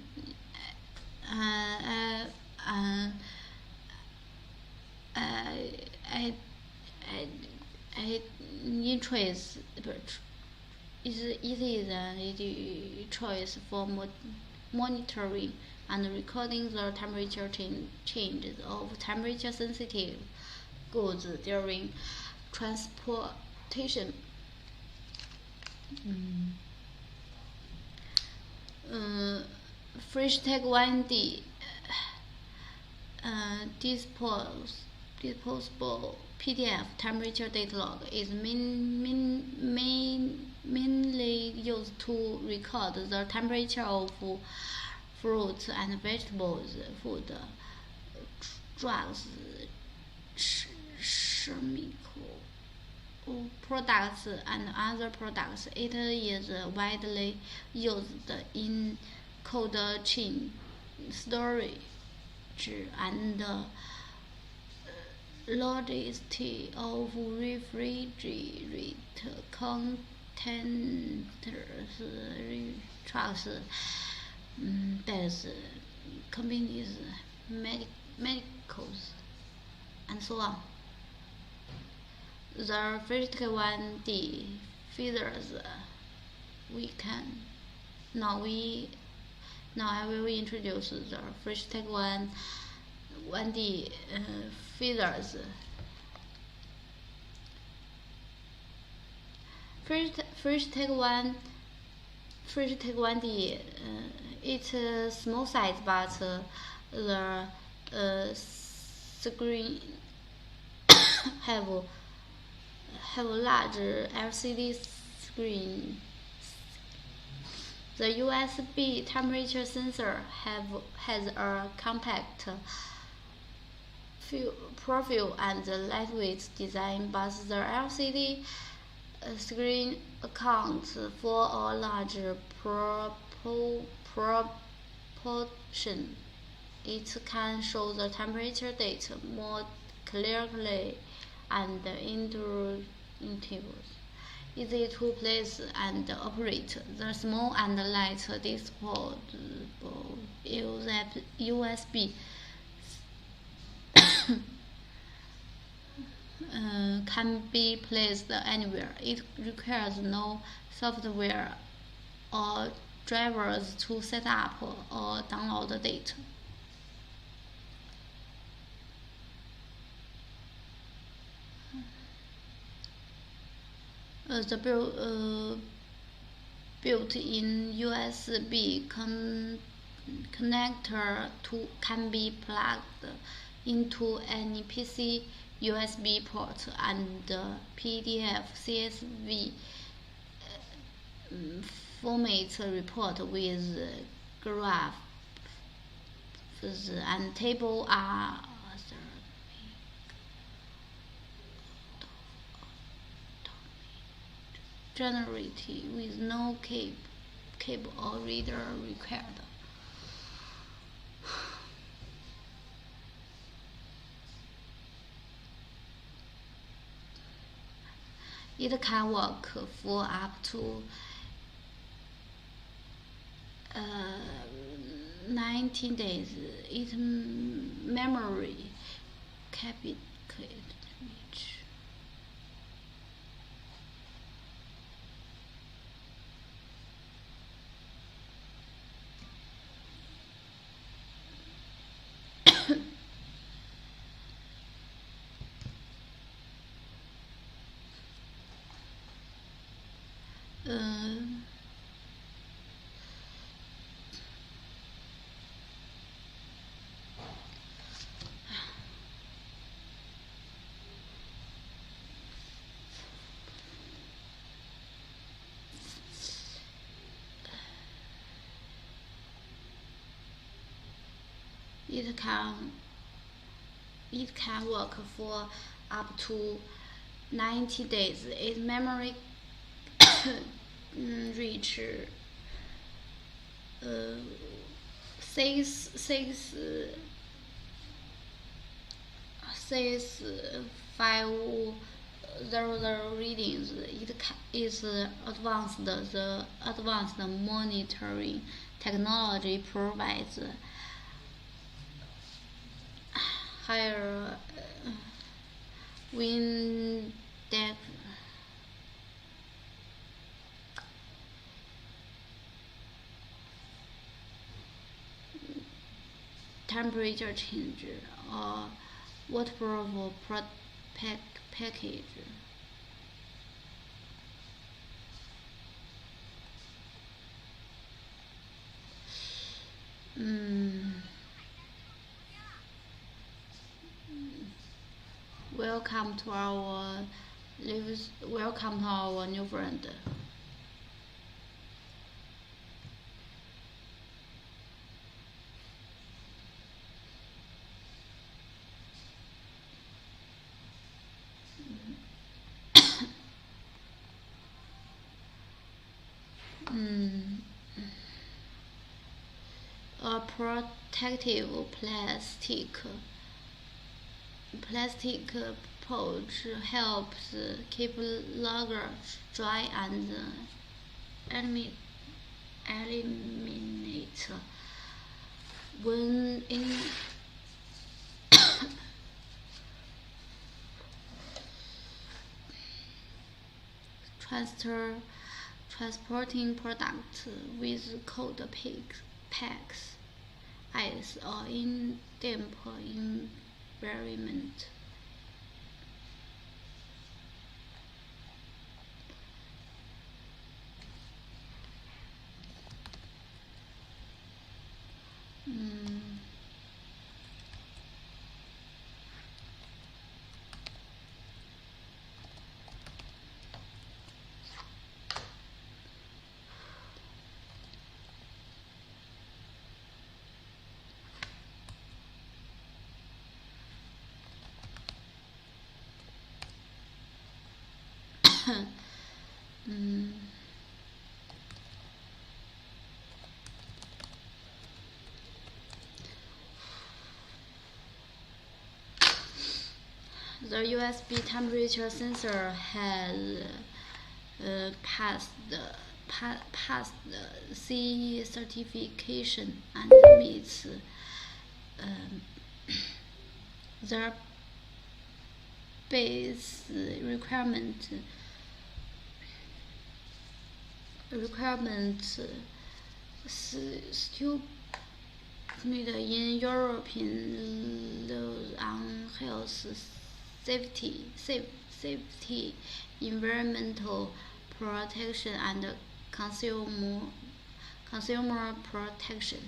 A: choice for monitoring and recording the temperature changes of temperature-sensitive goods during transportation. Fresh-Tag1D disposable PDF temperature data log is mainly used to record the temperature of fruits and vegetables, food, drugs,
C: chemical products and other products. It is widely used in cold chain storage and logistics of refrigerated containers, trucks, beds, convenience, medicals, and so on. The first one, the feathers we can now I will introduce the first one, the feathers. First take one the it's a small size, but the screen have a large LCD screen. The USB temperature sensor has a compact profile and lightweight design, but the LCD screen accounts for a large proportion. It can show the temperature data more clearly and intuitively. Easy to place and operate. The small and light disposable USB can be placed anywhere. It requires no software or drivers to set up or download data. The built-in USB connector can be plugged into any PC USB port, and PDF CSV format report with graphs and table are generated with no cable or reader required. It can work for up to 19 days. Its memory capacity it can work for up to 90 days. Its memory reach 6500 readings. It is advanced. The advanced monitoring technology provides higher wind depth, temperature change, or waterproof package. Welcome to our new friend. protective plastic pouch helps keep luggage dry and eliminate when in transporting products with cold packs, ice, or in damp environment. The USB temperature sensor has passed the CE certification and meets the base still in European laws on health, safety, environmental protection, and consumer protection.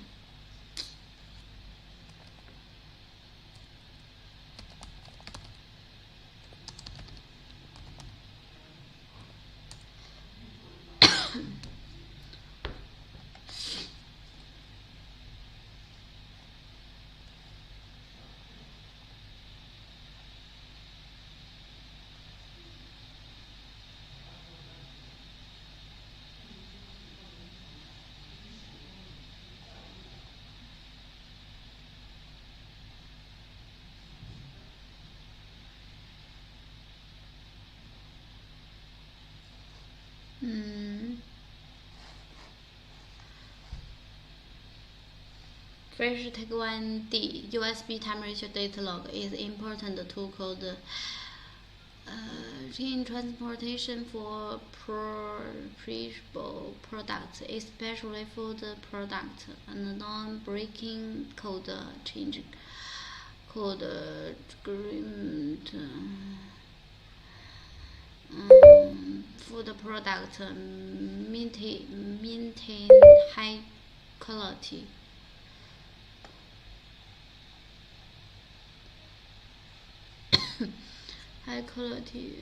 C: Fresh Take 1D USB temperature data log is important to code in transportation for perishable products, especially food products, and non-breaking code change code agreement. Food products maintain high quality. High quality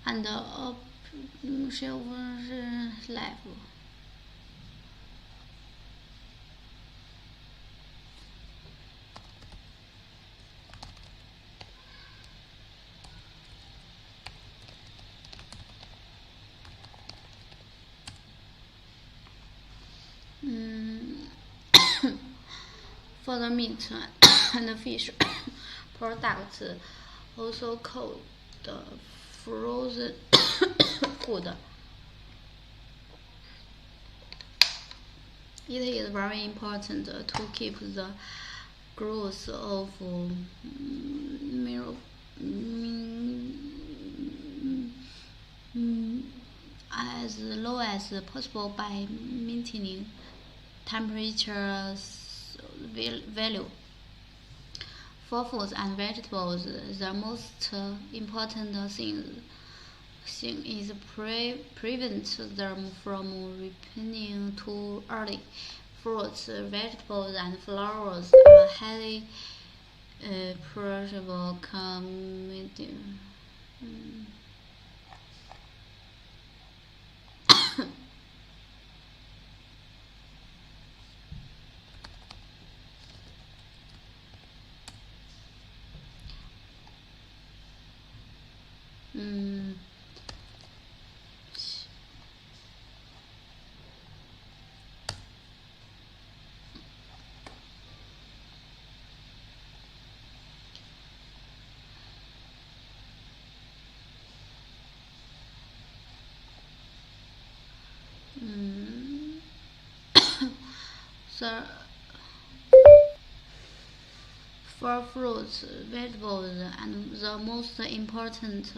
C: and shelf life. For the meat and fish products, also called frozen food, it is very important to keep the growth of as low as possible by maintaining temperature value. For fruits and vegetables, the most important thing is prevent them from ripening too early. Fruits, vegetables, and flowers are highly perishable commodities. for fruits, vegetables, and the most important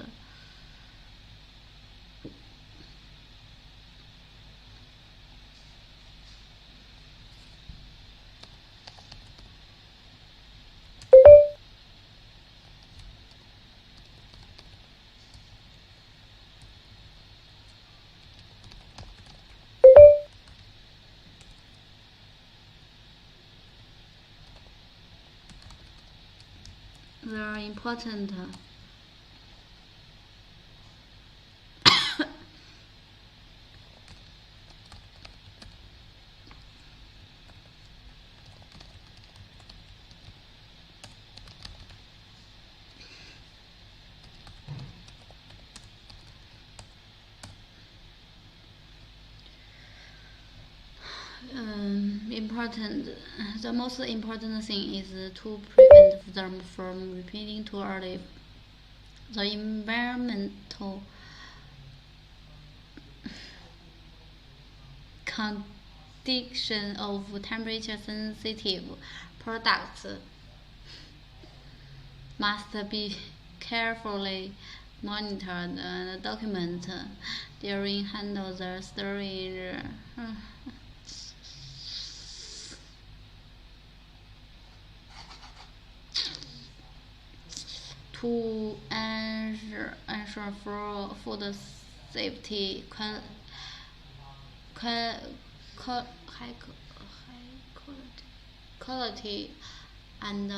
C: very important the most important thing is to prevent them from repeating too early. The environmental condition of temperature sensitive products must be carefully monitored and documented during handover storage. To ensure food safety, high quality, and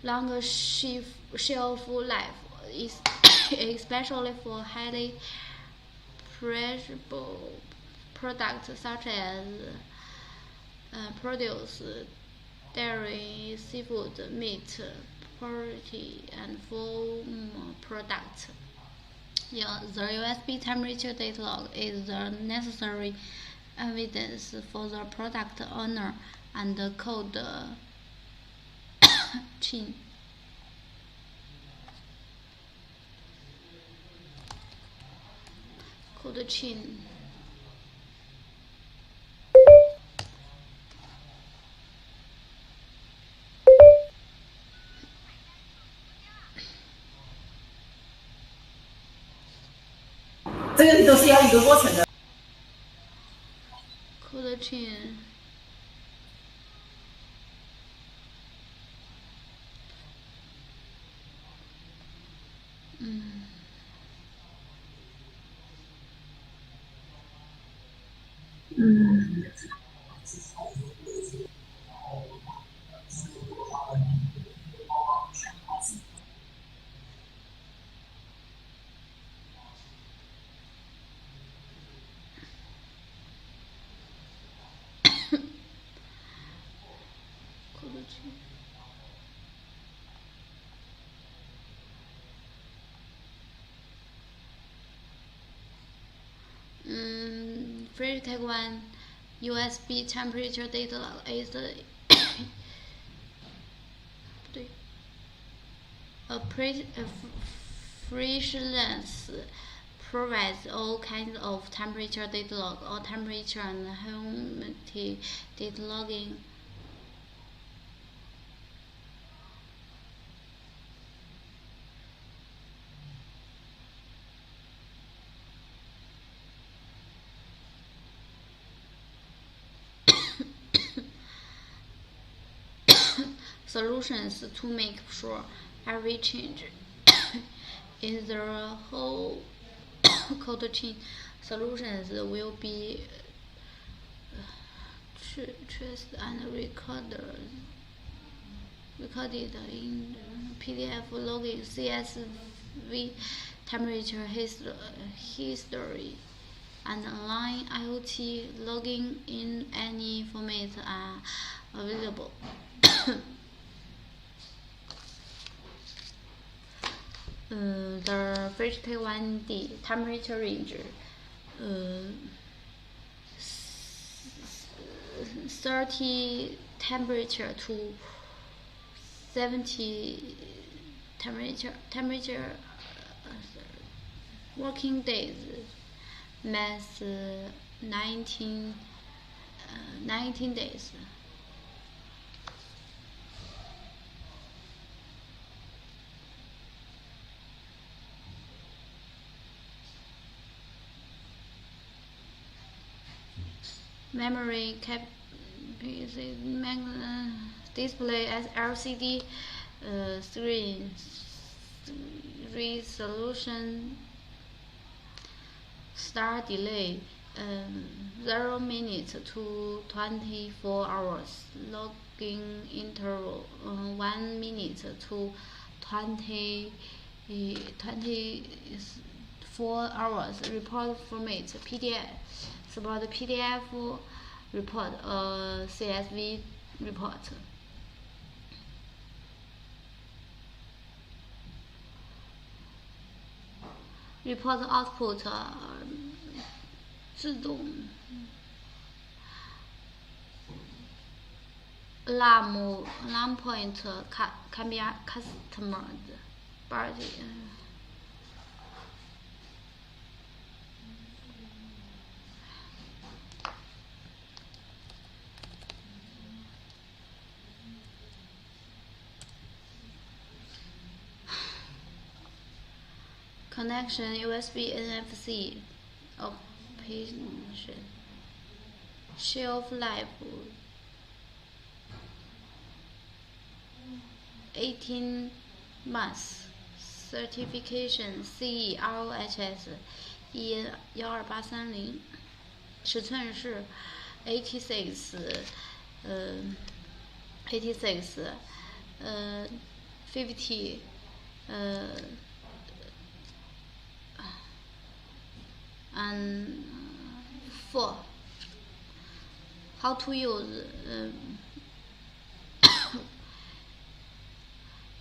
C: longer shelf life, especially for highly perishable products such as produce, dairy, seafood, meat, poultry, and foam products. Yeah, the USB temperature data log is the necessary evidence for the product owner and the cold chain. Cold chain. Cold chain. Cold chain. Free Taiwan USB temperature data log is Freshliance provides all kinds of temperature data log or temperature and humidity data logging. Solutions to make sure every change in the whole cold chain solutions will be traced and recorded in PDF logging, CSV temperature history, and online IoT logging in any format are available. The Fresh Taiwan D temperature range 30 temperature to 70 temperature working days, mass 19 19 days. Memory display as LCD screen resolution. Start delay 0 minutes to 24 hours. Logging interval 1 minute to 24 hours. Report format PDF. Support PDF report CSV report. Report output 自动 alarm point can be customized. Connection USB NFC operation. Shelf life 18 months. Certification CE ROHS 12830. 尺寸是 86 50 and 4. How to use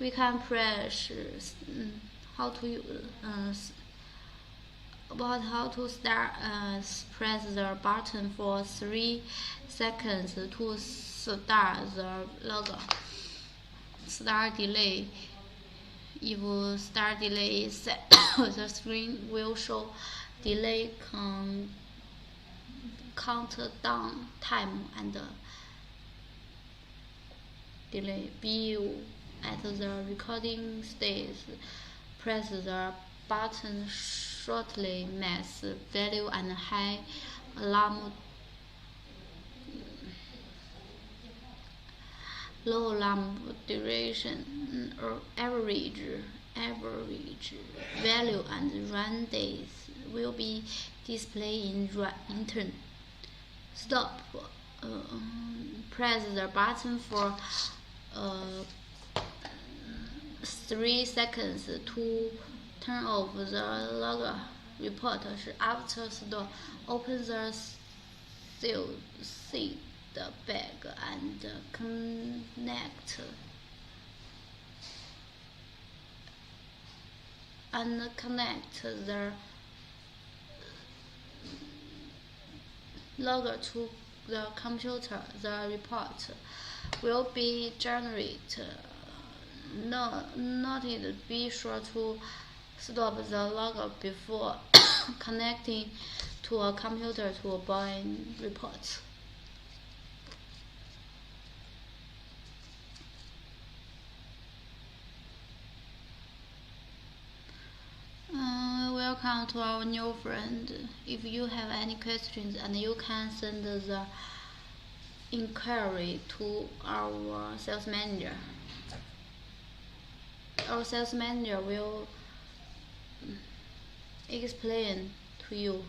C: we can press how to use about how to start press the button for 3 seconds to start the logger. Start delay. If start delay is set, the screen will show delay countdown time and delay view at the recording stage. Press the button shortly. Max value and high alarm. Low alarm duration or average value and run days will be displayed in turn. Stop. Press the button for 3 seconds to turn off the logger. Report after stop. Open the sealed bag and connect the logger to the computer. The report will be generated. Noted. Be sure to stop the logger before connecting to a computer to obtain reports. Welcome to our new friend. If you have any questions, and you can send the inquiry to our sales manager. Our sales manager will explain to you.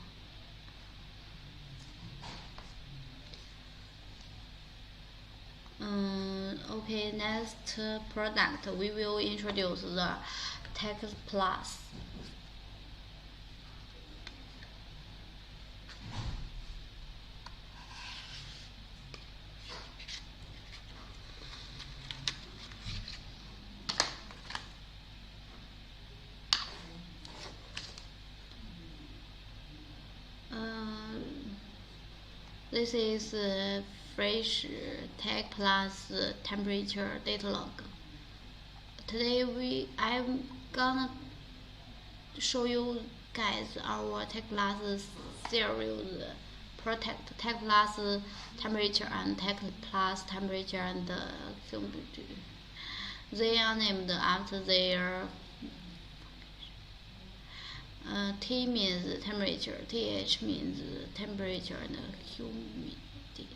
C: Okay, next product we will introduce the Text Plus. This is Fresh Tech Plus temperature data log. Today I'm gonna show you guys our Tech Plus series protect tech plus temperature and tech plus temperature and humidity. They are named after their T means temperature, TH means temperature, and humidity.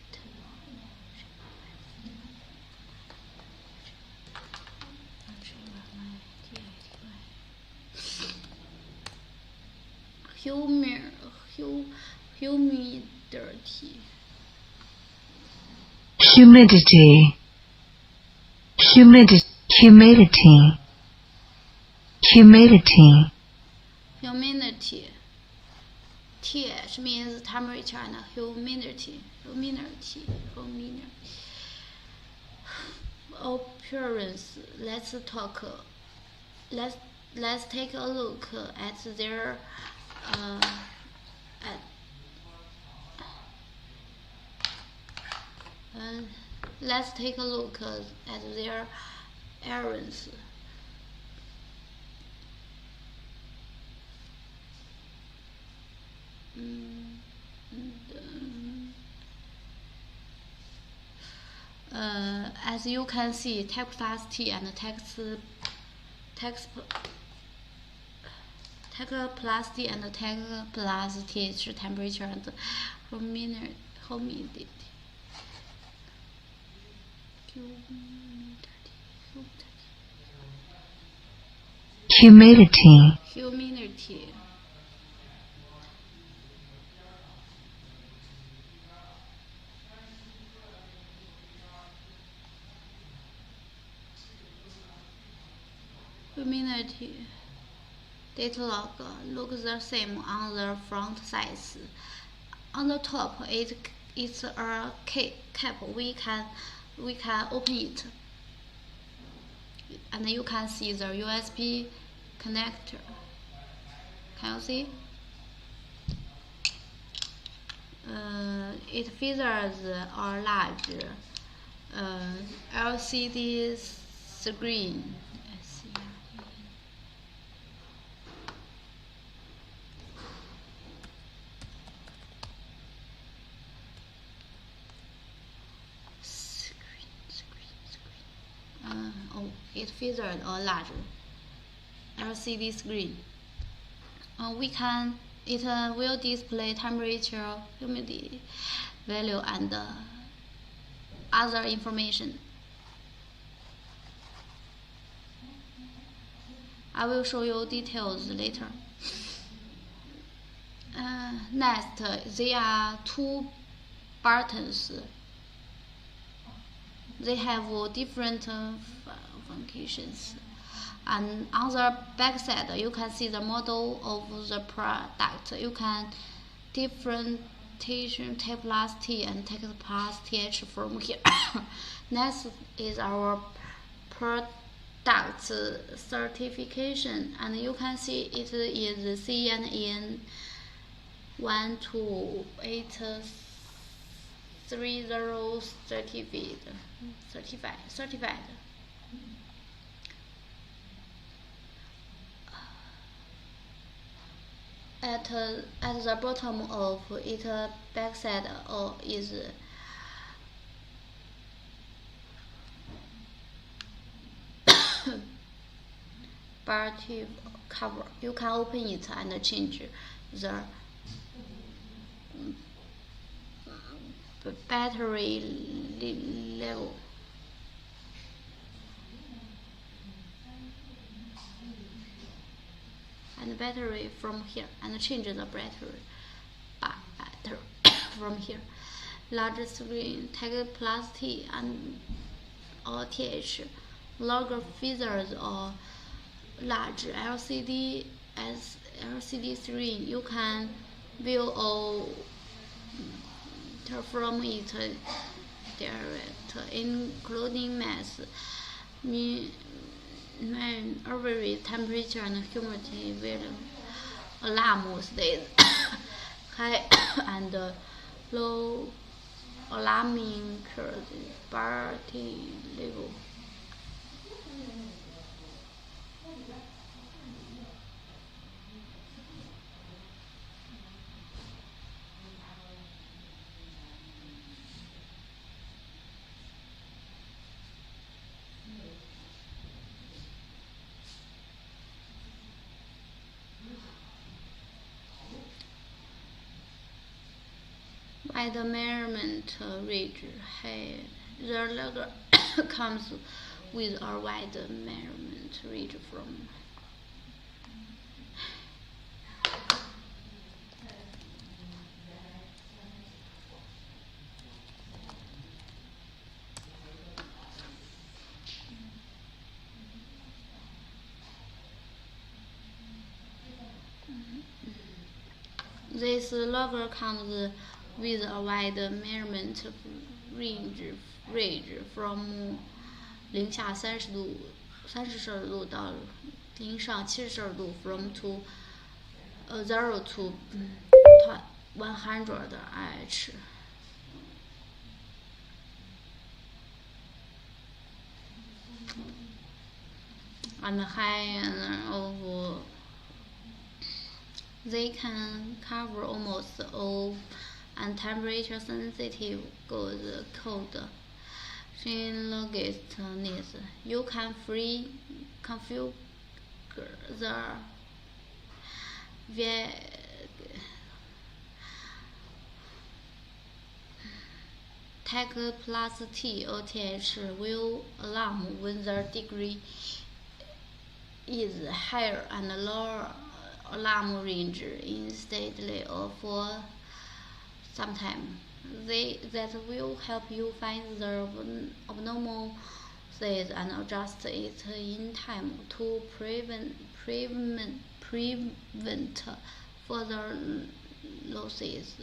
C: Humidity.
B: Humidity. Humidity. Humidity. Humidity.
C: Humidity. TH means temperature and humidity. Humidity. Appearance. Let's take a look at their let's take a look at their errands. As you can see, tech plus T and tech plus T and tech plus TH temperature and humidity.
B: Humidity.
C: Humidity. Humidity. Data log looks the same on the front sides. On the top, it's a cap. We can open it, and you can see the USB connector. Can you see? It features a large LCD screen. It features a large LCD screen. It will display temperature, humidity value, and other information. I will show you details later. Next, there are two buttons. They have different functions. And on the back side, you can see the model of the product. You can differentiation T plus T and T plus TH from here. Next is our product certification, and you can see it is CN 12830 certified. At the bottom of its backside is battery cover. You can open it and change the battery level. And battery from here, and change the battery from here. Large screen, tag plus T and or TH. Longer features or large LCD screen. You can view or from it direct, including mass, average temperature and humidity value, alarm state, high and low alarming curve, battery level. At the measurement ridge, the logger comes with a wide measurement ridge from This logger comes with a wide measurement range from 零下30°到零上70°from 0 to 100 H. And high of they can cover almost all and temperature sensitive goods code. In logistics, you can configure the tag plus T or TH will alarm when the degree is higher and lower alarm range instantly or for some time. That will help you find the abnormal size and adjust it in time to prevent further losses.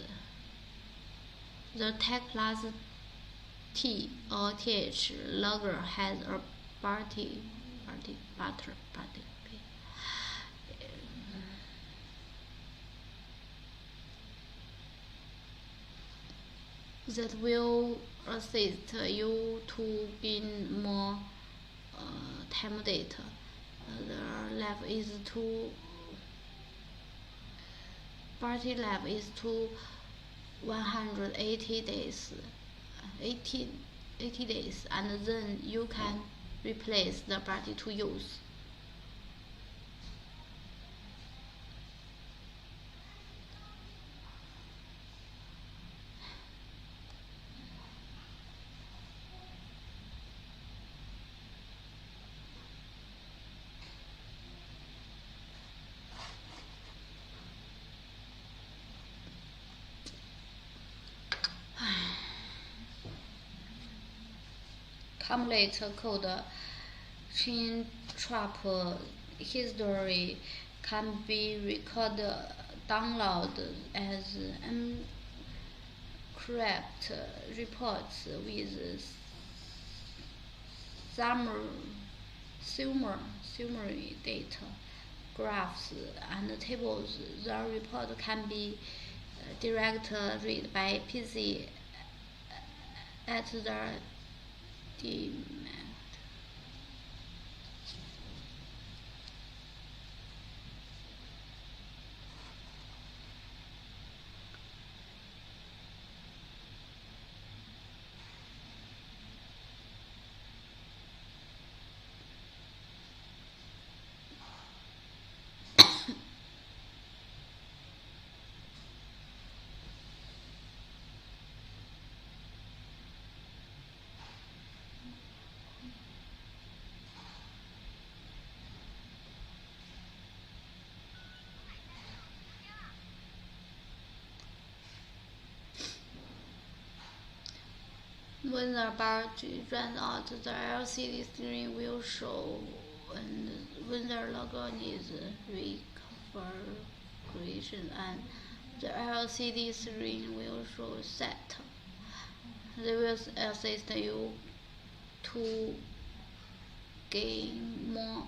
C: The tag plus T or TH logger has a butter that will assist you to gain more time data. The life is to party life is to 180 days, 80 days, and then you can replace the party to use. Complete code chain trap history can be recorded, downloaded as encrypted reports with summary data, graphs, and tables. The report can be direct read by PC at the demand. When the battery runs out, the LCD screen will show, and when the logo needs reconfiguration, and the LCD screen will show set. They will assist you to gain more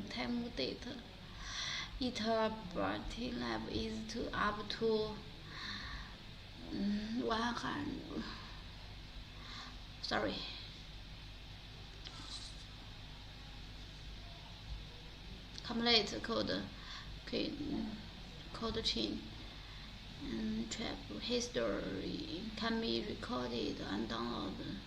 C: time data. Its battery life is up to 100. Sorry. Complete code chain and trap history can be recorded and downloaded.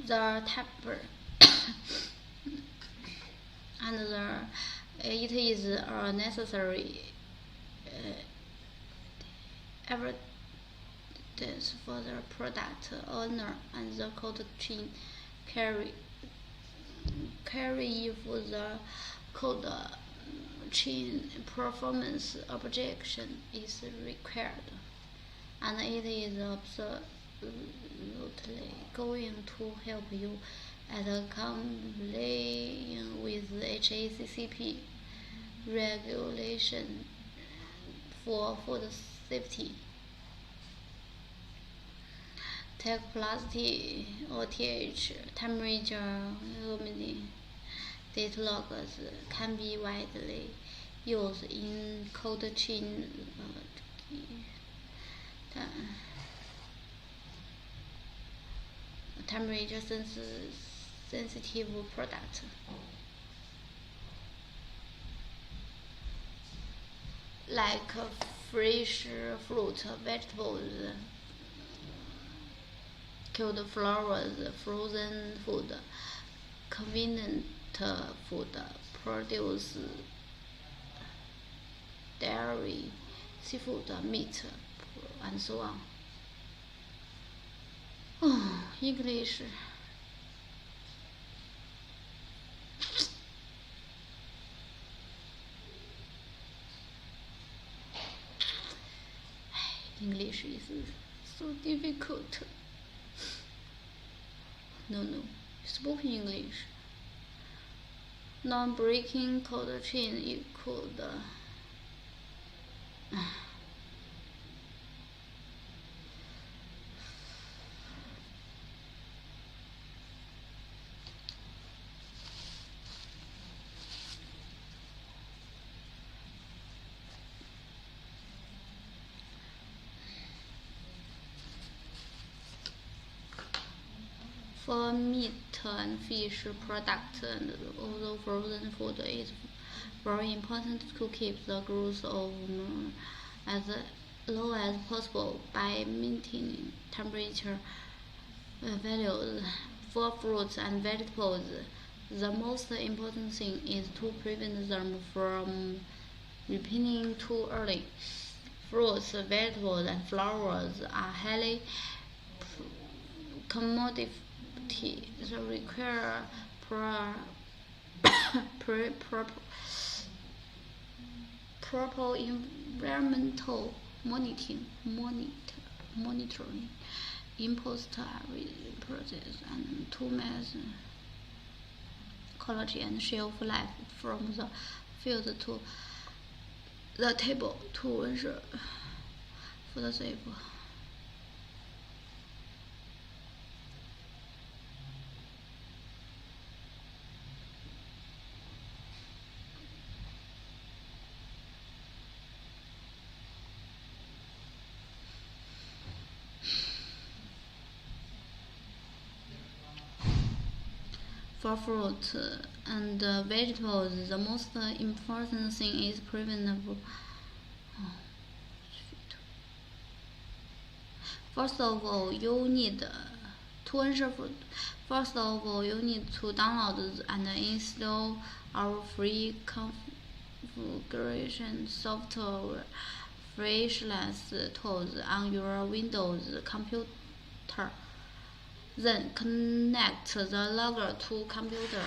C: the temper and it is a necessary evidence for the product owner and the cold chain carry if the cold chain performance objection is required, and it is absolutely going to help you at complying with HACCP regulation for food safety. Take plastic or TH temperature humidity data loggers can be widely used in cold chain temperature sensitive products. Like fresh fruit, vegetables, cured flowers, frozen food, convenient food, produce, dairy, seafood, meat, and so on. Oh, English. English is so difficult. No, spoken English. Non-breaking cold chain equaled for meat and fish products and also frozen food, it's very important to keep the growth of as low as possible by maintaining temperature values. For fruits and vegetables, the most important thing is to prevent them from ripening too early. Fruits, vegetables, and flowers are highly commodity that require proper environmental monitoring in process and to measure quality and shelf life from the field to the table to ensure food safe. For fruit and vegetables, the most important thing is preventable. First of all, you need to ensure food. First of all, you need to download and install our free configuration software, Freshliance tools on your Windows computer. Then connect the logger to computer.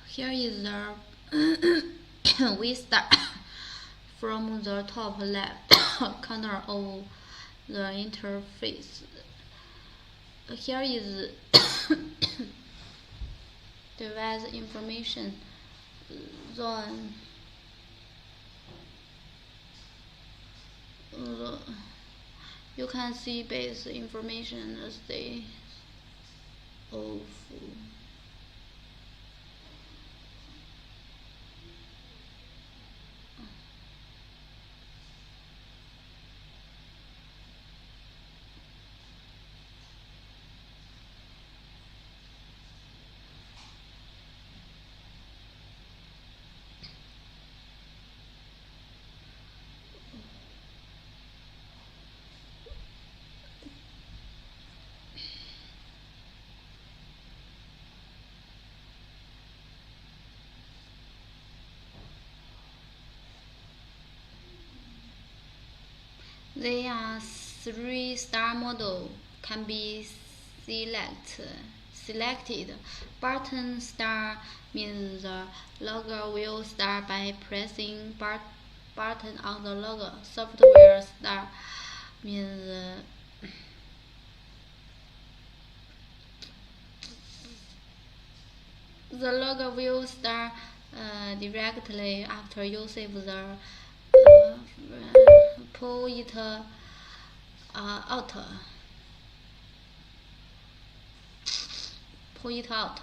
C: Here is the we start from the top left corner of the interface. Here is device information zone. You can see base information as state of They are 3-star model can be selected. Button star means the logger will start by pressing button on the logger. Software star means the logger will start directly after you save the pull it out. Pull it out.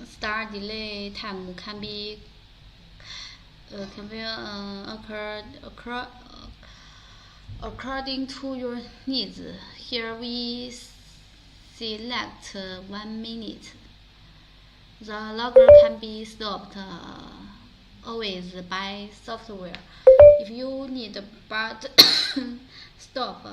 C: Start delay time can be according to your needs. Here we select 1 minute. The logger can be stopped always by software. If you need but stop.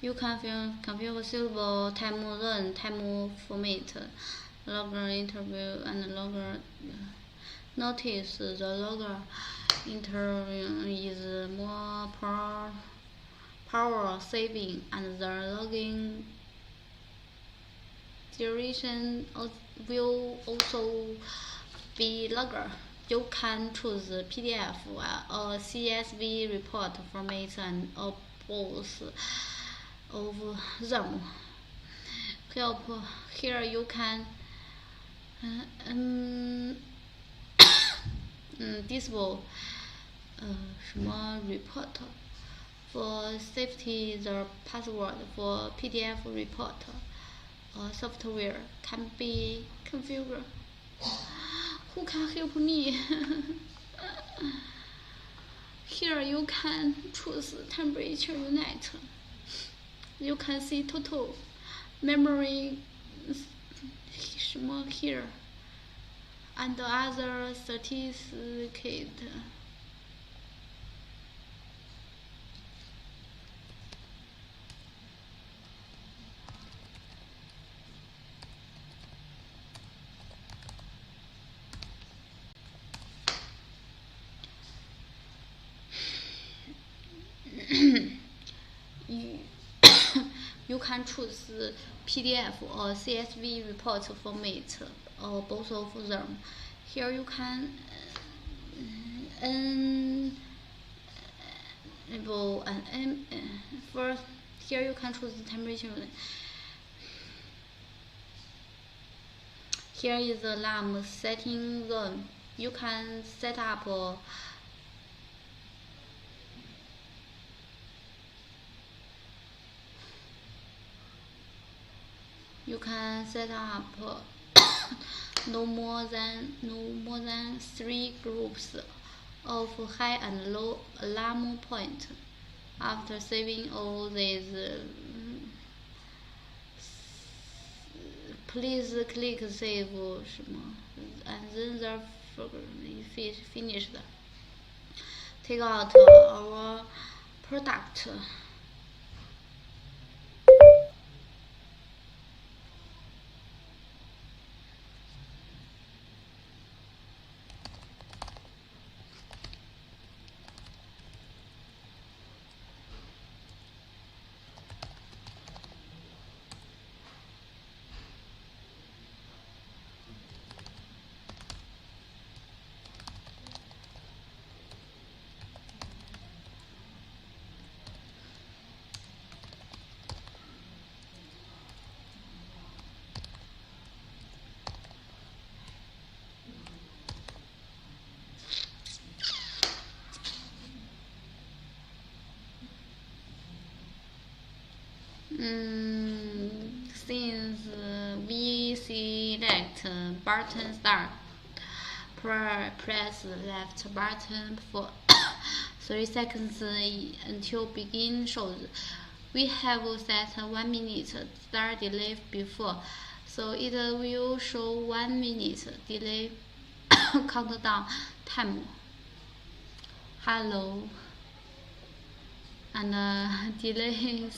C: You can configure suitable time zone, time format, logger interview, and logger. Notice the logger interview is more power saving, and the logging duration will also be longer. You can choose PDF or CSV report format and both of them. Here you can disable report. For safety, the password for PDF report software can be configured. Who can help me? Here you can choose temperature unit. You can see total memory here and other certificate. You can choose PDF or CSV report format or both of them. Here you can first. Here you can choose the temperature. Here is the alarm setting zone. You can set up You can set up no more than 3 groups of high and low alarm point. After saving all these, please click save and then the finished. Take out our product. Since we select button start, press the left button for 3 seconds until begin shows. We have set 1 minute start delay before, so it will show 1 minute delay countdown time. Hello. And delay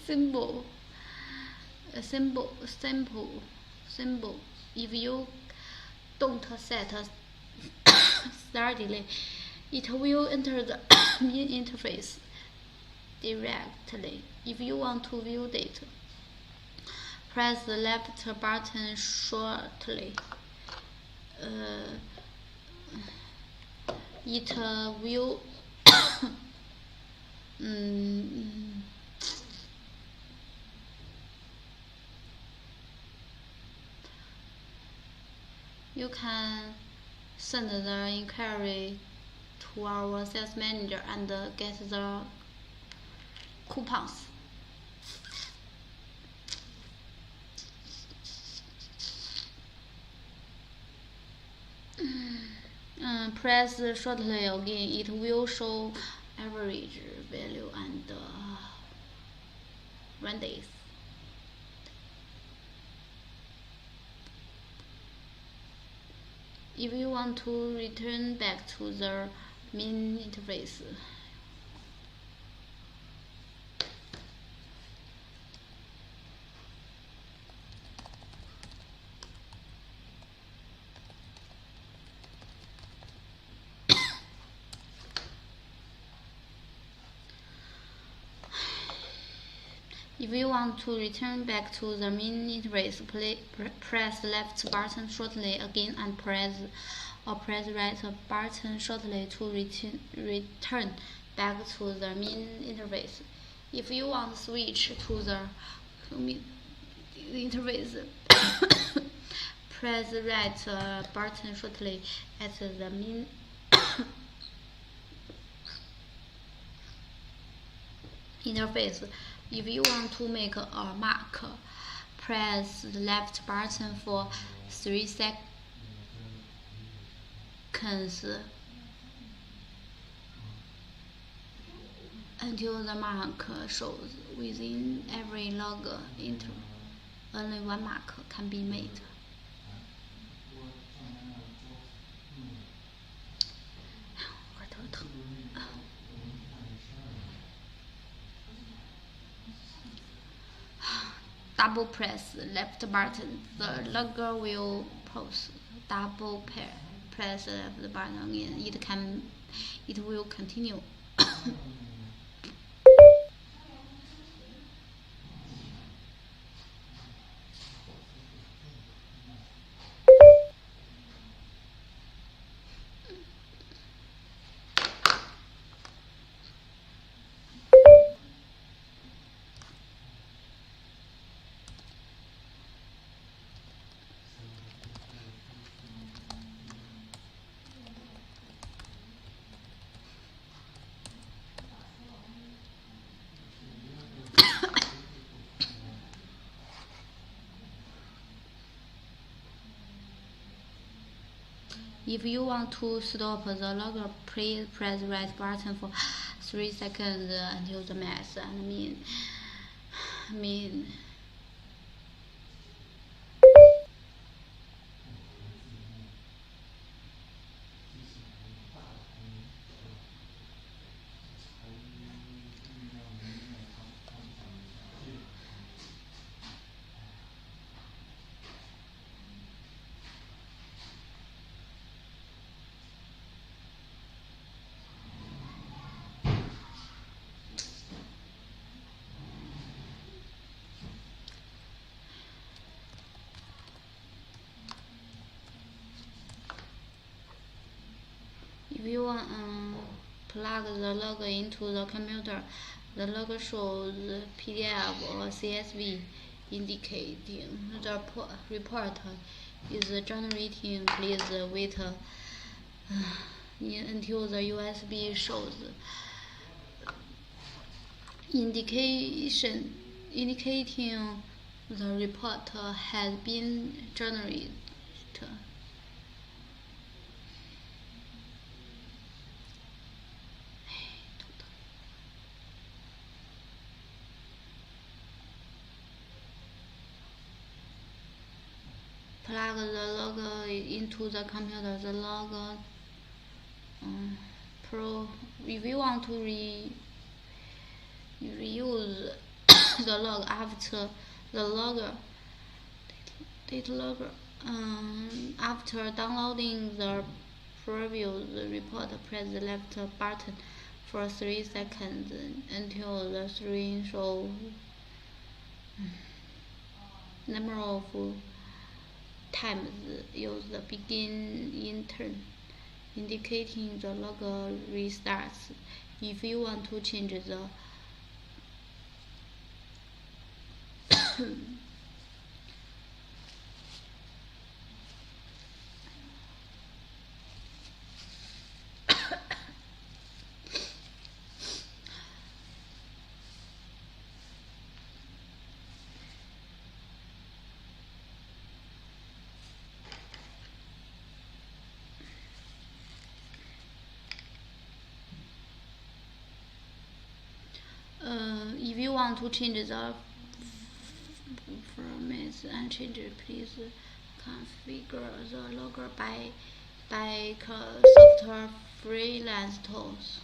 C: symbol. If you don't set a start delay, it will enter the main interface directly. If you want to view data, press the left button shortly. It will you can send the inquiry to our sales manager and get the coupons. Press shortly again. It will show average value and run days. If you want to return back to the main interface, press left button shortly again and press right button shortly to return back to the main interface. If you want to switch to the interface, press right button shortly at the main interface. If you want to make a mark, press the left button for 3 seconds until the mark shows. Within every log interval, only 1 mark can be made. Double press left button, the logger will pause. Double press left button again, it will continue. If you want to stop the logger, please press the right button for 3 seconds until the mess. If you want plug the logger into the computer, the logger shows PDF or CSV indicating the report is generating. Please wait until the USB shows indicating the report has been generated. Plug the logger into the computer. The logger if you want to reuse the log after the logger after downloading the previous report, press the left button for 3 seconds until the screen shows number of times used begin in turn, indicating the logger restarts. If you want to change the if you want to change the formats and change it, please configure the logger by software Freshliance tools.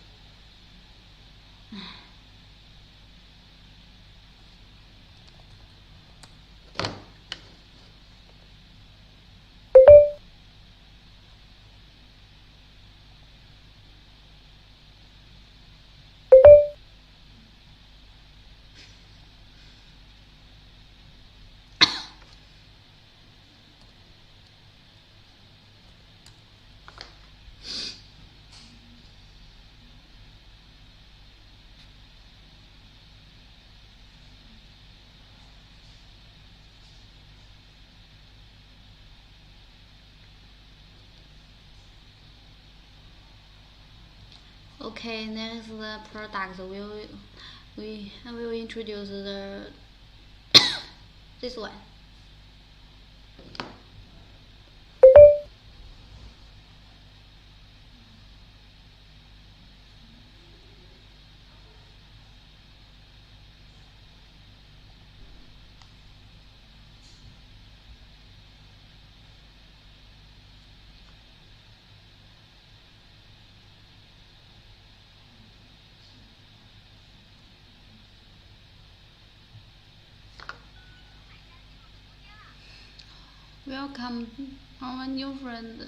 C: Okay, next the product I will introduce the this one. Welcome our new friend.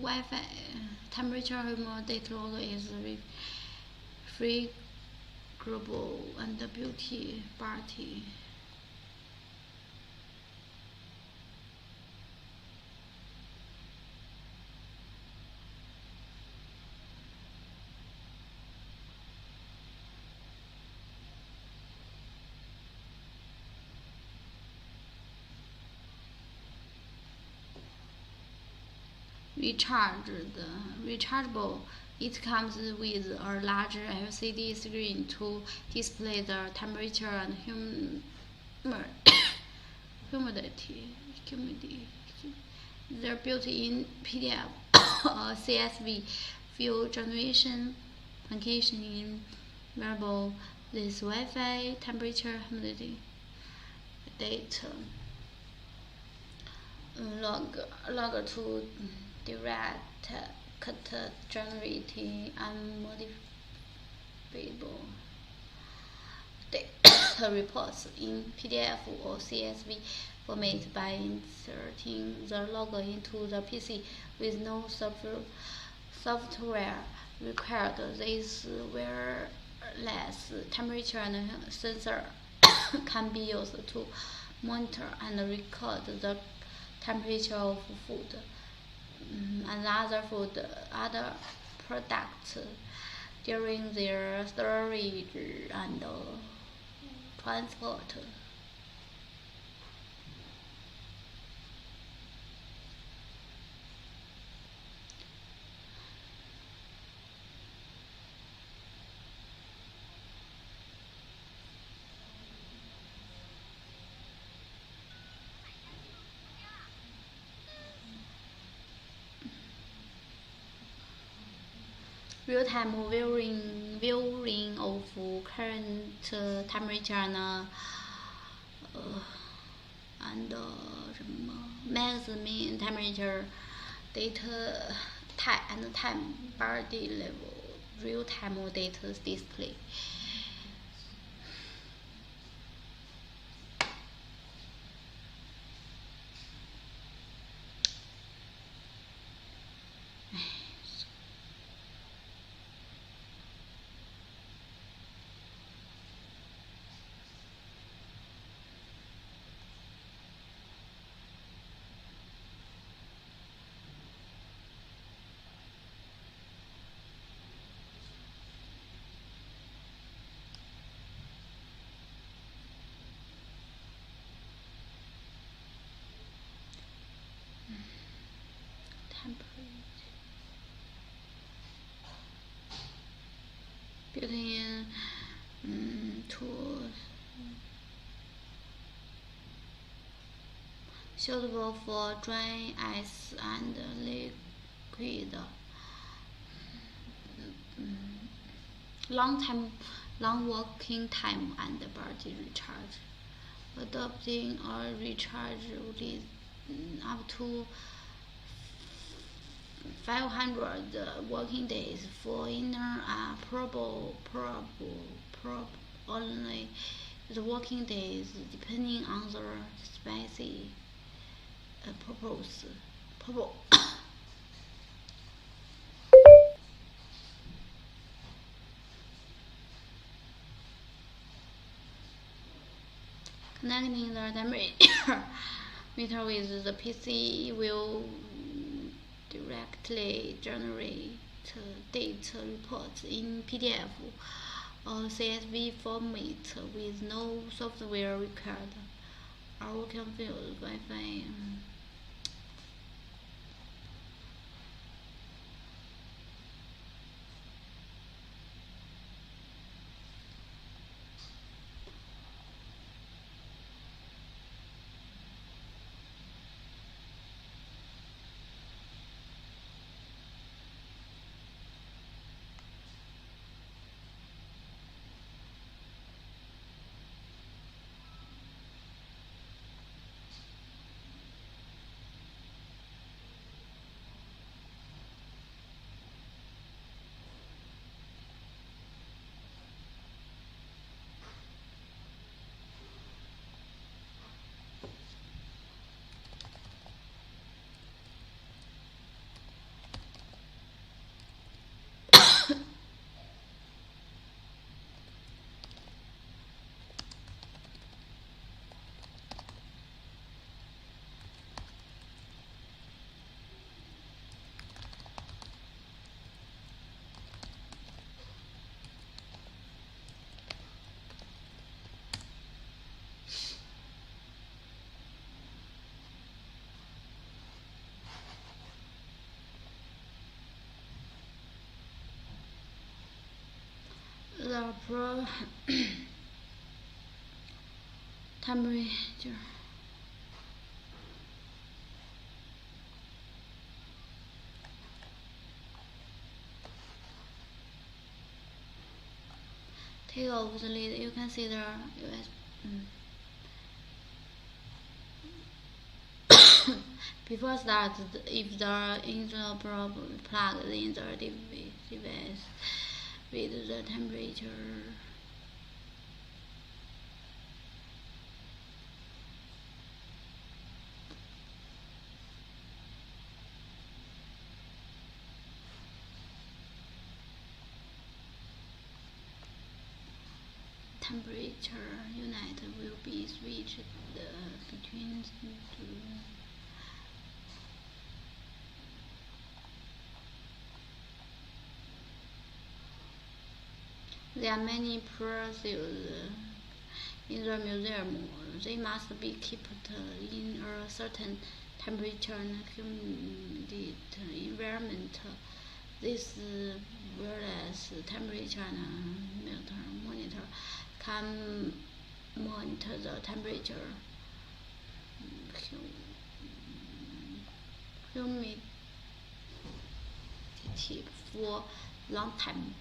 C: Wi-Fi temperature humidity log is refrigerable and beauty party. Rechargeable. It comes with a larger LCD screen to display the temperature and humidity. Their built-in PDF CSV fuel generation function in wearable. This Wi-Fi temperature humidity data log to direct cut generating unmodifiable data reports in PDF or CSV format by inserting the log into the PC with no software required. This wireless temperature and sensor can be used to monitor and record the temperature of food and other products during their storage and transport. Real-time viewing of current temperature and maximum temperature data and time body level real-time data display. Built-in tools suitable for dry ice and liquid. Long working time and battery recharge. Adopting or recharge up to 500 working days for inner probable only the working days depending on the species purpose. Connecting the temperature meter with the PC will directly generate data reports in PDF or CSV format with no software required. Our confused Wi-Fi. temperature. Take off the lid. You can see there Before start, if the internal problem plug in the device with the temperature. Temperature unit will be switched between the two. There are many procedures in the museum. They must be kept in a certain temperature and humidity environment. This various temperature and monitor can monitor the temperature, humidity for long time.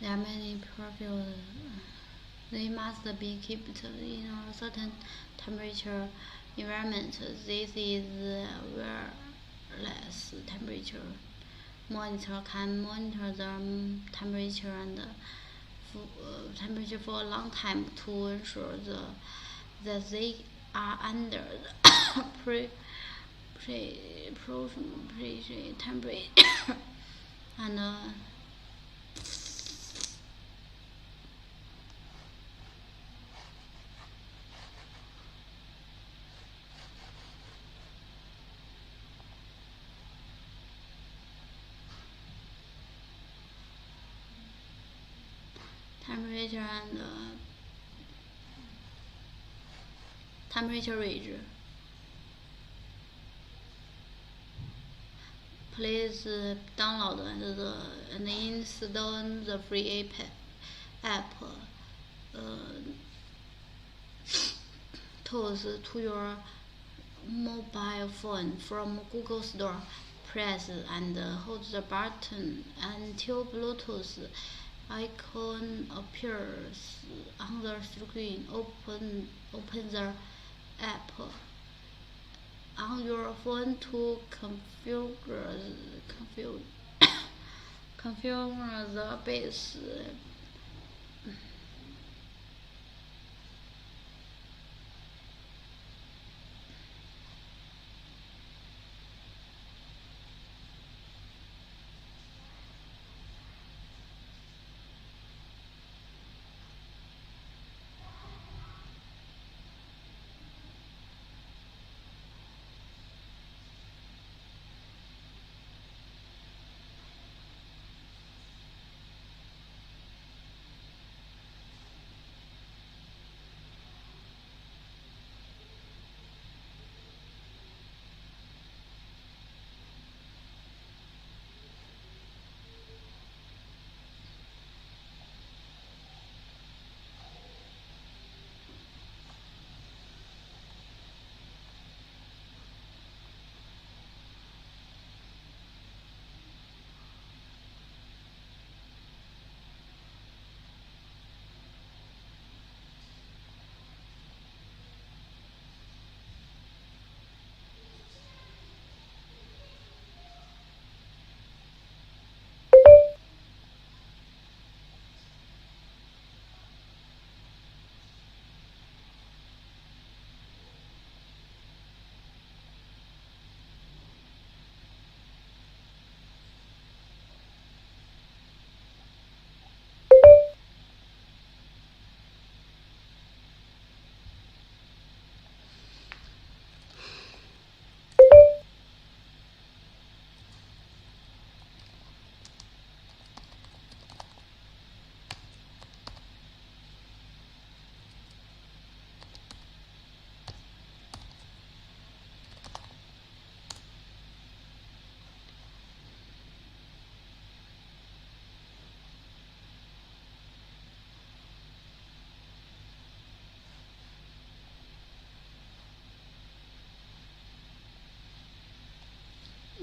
C: There are many perfumes. They must be kept in a certain temperature environment. This is wireless temperature monitor can monitor the temperature and temperature for a long time to ensure that they are under the temperature and temperature range. Please download and install the free app tools to your mobile phone from Google Store. Press and hold the button until Bluetooth icon appears on the screen. Open the app on your phone to configure configure the base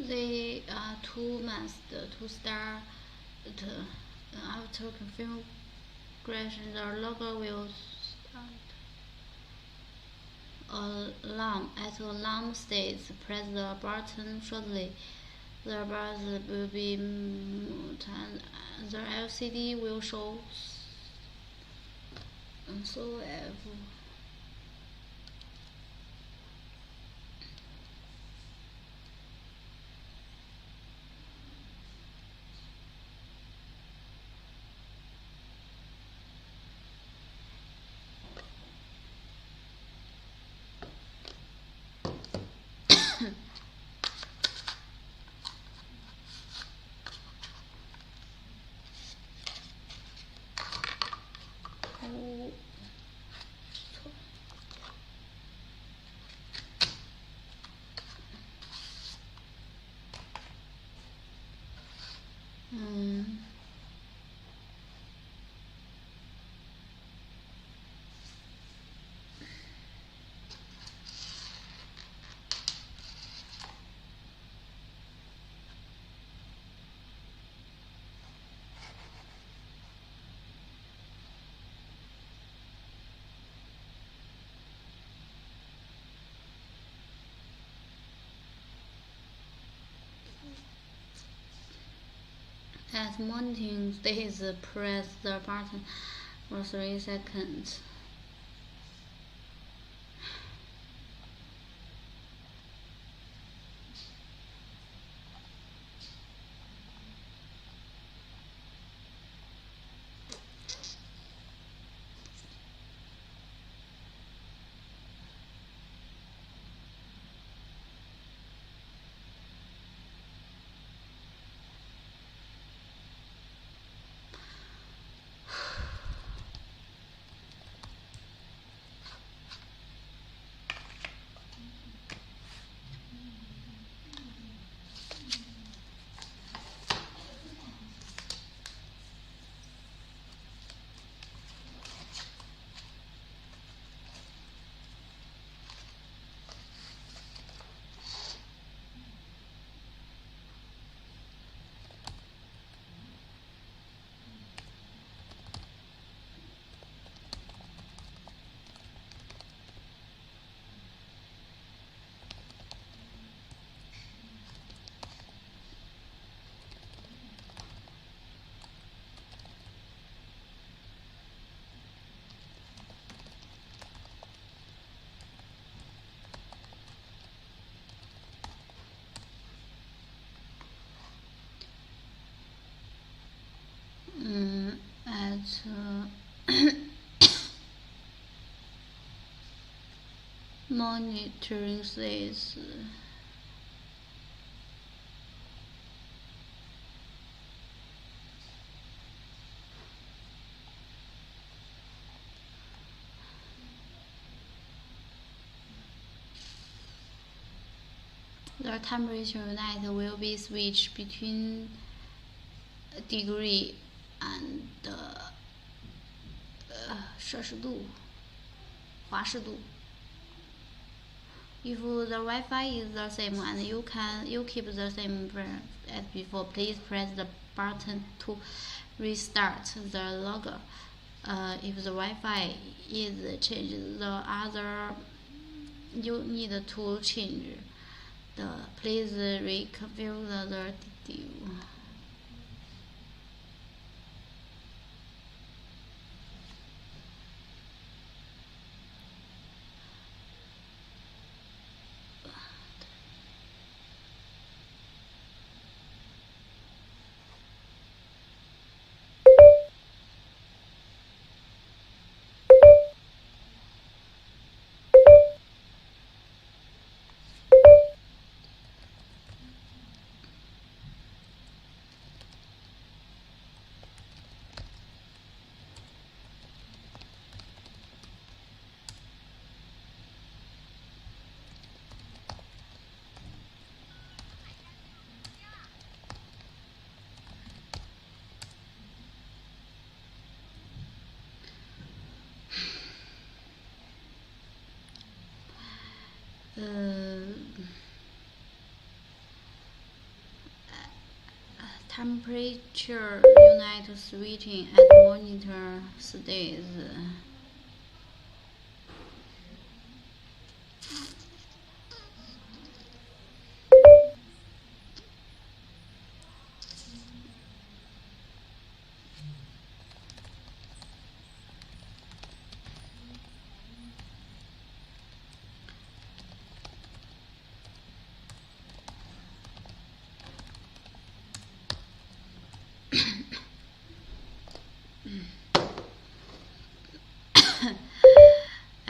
C: the two must to start after configuration the logo will start alarm. At alarm states, press the button shortly. The buzzer will be moved and the LCD will show so if at mounting stage, press the button for 3 seconds. monitoring this. The temperature unit will be switched between degree and 摄氏度、华氏度. If the Wi-Fi is the same and you keep the same as before, please press the button to restart the logger. If the Wi-Fi is changed, you need to change. Please reconfigure the DDU. Temperature unit switching at monitor states.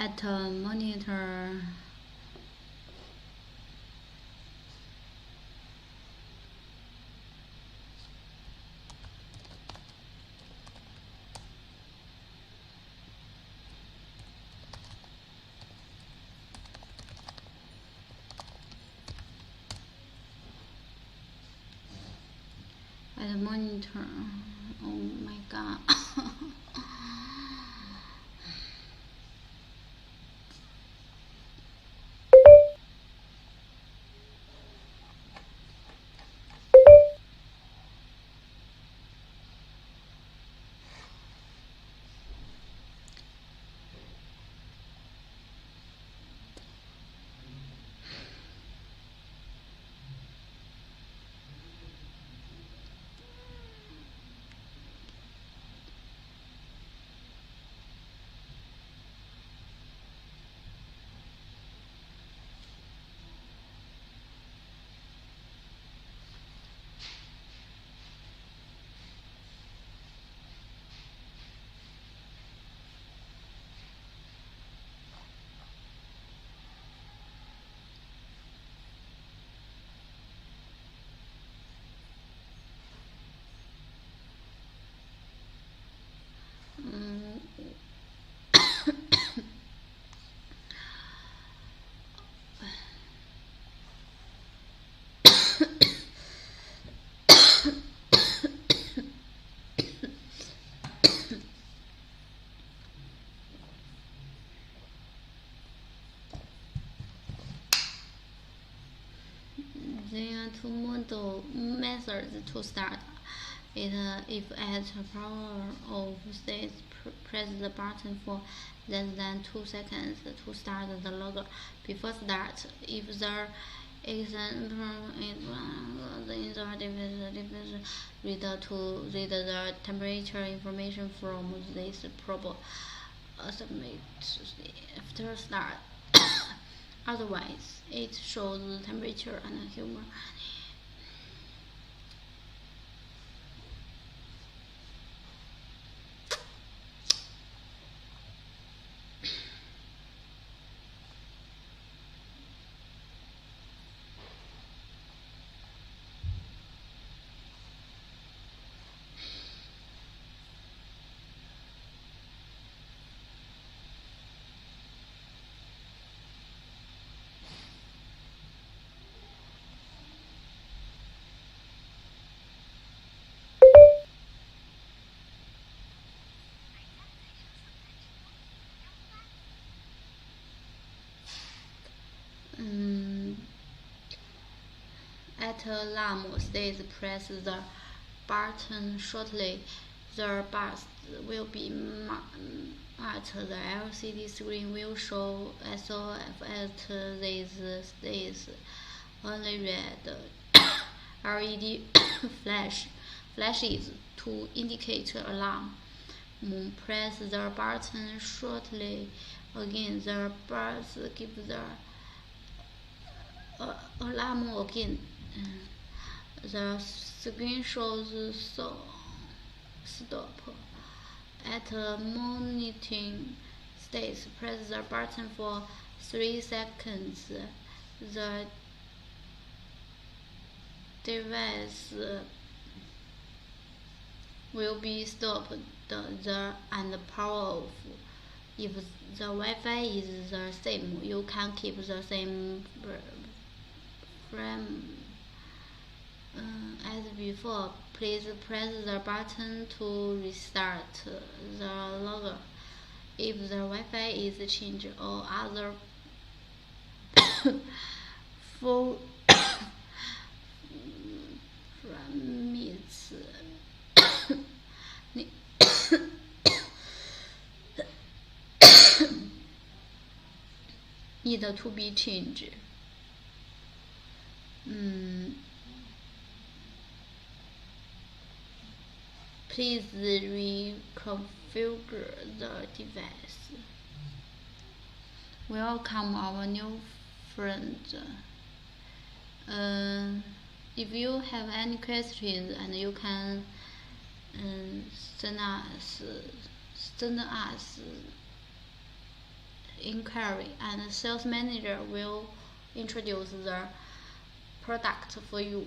C: At a monitor oh my god. There are two methods to start it. If at power of state, press the button for less than 2 seconds to start the logger. Before start, if the example is the insert device read the temperature information from this probe. Submit after start. Otherwise, it shows the temperature and humor. At alarm stage, press the button shortly. The bus will be marked. The LCD screen will show SOS at this stage. Only red LED flashes to indicate alarm. Press the button shortly again. The bus gives the alarm again. The screen shows stop. At monitoring stage, press the button for 3 seconds. The device will be stopped and power off. If the Wi-Fi is the same, you can keep the same frame as before. Please press the button to restart the logger. If the Wi-Fi is changed or other full parameters need to be changed. Please reconfigure the device. Welcome our new friend. If you have any questions, and you can send us inquiry, and the sales manager will introduce the product for you.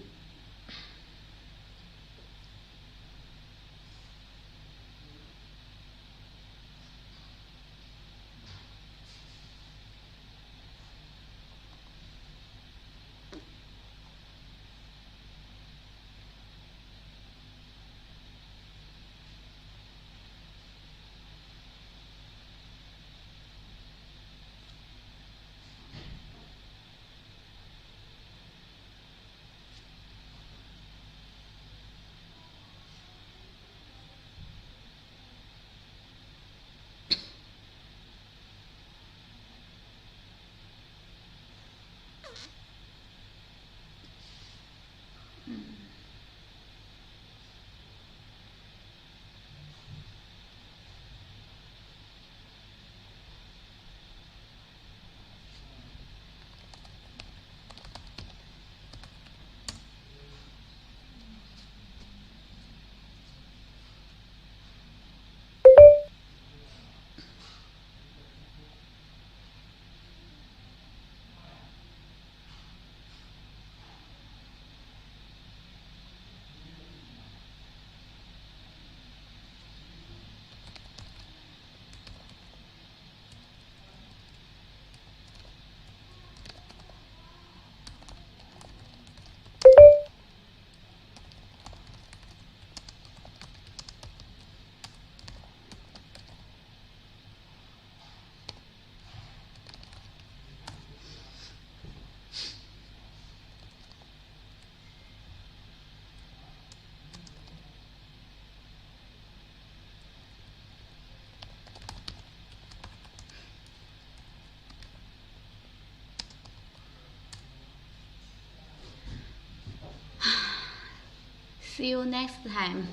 C: See you next time.